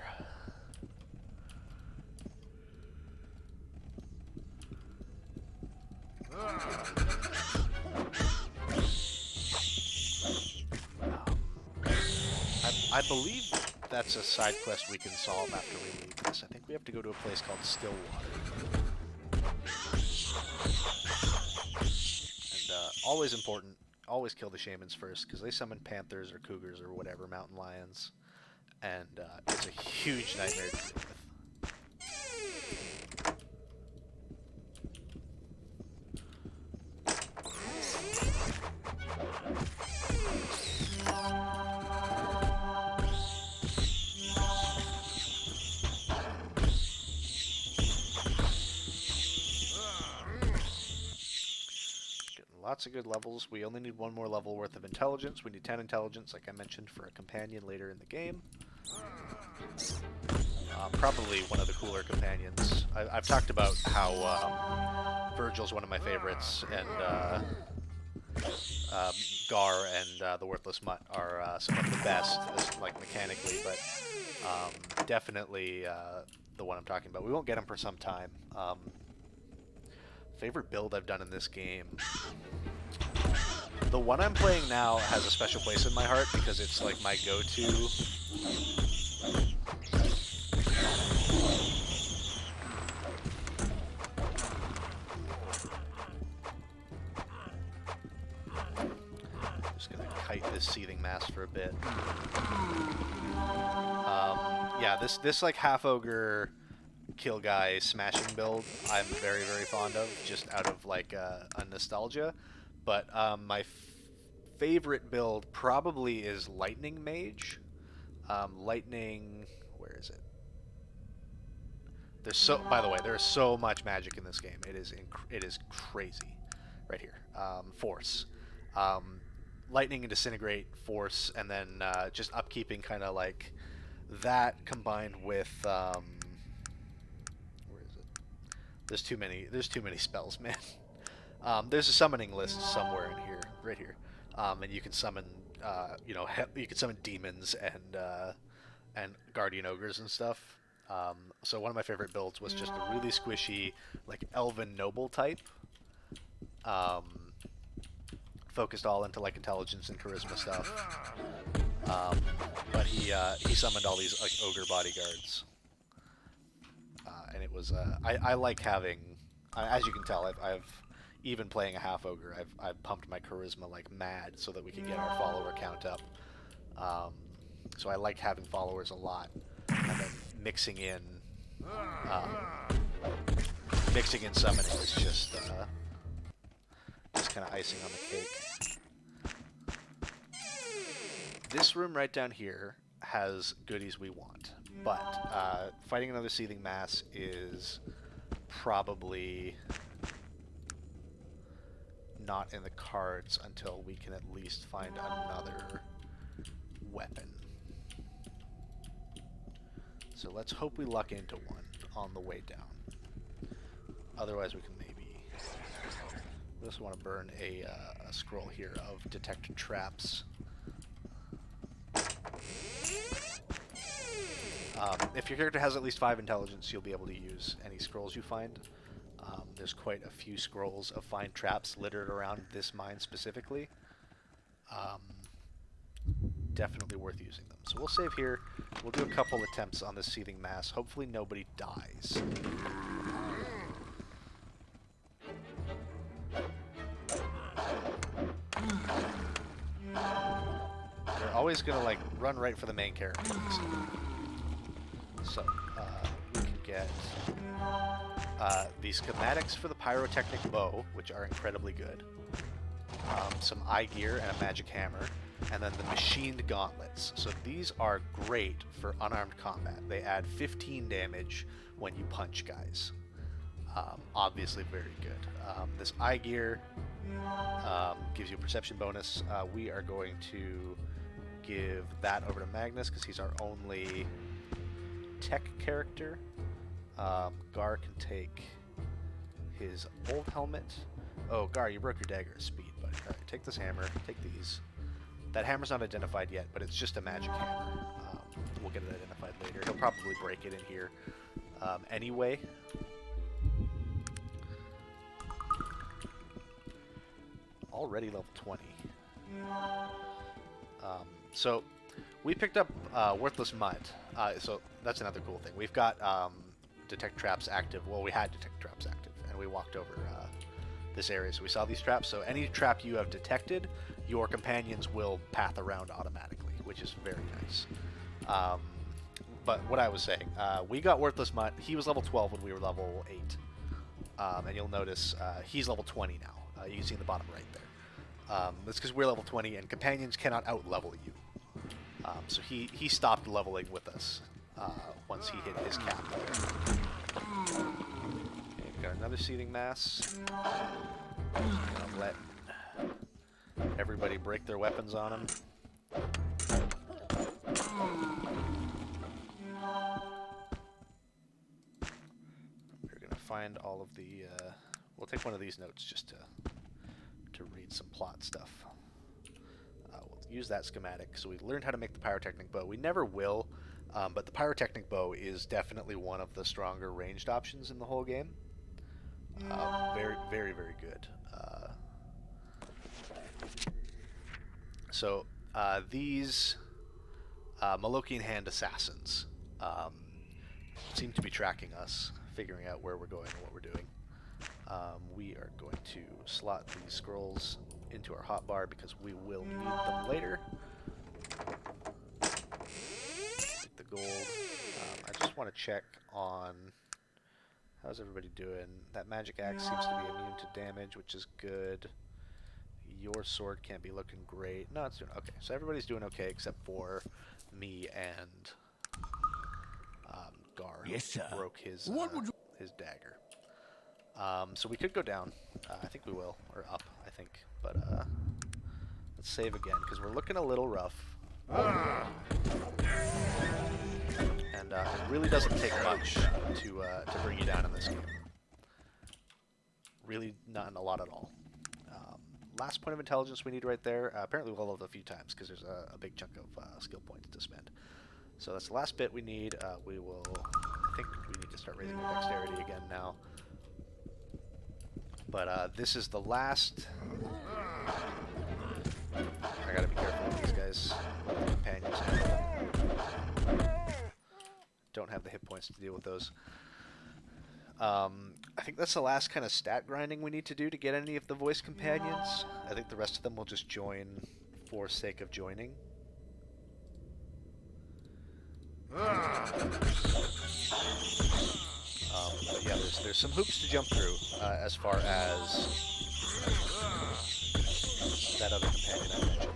I believe that's a side quest we can solve after we leave this. I think we have to go to a place called Stillwater. And always important, always kill the shamans first, because they summon panthers or cougars or whatever, mountain lions. And it's a huge nightmare to deal with. Lots of good levels. We only need 1 more level worth of intelligence. We need 10 intelligence, like I mentioned, for a companion later in the game. Probably one of the cooler companions. I've talked about how Virgil's one of my favorites, and Gar and the Worthless Mutt are some of the best, like mechanically, but definitely the one I'm talking about. We won't get him for some time. Favorite build I've done in this game. The one I'm playing now has a special place in my heart because it's like my go-to. Just gonna kite this seething mass for a bit. Yeah, this like half ogre kill guy smashing build I'm very, very fond of, just out of like a nostalgia. But my favorite build probably is Lightning Mage. Lightning, where is it? There's so, by the way, there's so much magic in this game. It is crazy. Right here, Force, Lightning and Disintegrate, Force, and then just upkeeping kind of like that combined with There's too many spells, man. There's a summoning list somewhere in here, right here, and you can summon, you can summon demons and guardian ogres and stuff. So one of my favorite builds was just a really squishy, like elven noble type, focused all into like intelligence and charisma stuff. But he summoned all these like ogre bodyguards. And it was I like having, as you can tell, I've even playing a half ogre, I've pumped my charisma like mad so that we can get our follower count up. So I like having followers a lot, and then mixing in summoning is just kind of icing on the cake. This room right down here has goodies we want. But fighting another seething mass is probably not in the cards until we can at least find another weapon. So let's hope we luck into one on the way down. Otherwise we can maybe... We also want to burn a scroll here of detect traps. If your character has at least 5 intelligence, you'll be able to use any scrolls you find. There's quite a few scrolls of find traps littered around this mine specifically. Definitely worth using them. So we'll save here. We'll do a couple attempts on this seething mass. Hopefully nobody dies. They're always gonna like run right for the main character. So we can get the schematics for the pyrotechnic bow, which are incredibly good. Some eye gear and a magic hammer, and then the machined gauntlets. So these are great for unarmed combat. They add 15 damage when you punch guys. Obviously very good. This eye gear gives you a perception bonus. We are going to give that over to Magnus because he's our only tech character. Gar can take his old helmet. Oh, Gar, you broke your dagger at speed, buddy. Alright, take this hammer, take these. That hammer's not identified yet, but it's just a magic hammer. We'll get it identified later. He'll probably break it in here anyway. Already level 20. So we picked up Worthless Mud. So that's another cool thing. We've got detect traps active. Well, we had detect traps active, and we walked over this area, so we saw these traps. So any trap you have detected, your companions will path around automatically, which is very nice. But what I was saying, we got Worthless Mutt. He was level 12 when we were level 8. And you'll notice he's level 20 now. You can see in the bottom right there. That's because we're level 20, and companions cannot out-level you. So he stopped leveling with us once he hit his cap there. Okay, we've got another seething mass. Gonna let everybody break their weapons on him. We're gonna find all of the. We'll take one of these notes just to read some plot stuff. We'll use that schematic. So we learned how to make the pyrotechnic bow. We never will, but the pyrotechnic bow is definitely one of the stronger ranged options in the whole game. Very, very, very good. So these Malokian Hand assassins seem to be tracking us, figuring out where we're going and what we're doing. We are going to slot these scrolls into our hotbar because we will need them later. Take the gold. I just want to check on how's everybody doing. That magic axe seems to be immune to damage, which is good. Your sword can't be looking great. No, it's doing okay. So everybody's doing okay except for me and Gar. Yes, sir. Broke his his dagger. So we could go down. I think we will, or up, I think. But let's save again because we're looking a little rough. And it really doesn't take much to bring you down in this game. Really, not a lot at all. Last point of intelligence we need right there. Apparently we'll level it a few times because there's a big chunk of skill points to spend. So that's the last bit we need. I think we need to start raising our dexterity again now. But this is the last. I gotta be careful with these guys. Companions don't have the hit points to deal with those. I think that's the last kind of stat grinding we need to do to get any of the voice companions. I think the rest of them will just join for sake of joining. But yeah, there's some hoops to jump through as far as that other companion I mentioned.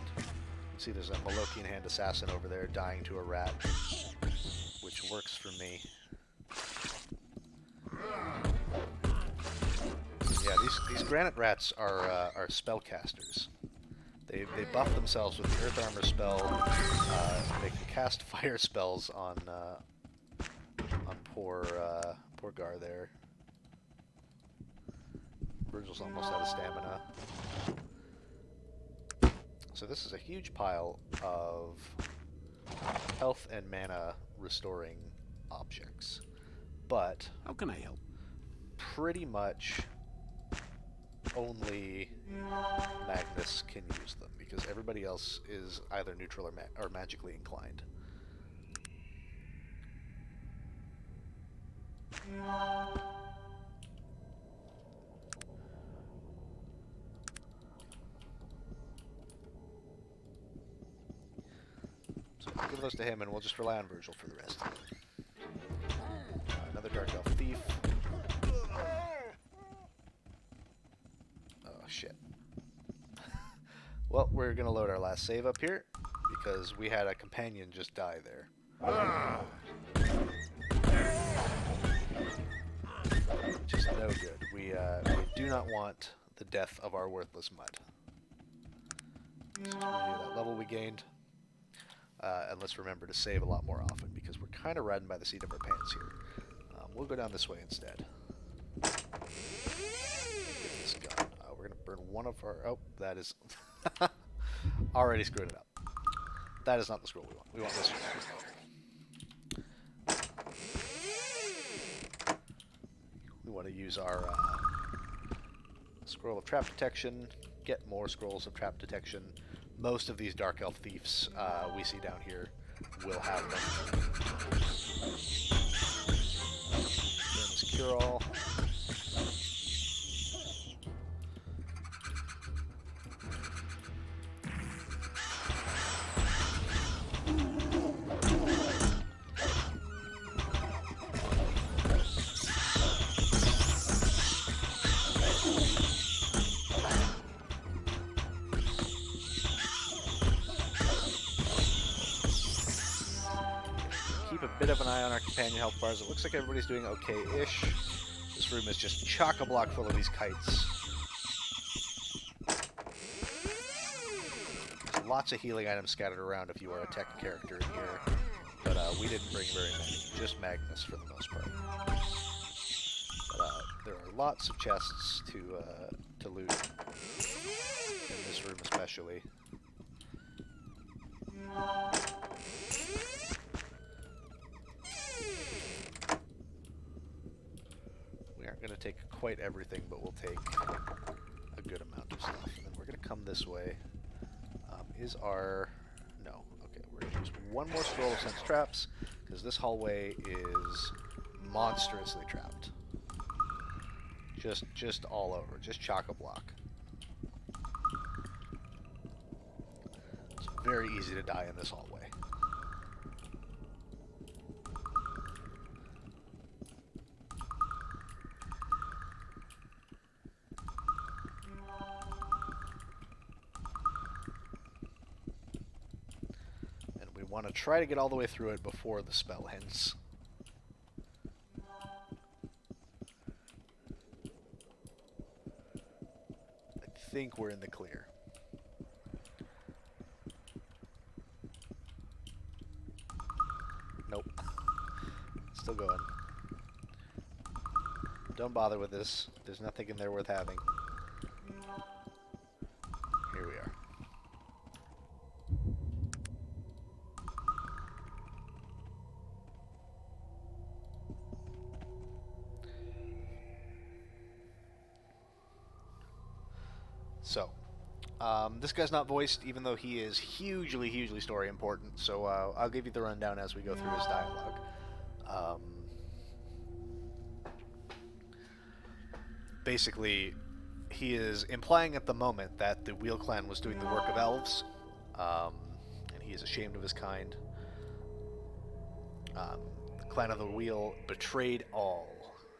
See, there's a Malokian Hand assassin over there dying to a rat, which works for me. Yeah, these granite rats are spellcasters. They buff themselves with the Earth Armor spell. They can cast fire spells on poor Gar there. Virgil's almost out of stamina. So this is a huge pile of health and mana restoring objects. But How can I help? pretty much only Magnus can use them, because everybody else is either neutral or magically inclined. So we'll give those to him, and we'll just rely on Virgil for the rest. Another Dark Elf Thief. Oh, shit. Well, we're going to load our last save up here, because we had a companion just die there. Which is no good. We do not want the death of our worthless mud. So we're going to do that level we gained. And let's remember to save a lot more often, because we're kind of riding by the seat of our pants here. We'll go down this way instead. Get this gun. We're going to burn one of our... Oh, that is... already screwed it up. That is not the scroll we want. We want this one. We want to use our scroll of trap detection, get more scrolls of trap detection. Most of these Dark Elf Thieves we see down here will have them. Then this cure-all. Bit of an eye on our companion health bars. It looks like everybody's doing okay-ish. This room is just chock-a-block full of these kites. There's lots of healing items scattered around if you are a tech character in here, but we didn't bring very many. Just Magnus for the most part. But there are lots of chests to loot in this room, especially. Going to take quite everything, but we'll take a good amount of stuff. And then we're going to come this way. Is our... No. Okay, we're going to use one more scroll of sense traps, because this hallway is monstrously trapped. Just all over. Just chock-a-block. It's very easy to die in this hallway. Want to try to get all the way through it before the spell ends. I think we're in the clear. Nope. Still going. Don't bother with this. There's nothing in there worth having. Here we are. So, this guy's not voiced, even though he is hugely, hugely story important, so I'll give you the rundown as we go through his dialogue. Basically, he is implying at the moment that the Wheel Clan was doing the work of elves, and he is ashamed of his kind. The Clan of the Wheel betrayed all.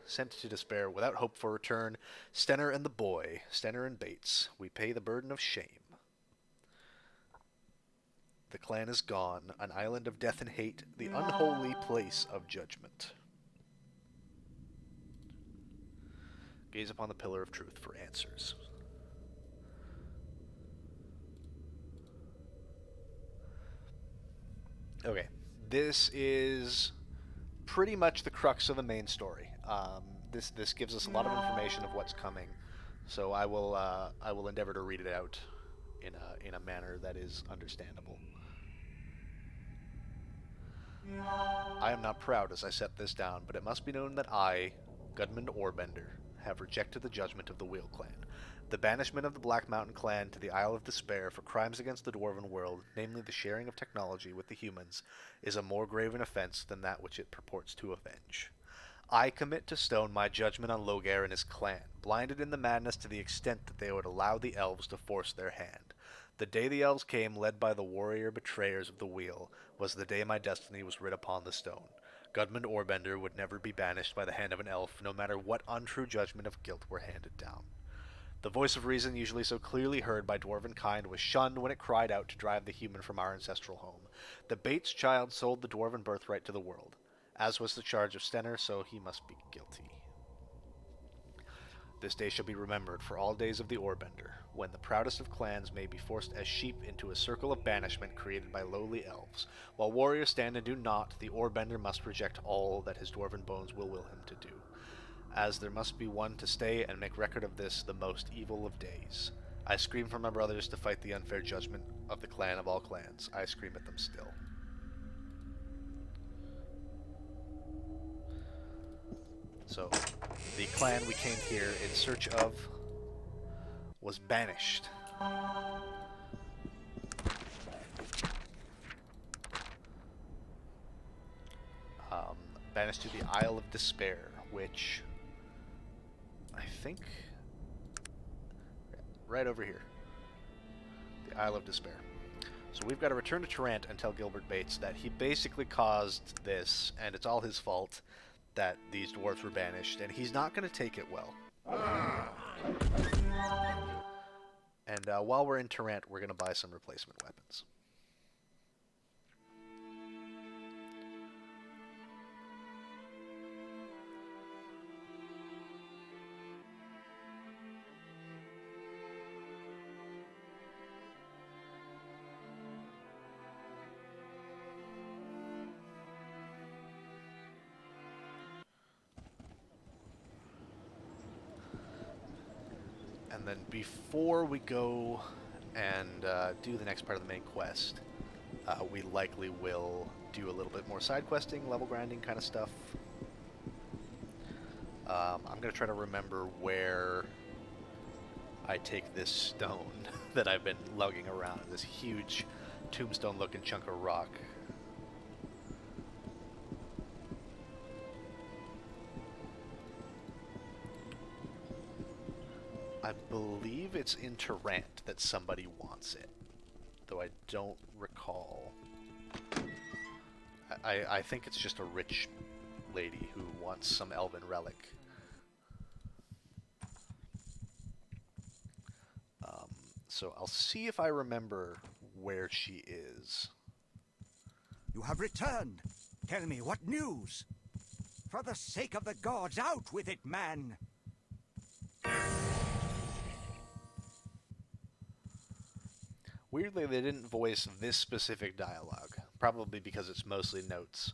Sent to despair, without hope for return, Stenner and the boy, Stenner and Bates, we pay the burden of shame. The clan is gone, an island of death and hate, the unholy place of judgment. Gaze upon the pillar of truth for answers. Okay, this is pretty much the crux of the main story. This gives us a lot of information of what's coming, so I will endeavor to read it out in a manner that is understandable. I am not proud as I set this down, but it must be known that I, Gudmund Orbender, have rejected the judgment of the Wheel Clan. The banishment of the Black Mountain Clan to the Isle of Despair for crimes against the Dwarven world, namely the sharing of technology with the humans, is a more grave an offense than that which it purports to avenge. I commit to stone my judgment on Logar and his clan, blinded in the madness to the extent that they would allow the elves to force their hand. The day the elves came, led by the warrior betrayers of the wheel, was the day my destiny was writ upon the stone. Gudmund Orbender would never be banished by the hand of an elf, no matter what untrue judgment of guilt were handed down. The voice of reason, usually so clearly heard by dwarven kind, was shunned when it cried out to drive the human from our ancestral home. The Bates child sold the dwarven birthright to the world. As was the charge of Stenner, so he must be guilty. This day shall be remembered for all days of the Orbender, when the proudest of clans may be forced as sheep into a circle of banishment created by lowly elves. While warriors stand and do naught, the Orbender must reject all that his dwarven bones will him to do. As there must be one to stay and make record of this, the most evil of days. I scream for my brothers to fight the unfair judgment of the clan of all clans. I scream at them still. So, the clan we came here in search of was banished. Banished to the Isle of Despair, which I think right over here. The Isle of Despair. So we've got to return to Tarrant and tell Gilbert Bates that he basically caused this, and it's all his fault that these dwarves were banished, and he's not going to take it well. And while we're in Tarrant, we're going to buy some replacement weapons. And then before we go and do the next part of the main quest, we likely will do a little bit more side questing, level grinding kind of stuff. I'm going to try to remember where I take this stone that I've been lugging around, this huge tombstone looking chunk of rock. I believe it's in Tarrant that somebody wants it, though I don't recall. I think it's just a rich lady who wants some elven relic. So I'll see if I remember where she is. You have returned. Tell me, what news? For the sake of the gods, out with it, man! Weirdly, they didn't voice this specific dialogue, probably because it's mostly notes.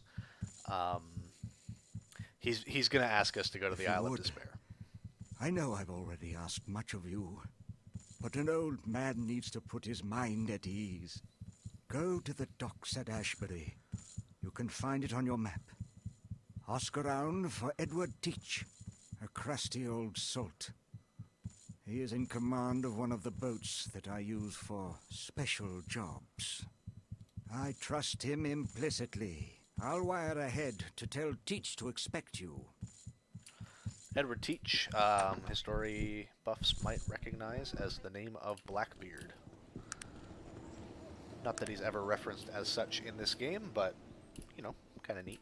He's going to ask us to go to the Isle of Despair. I know I've already asked much of you, but an old man needs to put his mind at ease. Go to the docks at Ashbury. You can find it on your map. Ask around for Edward Teach, a crusty old salt. He is in command of one of the boats that I use for special jobs. I trust him implicitly. I'll wire ahead to tell Teach to expect you. Edward Teach, history buffs might recognize as the name of Blackbeard. Not that he's ever referenced as such in this game, but, you know, kind of neat.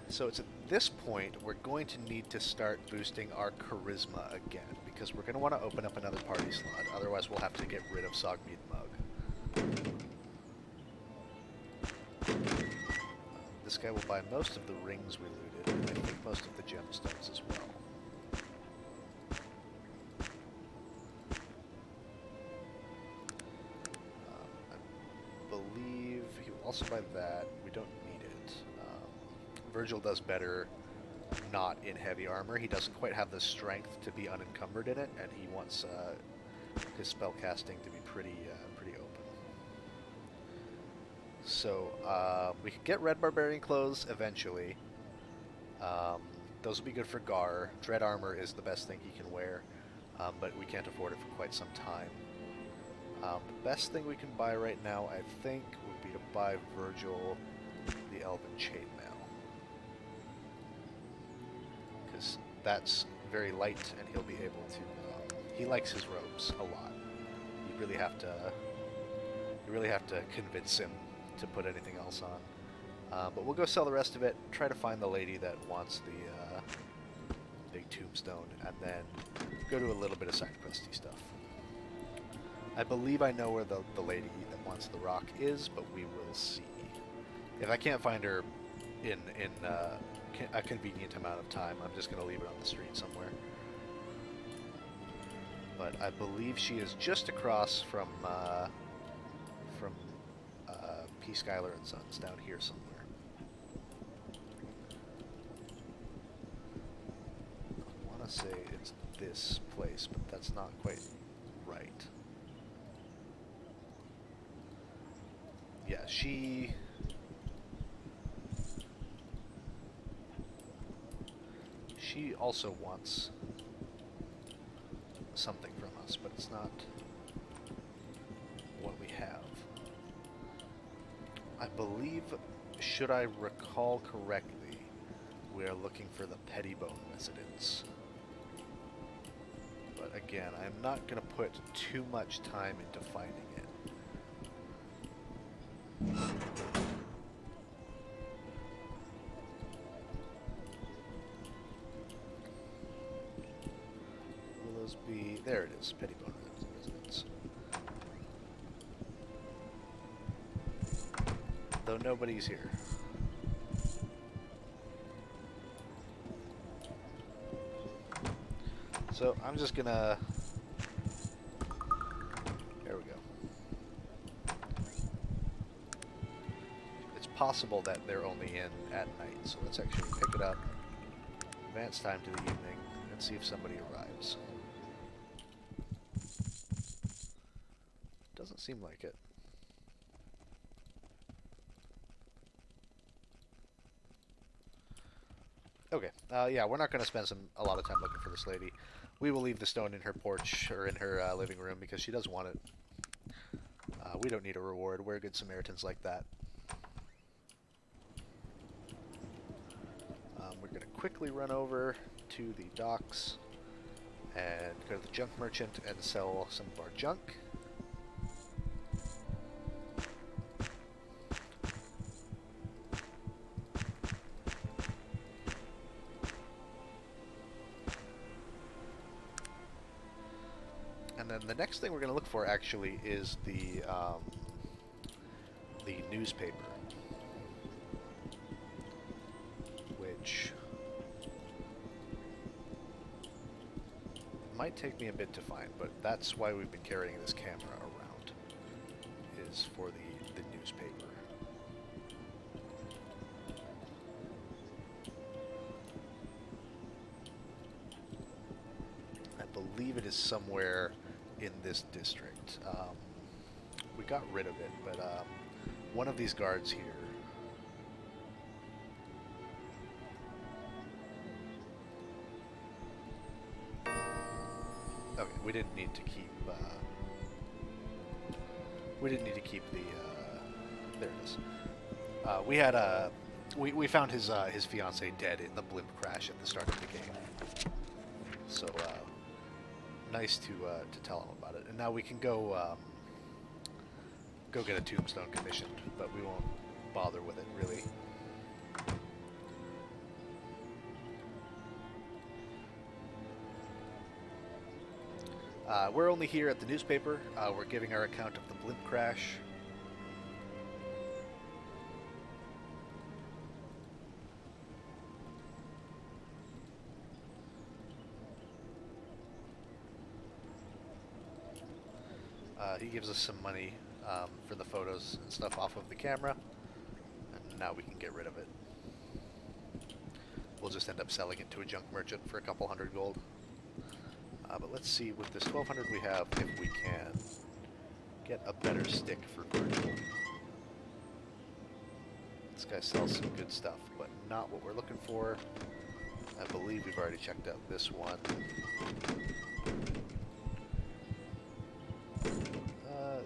So it's at this point we're going to need to start boosting our charisma again, because we're going to want to open up another party slot, otherwise we'll have to get rid of Sogmead Mug. This guy will buy most of the rings we looted, and I think most of the gemstones as well. I believe he will also buy that. We don't need it. Virgil does better not in heavy armor. He doesn't quite have the strength to be unencumbered in it, and he wants his spellcasting to be pretty open. So we could get red barbarian clothes eventually. Those will be good for Gar. Dread armor is the best thing he can wear, but we can't afford it for quite some time. The best thing we can buy right now, I think, would be to buy Virgil the Elven Chainmail, because that's very light, and he'll be able to. He likes his robes a lot. You really have to convince him to put anything else on. But we'll go sell the rest of it. Try to find the lady that wants the big tombstone, and then go do a little bit of side questy stuff. I believe I know where the lady that wants the rock is, but we will see. If I can't find her in a convenient amount of time, I'm just going to leave it on the street somewhere. But I believe she is just across from P. Schuyler and Sons, down here somewhere. I want to say it's this place, but that's not quite right. Yeah, she also wants something from us, but it's not what we have. I believe, should I recall correctly, we are looking for the Pettibone residence. But again, I'm not going to put too much time into finding it. Will those be... There it is, Pettibone residence. Though nobody's here. So I'm just gonna... There we go. It's possible that they're only in at night, so let's actually pick it up, advance time to the evening, and see if somebody arrives. Doesn't seem like it. Okay, yeah, we're not going to spend a lot of time looking for this lady. We will leave the stone in her porch, or in her living room, because she does want it. We don't need a reward. We're good Samaritans like that. We're going to quickly run over to the docks and go to the junk merchant and sell some of our junk. And then the next thing we're going to look for actually is the newspaper, which might take me a bit to find, but that's why we've been carrying this camera around, is for the newspaper. I believe it is somewhere in this district. We got rid of it, but one of these guards here. Okay, we didn't need to keep. We didn't need to keep the. There it is. We had a. We found his fiancée dead in the blimp crash at the start of the game. So nice to tell him about it, and now we can go get a tombstone commissioned, but we won't bother with it really. We're only here at the newspaper. We're giving our account of the blimp crash. He gives us some money for the photos and stuff off of the camera, and now we can get rid of it. we'll just end up selling it to a junk merchant for a couple hundred gold. But let's see, with this 1200 we have, if we can get a better stick for Virgil. This guy sells some good stuff, but not what we're looking for. I believe we've already checked out this one.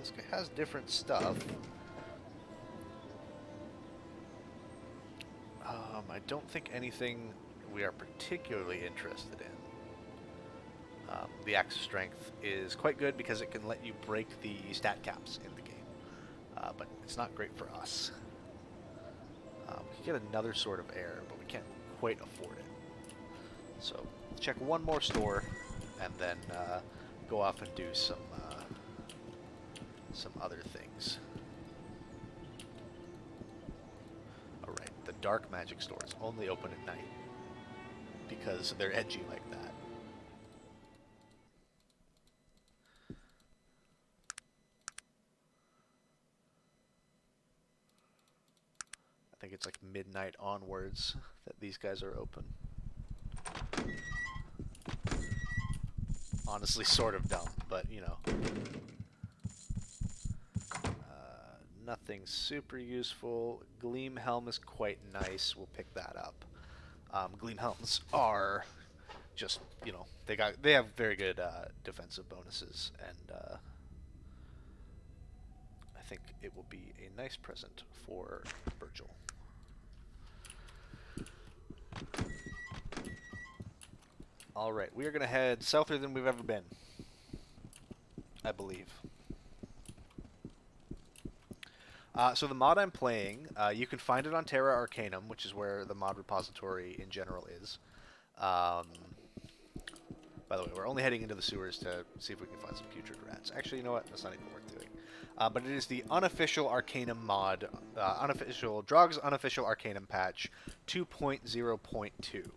This guy has different stuff. I don't think anything we are particularly interested in. The Axe of Strength is quite good because it can let you break the stat caps in the game, but it's not great for us. We can get another Sword of Air, but we can't quite afford it. So check one more store, and then go off and do some other things. Alright, the Dark Magic stores only open at night because they're edgy like that. I think it's like midnight onwards that these guys are open. Honestly, sort of dumb, but you know. Nothing super useful. Gleam Helm is quite nice. We'll pick that up. Gleam Helms are just, you know, they have very good defensive bonuses, and I think it will be a nice present for Virgil. All right, we are going to head souther than we've ever been, I believe. So the mod I'm playing, you can find it on Terra Arcanum, which is where the mod repository in general is. By the way, we're only heading into the sewers to see if we can find some putrid rats. Actually, you know what? That's not even worth doing. But it is the unofficial Arcanum mod, Drog's unofficial Arcanum patch 2.0.2. It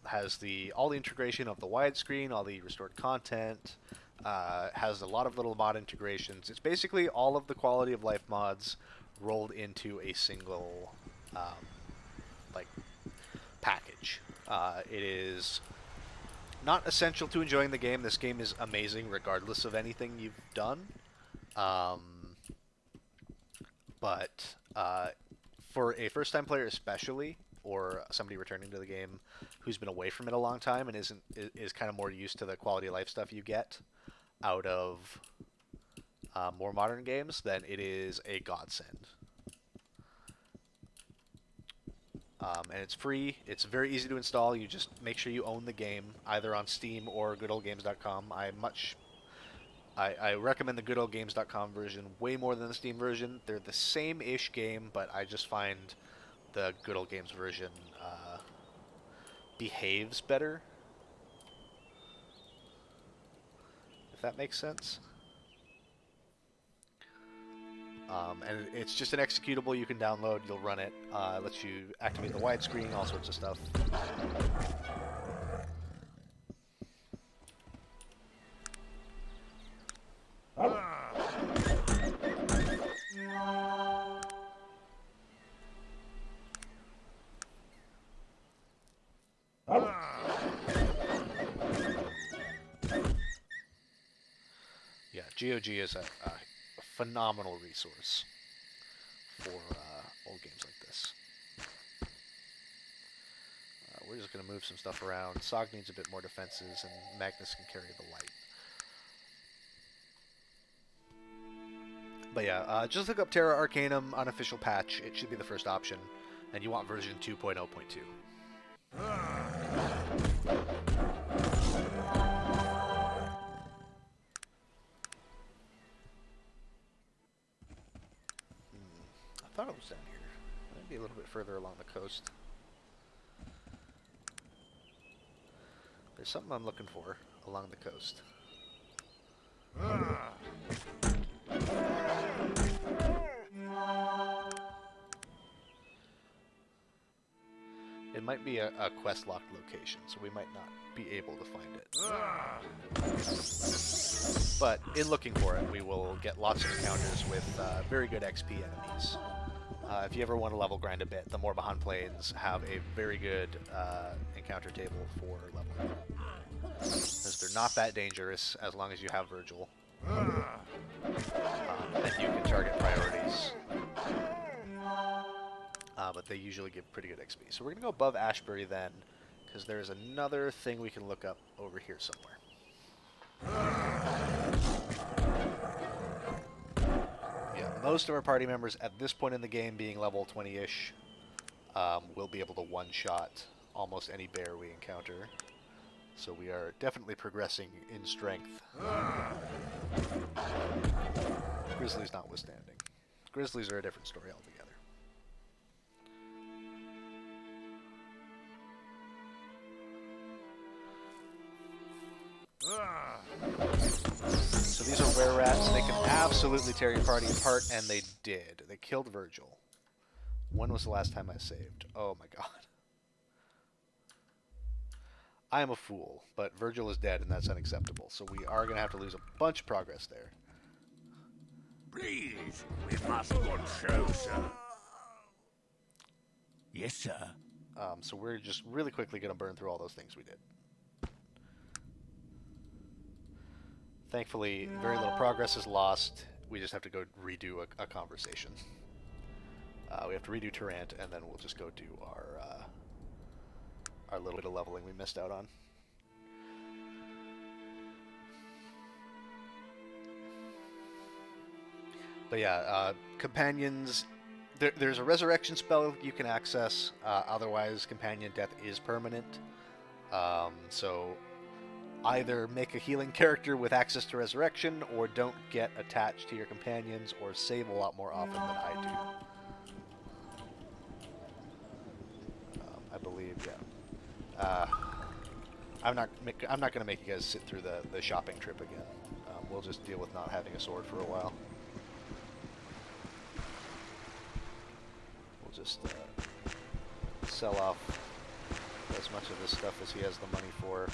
has all the integration of the widescreen, all the restored content. Has a lot of little mod integrations. It's basically all of the quality of life mods rolled into a single like package. It is not essential to enjoying the game. This game is amazing regardless of anything you've done. But for a first-time player especially, or somebody returning to the game who's been away from it a long time and is kind of more used to the quality of life stuff you get out of more modern games, then it is a godsend. And it's free. It's very easy to install. You just make sure you own the game, either on Steam or goodoldgames.com. I recommend the goodoldgames.com version way more than the Steam version. They're the same-ish game, but I just find the Good Old Games version behaves better. If that makes sense. And it's just an executable you can download. You'll run it. It lets you activate the widescreen, all sorts of stuff. Yeah, GOG is a phenomenal resource for old games like this. We're just going to move some stuff around. Sog needs a bit more defenses, and Magnus can carry the light. But yeah, just look up Terra Arcanum unofficial patch. It should be the first option. And you want version 2.0.2. I thought it was down here. Maybe a little bit further along the coast. There's something I'm looking for along the coast. It might be a quest-locked location, so we might not be able to find it. But in looking for it, we will get lots of encounters with very good XP enemies. If you ever want to level grind a bit, the Morbahan Plains have a very good encounter table for leveling. Because they're not that dangerous as long as you have Virgil. And you can target priorities. But they usually give pretty good XP. So we're going to go above Ashbury then, because there's another thing we can look up over here somewhere. Yeah, most of our party members at this point in the game, being level 20-ish, will be able to one-shot almost any bear we encounter. So we are definitely progressing in strength. Grizzlies notwithstanding. Grizzlies are a different story altogether. So these are were-rats. They can absolutely tear your party apart, and they did. They killed Virgil. When was the last time I saved? Oh my god. I am a fool, but Virgil is dead, and that's unacceptable. So we are going to have to lose a bunch of progress there. Please, we must go show, sir. Yes, sir. So we're just really quickly going to burn through all those things we did. Thankfully, very little progress is lost. We just have to go redo a conversation. We have to redo Tarant, and then we'll just go do our little bit of leveling we missed out on. But yeah, companions, there's a resurrection spell you can access, otherwise companion death is permanent. So either make a healing character with access to resurrection, or don't get attached to your companions, or save a lot more often than I do. I believe, yeah. I'm not going to make you guys sit through the shopping trip again. We'll just deal with not having a sword for a while. We'll just sell off as much of this stuff as he has the money for.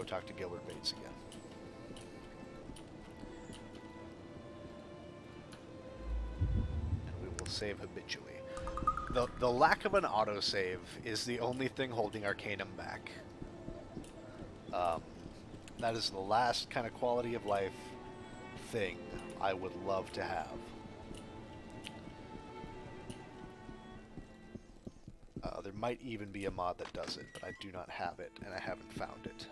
Talk to Gilbert Bates again. And we will save habitually. The lack of an autosave is the only thing holding Arcanum back. That is the last kind of quality of life thing I would love to have. There might even be a mod that does it, but I do not have it, and I haven't found it.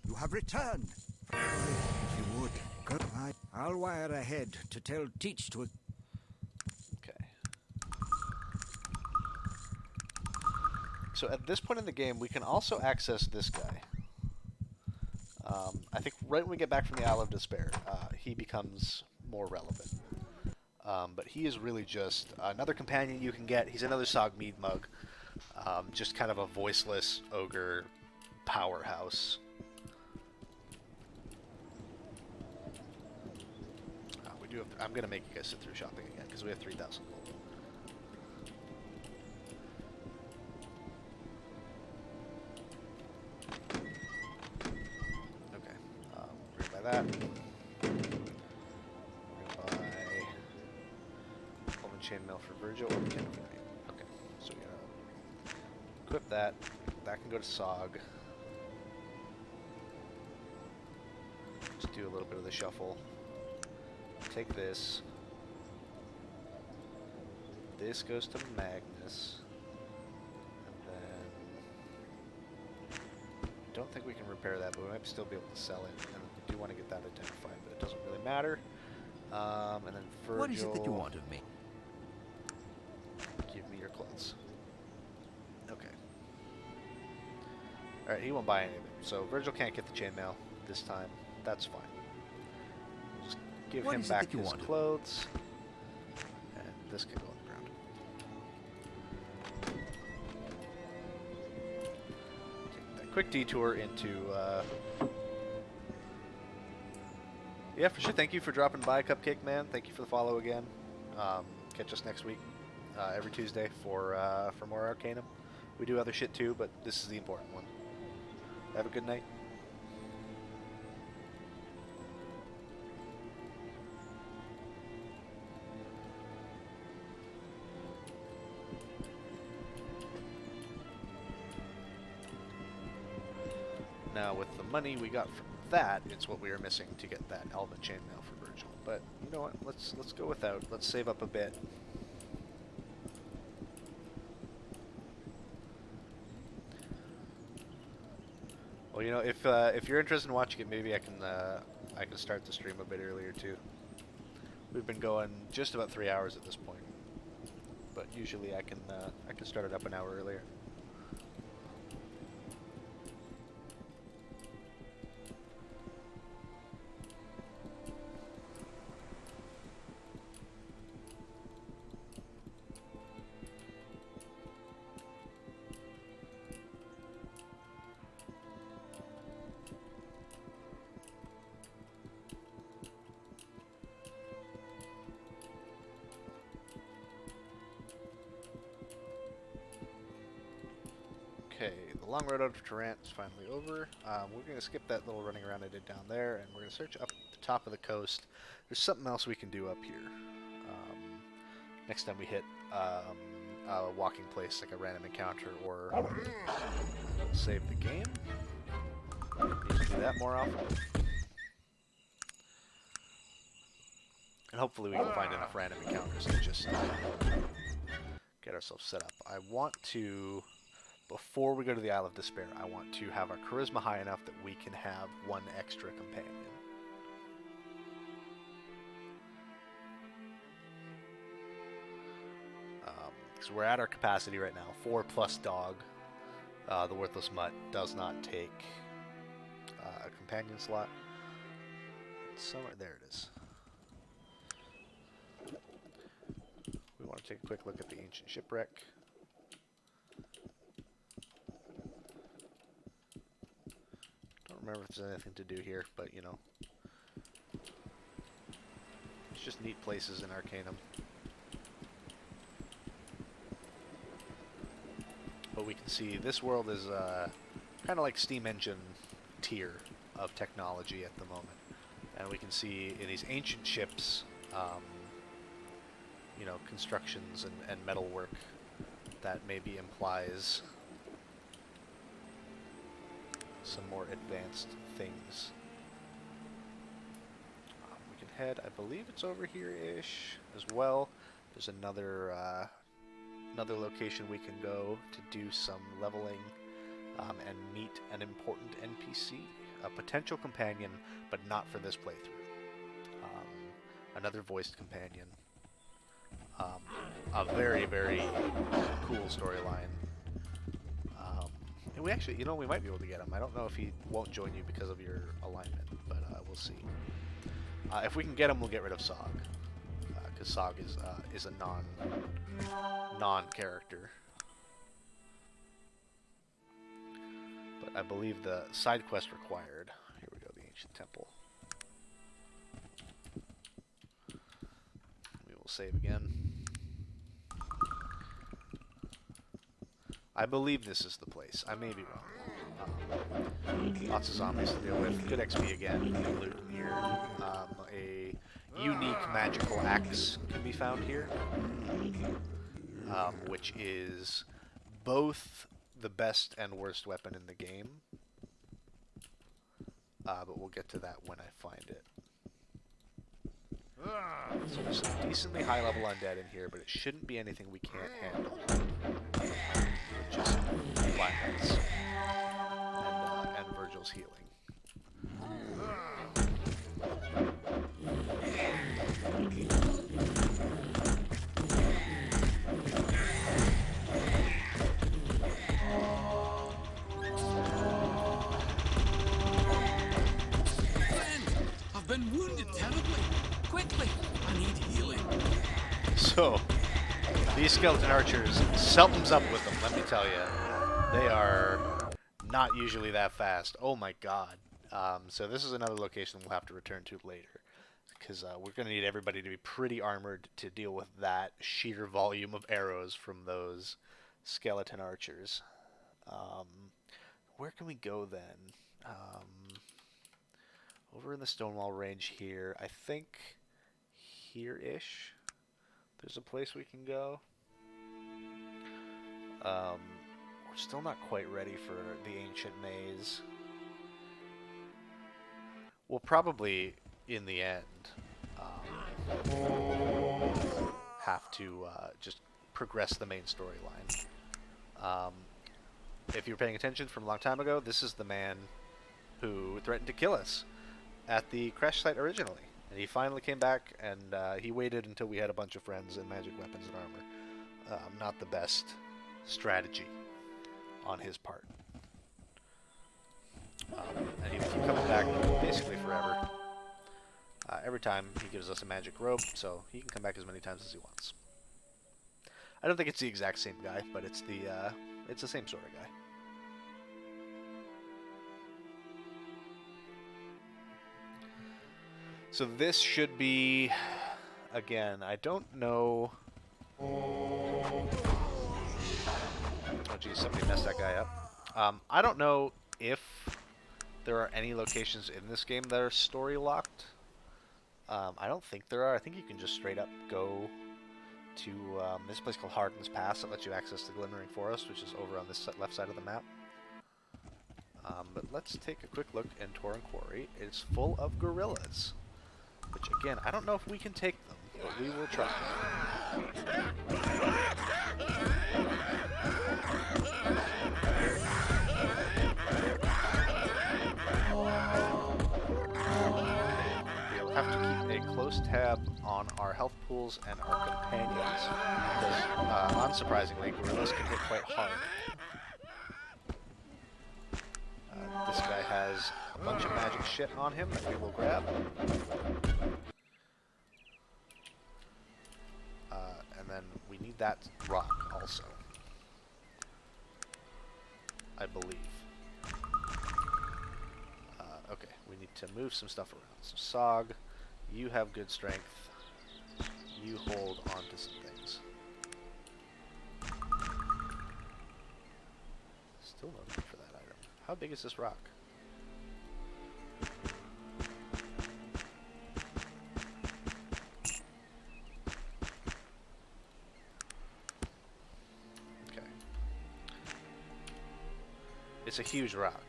You have returned. If you would, go. I'll wire ahead to tell Teach to... Okay. So at this point in the game, we can also access this guy. I think right when we get back from the Isle of Despair, he becomes more relevant. But he is really just another companion you can get. He's another Sogmead mug. Just kind of a voiceless ogre powerhouse. I'm going to make you guys sit through shopping again, because we have 3,000 gold. Okay, we're going to buy that. We're going to buy Elven Chainmail for Virgil. Okay, so we're going to equip that. That can go to Sog. Just do a little bit of the shuffle. Take this. This goes to Magnus. And then... I don't think we can repair that, but we might still be able to sell it. And we do want to get that identified, but it doesn't really matter. And then Virgil... What is it that you want of me? Give me your clothes. Okay. Alright, he won't buy any of it. So Virgil can't get the chainmail this time. That's fine. Give him back his clothes, and this can go on the ground. Take that quick detour into, Yeah, for sure. Thank you for dropping by, Cupcake Man. Thank you for the follow again. Catch us next week, every Tuesday for more Arcanum. We do other shit too, but this is the important one. Have a good night. Now, with the money we got from that, it's what we are missing to get that Elven chainmail for Virgil. But you know what? Let's go without. Let's save up a bit. Well, you know, if you're interested in watching it, maybe I can start the stream a bit earlier too. We've been going just about 3 hours at this point, but usually I can start it up an hour earlier. Okay, the long road out of Tarant is finally over. We're going to skip that little running around I did down there, and we're going to search up the top of the coast. There's something else we can do up here. Next time we hit a walking place, like a random encounter, or save the game. Need to do that more often. And hopefully we can find enough random encounters to just get ourselves set up. I want to... Before we go to the Isle of Despair, I want to have our charisma high enough that we can have one extra companion. Because we're at our capacity right now. 4+ dog. The Worthless Mutt does not take a companion slot. Somewhere there it is. We want to take a quick look at the Ancient Shipwreck. Remember if there's anything to do here, but you know, it's just neat places in Arcanum. But we can see this world is kind of like Steam Engine tier of technology at the moment, and we can see in these ancient ships, you know, constructions and metalwork that maybe implies some more advanced things. We can head, I believe it's over here-ish as well. There's another location we can go to do some leveling and meet an important NPC, a potential companion, but not for this playthrough. Another voiced companion. A very, very cool storyline. We actually, you know, we might be able to get him. I don't know if he won't join you because of your alignment, but we'll see. If we can get him, we'll get rid of Sog, because Sog is a non-character. But I believe the side quest required. Here we go, the Ancient Temple. We will save again. I believe this is the place. I may be wrong. Lots of zombies to deal with. Good XP again. Good loot in here. A unique magical axe can be found here, which is both the best and worst weapon in the game. But we'll get to that when I find it. So there's some decently high-level undead in here, but it shouldn't be anything we can't handle. Just violence and Virgil's healing. I've been wounded terribly. Quickly, I need healing. So, these skeleton archers, something's up with them, let me tell you. They are not usually that fast. Oh my god. So this is another location we'll have to return to later. because we're going to need everybody to be pretty armored to deal with that sheer volume of arrows from those skeleton archers. Where can we go then? Over in the Stonewall range here. I think here-ish. There's a place we can go. We're still not quite ready for the Ancient Maze. We'll probably, in the end, have to just progress the main storyline. If you were paying attention from a long time ago, this is the man who threatened to kill us at the crash site originally. And he finally came back, and he waited until we had a bunch of friends and magic weapons and armor. Not the best strategy on his part. And he will keep coming back basically forever. Every time he gives us a magic robe, so he can come back as many times as he wants. I don't think it's the exact same guy, but it's the same sort of guy. So this should be, again, I don't know. Oh geez, somebody messed that guy up. I don't know if there are any locations in this game that are story locked. I don't think there are. I think you can just straight up go to this place called Harden's Pass that lets you access the Glimmering Forest, which is over on this left side of the map. But let's take a quick look in Torin Quarry. It's full of gorillas, which again, I don't know if we can take them, but we will try. We'll have to keep a close tab on our health pools and our companions, because unsurprisingly, gorillas can hit quite hard. This guy has a bunch of magic shit on him that we will grab. And then we need that rock also, I believe. Okay, we need to move some stuff around. So Sog, you have good strength. You hold on to some things. Still no need for that item. How big is this rock? Okay. It's a huge rock.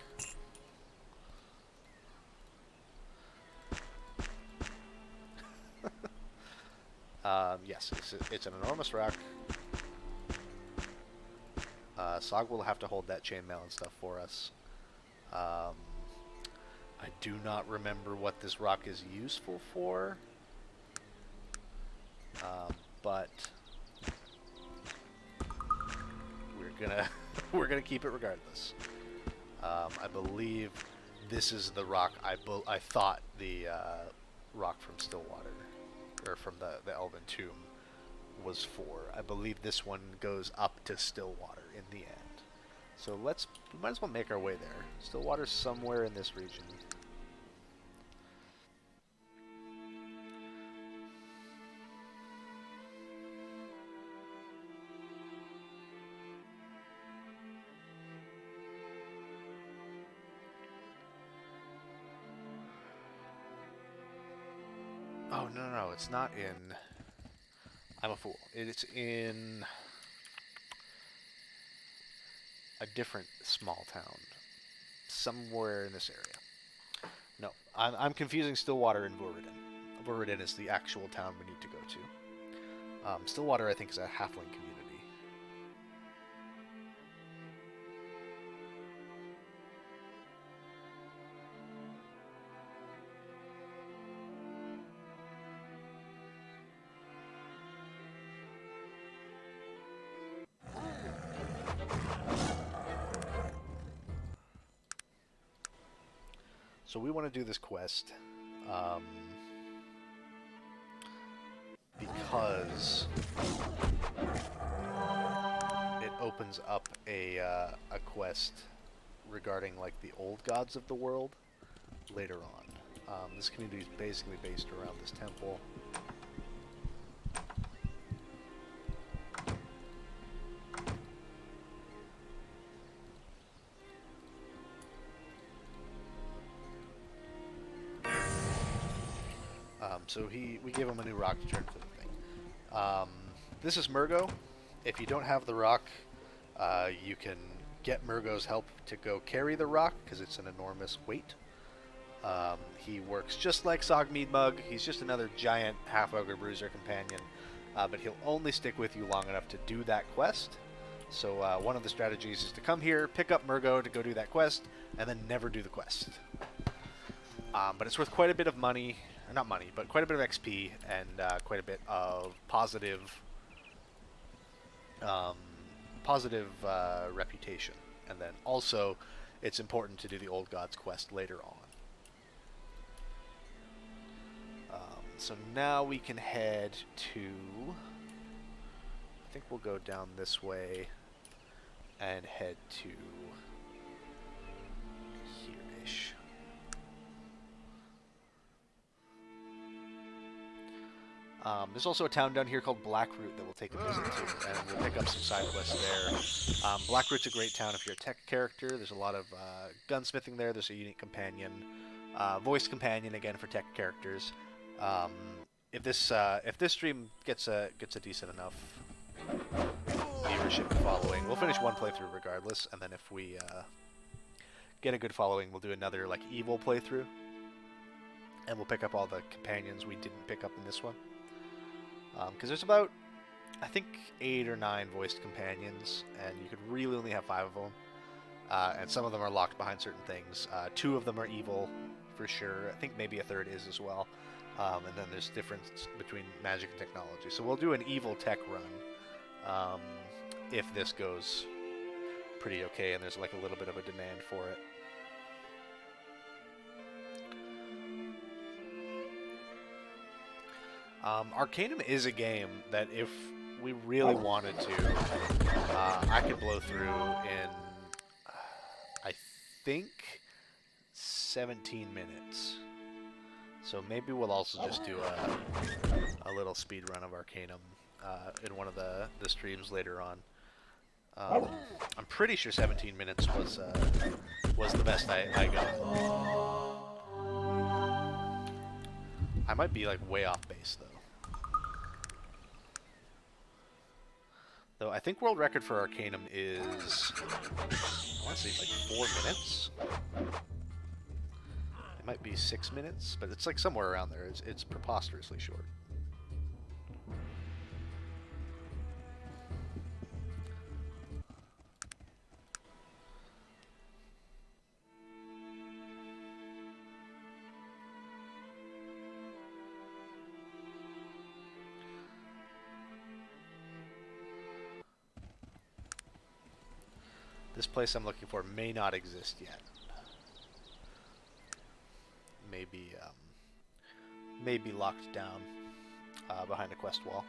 Yes, it's an enormous rock. Sog will have to hold that chainmail and stuff for us. I do not remember what this rock is useful for, but we're gonna keep it regardless. I believe this is the rock I thought the rock from Stillwater, or from the Elven Tomb, was for. I believe this one goes up to Stillwater in the end. So we might as well make our way there. Stillwater's somewhere in this region. Oh, no, it's not in... I'm a fool. It's in a different small town. Somewhere in this area. No, I'm confusing Stillwater and Voridin. Voridin is the actual town we need to go to. Stillwater, I think, is a halfling community. So we want to do this quest because it opens up a quest regarding like the old gods of the world later on. This community is basically based around this temple. So we gave him a new rock to turn for the thing. This is Murgo. If you don't have the rock, you can get Murgo's help to go carry the rock, because it's an enormous weight. He works just like Sogmead Mug. He's just another giant half-ogre bruiser companion, but he'll only stick with you long enough to do that quest. So one of the strategies is to come here, pick up Murgo to go do that quest, and then never do the quest. But it's worth quite a bit of money, or not money, but quite a bit of XP, and quite a bit of positive reputation. And then also, it's important to do the Old Gods quest later on. So now we can head to... I think we'll go down this way and head to here-ish. There's also a town down here called Blackroot that we'll take a visit to, and we'll pick up some side quests there. Blackroot's a great town if you're a tech character. There's a lot of gunsmithing there. There's a unique companion, voice companion again for tech characters. If this stream gets a decent enough viewership and following, we'll finish one playthrough regardless, and then if we get a good following, we'll do another like evil playthrough, and we'll pick up all the companions we didn't pick up in this one. Because there's about, I think, 8 or 9 voiced companions, and you could really only have 5 of them. And some of them are locked behind certain things. 2 of them are evil, for sure. I think maybe a third is as well. And then there's difference between magic and technology. So we'll do an evil tech run if this goes pretty okay, and there's like a little bit of a demand for it. Arcanum is a game that if we really wanted to, I could blow through in, I think, 17 minutes. So maybe we'll also just do a little speed run of Arcanum in one of the streams later on. I'm pretty sure 17 minutes was the best I got. I might be like way off base though. Though I think world record for Arcanum is, I want to say like 4 minutes. It might be 6 minutes, but it's like somewhere around there. It's preposterously short. This place I'm looking for may not exist yet. Maybe locked down behind a quest wall.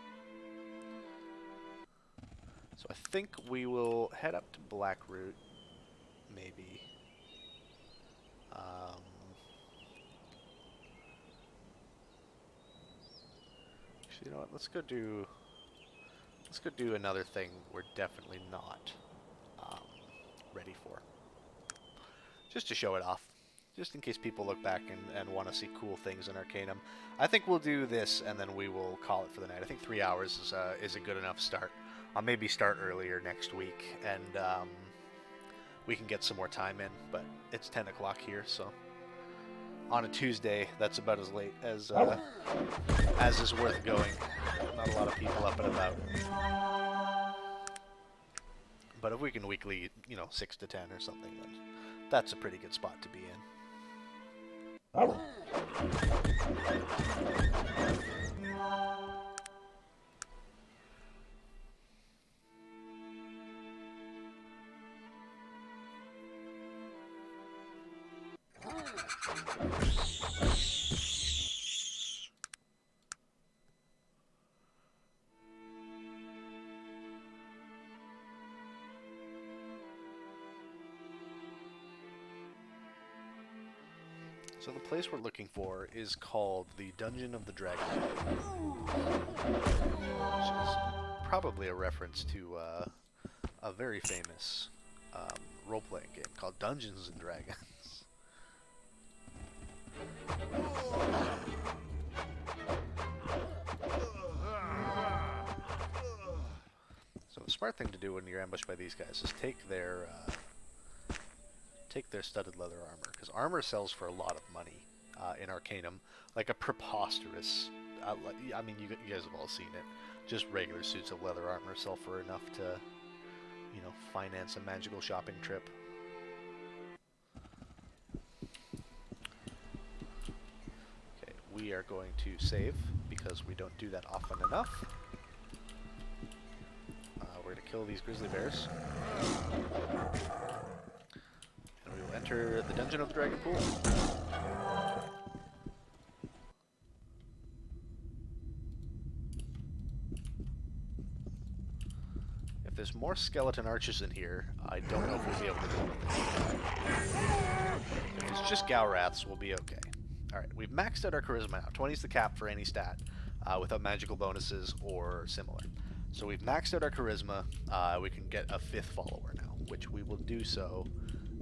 So I think we will head up to Blackroot, maybe. Actually, you know what? Let's go do another thing we're definitely not ready for. Just to show it off. Just in case people look back and want to see cool things in Arcanum. I think we'll do this and then we will call it for the night. I think 3 hours is a good enough start. I'll maybe start earlier next week and we can get some more time in, but it's 10 o'clock here, so on a Tuesday, that's about as late as is worth going. Not a lot of people up and about. But if we can weekly, 6 to 10 or something, then that's a pretty good spot to be in. So the place we're looking for is called the Dungeon of the Dragon, which is probably a reference to a very famous role-playing game called Dungeons and Dragons. So the smart thing to do when you're ambushed by these guys is take their studded leather armor, because armor sells for a lot of money in Arcanum, like a preposterous. I mean, you guys have all seen it. Just regular suits of leather armor sell for enough to, you know, finance a magical shopping trip. Okay, we are going to save because we don't do that often enough. We're going to kill these grizzly bears. And we will enter the Dungeon of the Dragon Pool. If there's more skeleton archers in here, I don't know if we'll be able to deal with them. If it's just Gowraths, we'll be okay. Alright, we've maxed out our charisma now. 20 is the cap for any stat, without magical bonuses or similar. So we've maxed out our charisma. We can get a 5th follower now, which we will do so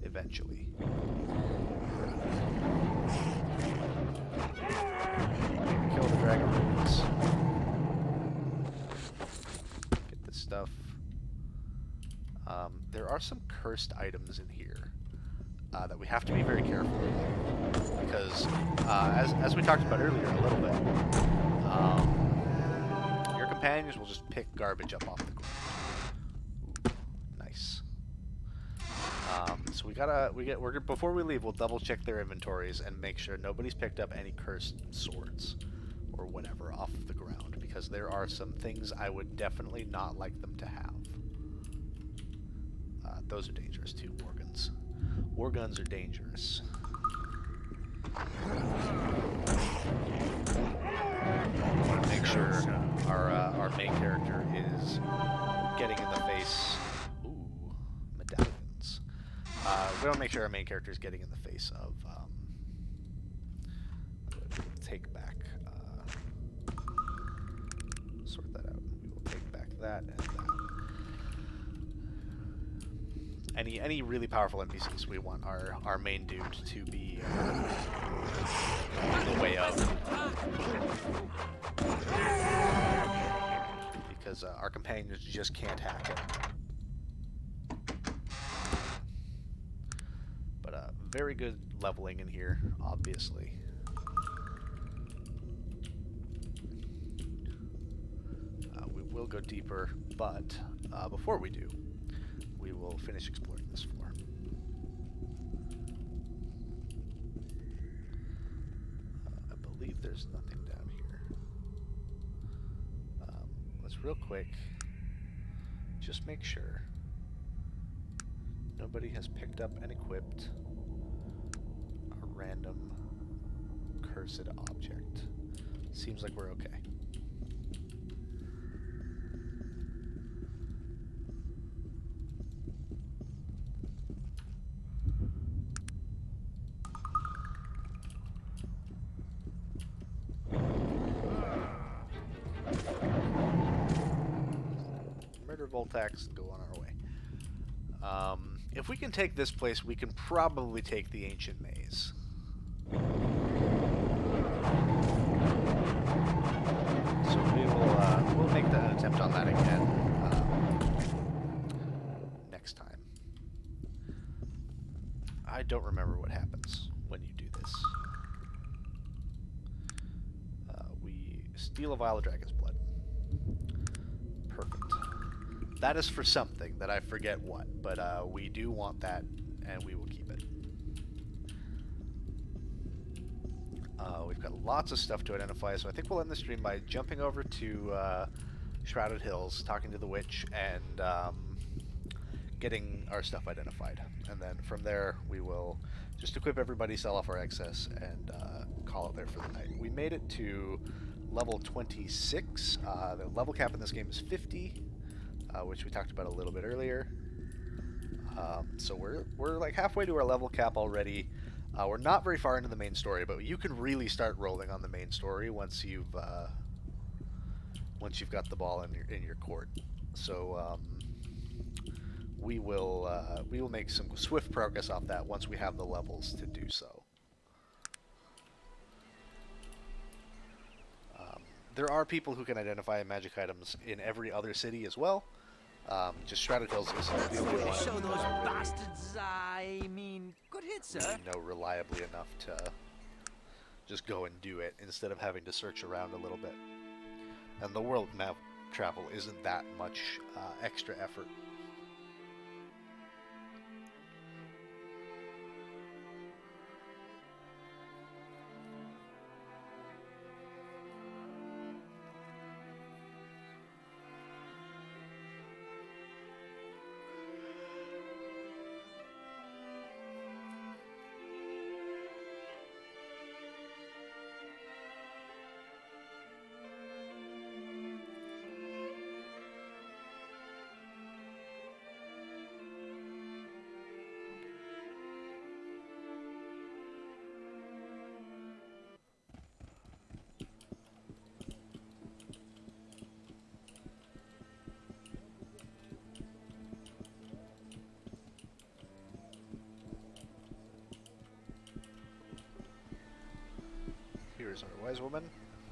eventually. Kill the dragon runes. Get this stuff. There are some cursed items in here that we have to be very careful with, because as we talked about earlier a little bit, your companions will just pick garbage up off the ground. Ooh, nice. So before we leave, we'll double check their inventories and make sure nobody's picked up any cursed swords or whatever off the ground, because there are some things I would definitely not like them to have. Those are dangerous too, war guns. War guns are dangerous. We want to make sure our main character is getting in the face. Ooh, medallions. We want to make sure our main character is getting in the face of. Take back. Sort that out. We will take back that and that. Any really powerful NPCs, we want our main dude to be in the way of. Because our companions just can't hack it. But very good leveling in here, obviously. We will go deeper, but before we do, we will finish exploring this floor. I believe there's nothing down here. Let's real quick just make sure nobody has picked up and equipped a random cursed object. Seems like we're okay. Voltax and go on our way. If we can take this place, we can probably take the ancient maze. So we'll make an attempt on that again next time. I don't remember what happens when you do this. We steal a vial of dragon's blood. Perfect. That is for something that I forget what, but we do want that, and we will keep it. We've got lots of stuff to identify, so I think we'll end the stream by jumping over to Shrouded Hills, talking to the witch, and getting our stuff identified. And then from there, we will just equip everybody, sell off our excess, and call it there for the night. We made it to level 26. The level cap in this game is 50. Which we talked about a little bit earlier. So we're like halfway to our level cap already. We're not very far into the main story, but you can really start rolling on the main story once you've got the ball in your court. So we will make some swift progress off that once we have the levels to do so. There are people who can identify magic items in every other city as well. Just Stratovils isn't the only one. Show those bastards. I mean, good hit, sir. We know reliably enough to just go and do it instead of having to search around a little bit. And the world map travel isn't that much extra effort. Here's our wise woman.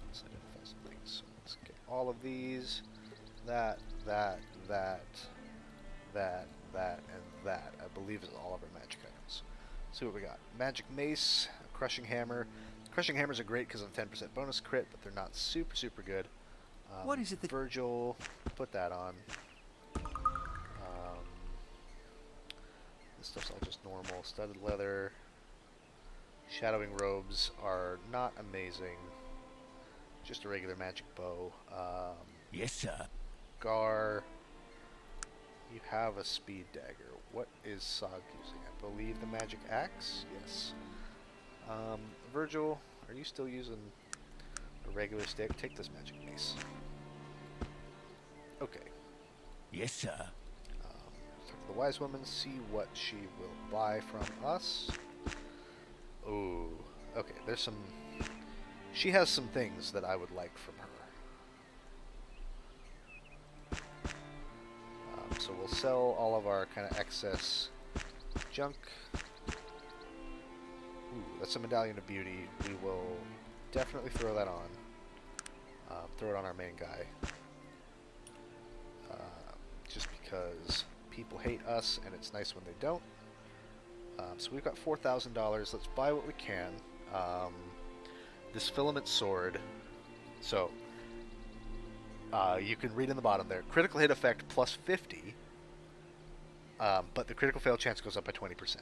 Let's identify some things. Let's get all of these. That, and that. I believe is all of our magic items. See what we got. Magic mace, crushing hammer. Crushing hammers are great because of 10% bonus crit, but they're not super good. What is it that... Virgil, put that on. This stuff's all just normal. Studded leather. Shadowing robes are not amazing. Just a regular magic bow. Yes, sir. Gar, you have a speed dagger. What is Sog using? I believe the magic axe? Yes. Virgil, are you still using a regular stick? Take this magic mace. Okay. Yes, sir. Talk to the wise woman, see what she will buy from us. Ooh, okay, there's some... She has some things that I would like from her. So we'll sell all of our kind of excess junk. Ooh, that's a Medallion of Beauty. We will definitely throw that on. Throw it on our main guy. Just because people hate us and it's nice when they don't. So we've got $4,000. Let's buy what we can. This filament sword. So you can read in the bottom there. Critical hit effect plus 50. But the critical fail chance goes up by 20%.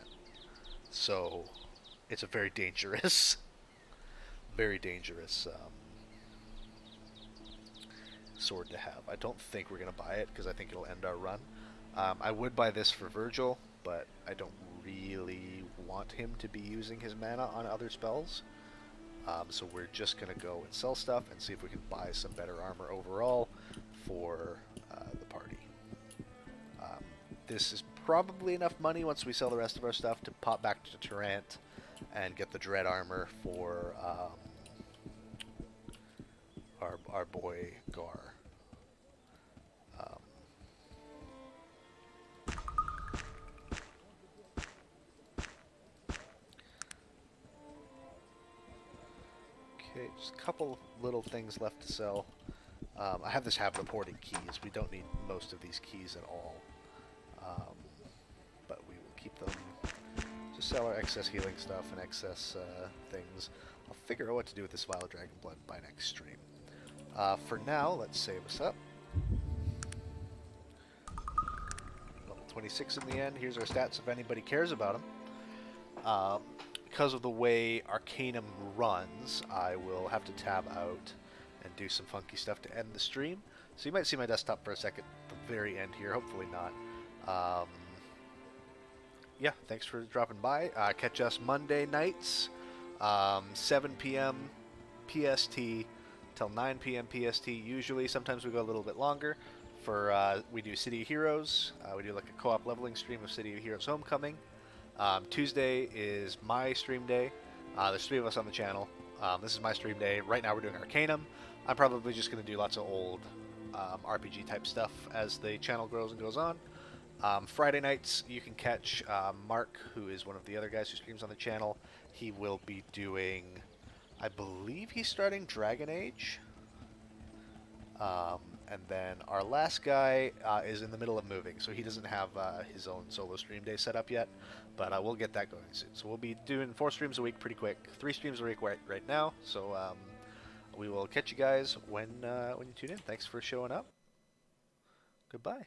So it's a very dangerous, sword to have. I don't think we're going to buy it because I think it'll end our run. I would buy this for Virgil, but I don't really want him to be using his mana on other spells. So we're just going to go and sell stuff and see if we can buy some better armor overall for the party. This is probably enough money once we sell the rest of our stuff to pop back to Tarrant and get the dread armor for our boy Gar. Okay, just a couple little things left to sell. I have this habit of hoarding keys. We don't need most of these keys at all. But we will keep them. Just sell our excess healing stuff and excess things. I'll figure out what to do with this Vile Dragon Blood by next stream. For now, let's save us up. Level 26 in the end. Here's our stats if anybody cares about them. Because of the way Arcanum runs, I will have to tab out and do some funky stuff to end the stream. So you might see my desktop for a second at the very end here. Hopefully not. Yeah, thanks for dropping by. Catch us Monday nights, 7 p.m. PST till 9 p.m. PST usually. Sometimes we go a little bit longer. We do City of Heroes. We do like a co-op leveling stream of City of Heroes Homecoming. Tuesday is my stream day. There's 3 of us on the channel. This is my stream day. Right now we're doing Arcanum. I'm probably just going to do lots of old RPG type stuff as the channel grows and goes on. Friday nights you can catch Mark, who is one of the other guys who streams on the channel. He will be doing, I believe he's starting Dragon Age. And then our last guy is in the middle of moving, so he doesn't have his own solo stream day set up yet, but we'll get that going soon. So we'll be doing 4 streams a week pretty quick, 3 streams a week right now, so we will catch you guys when you tune in. Thanks for showing up. Goodbye.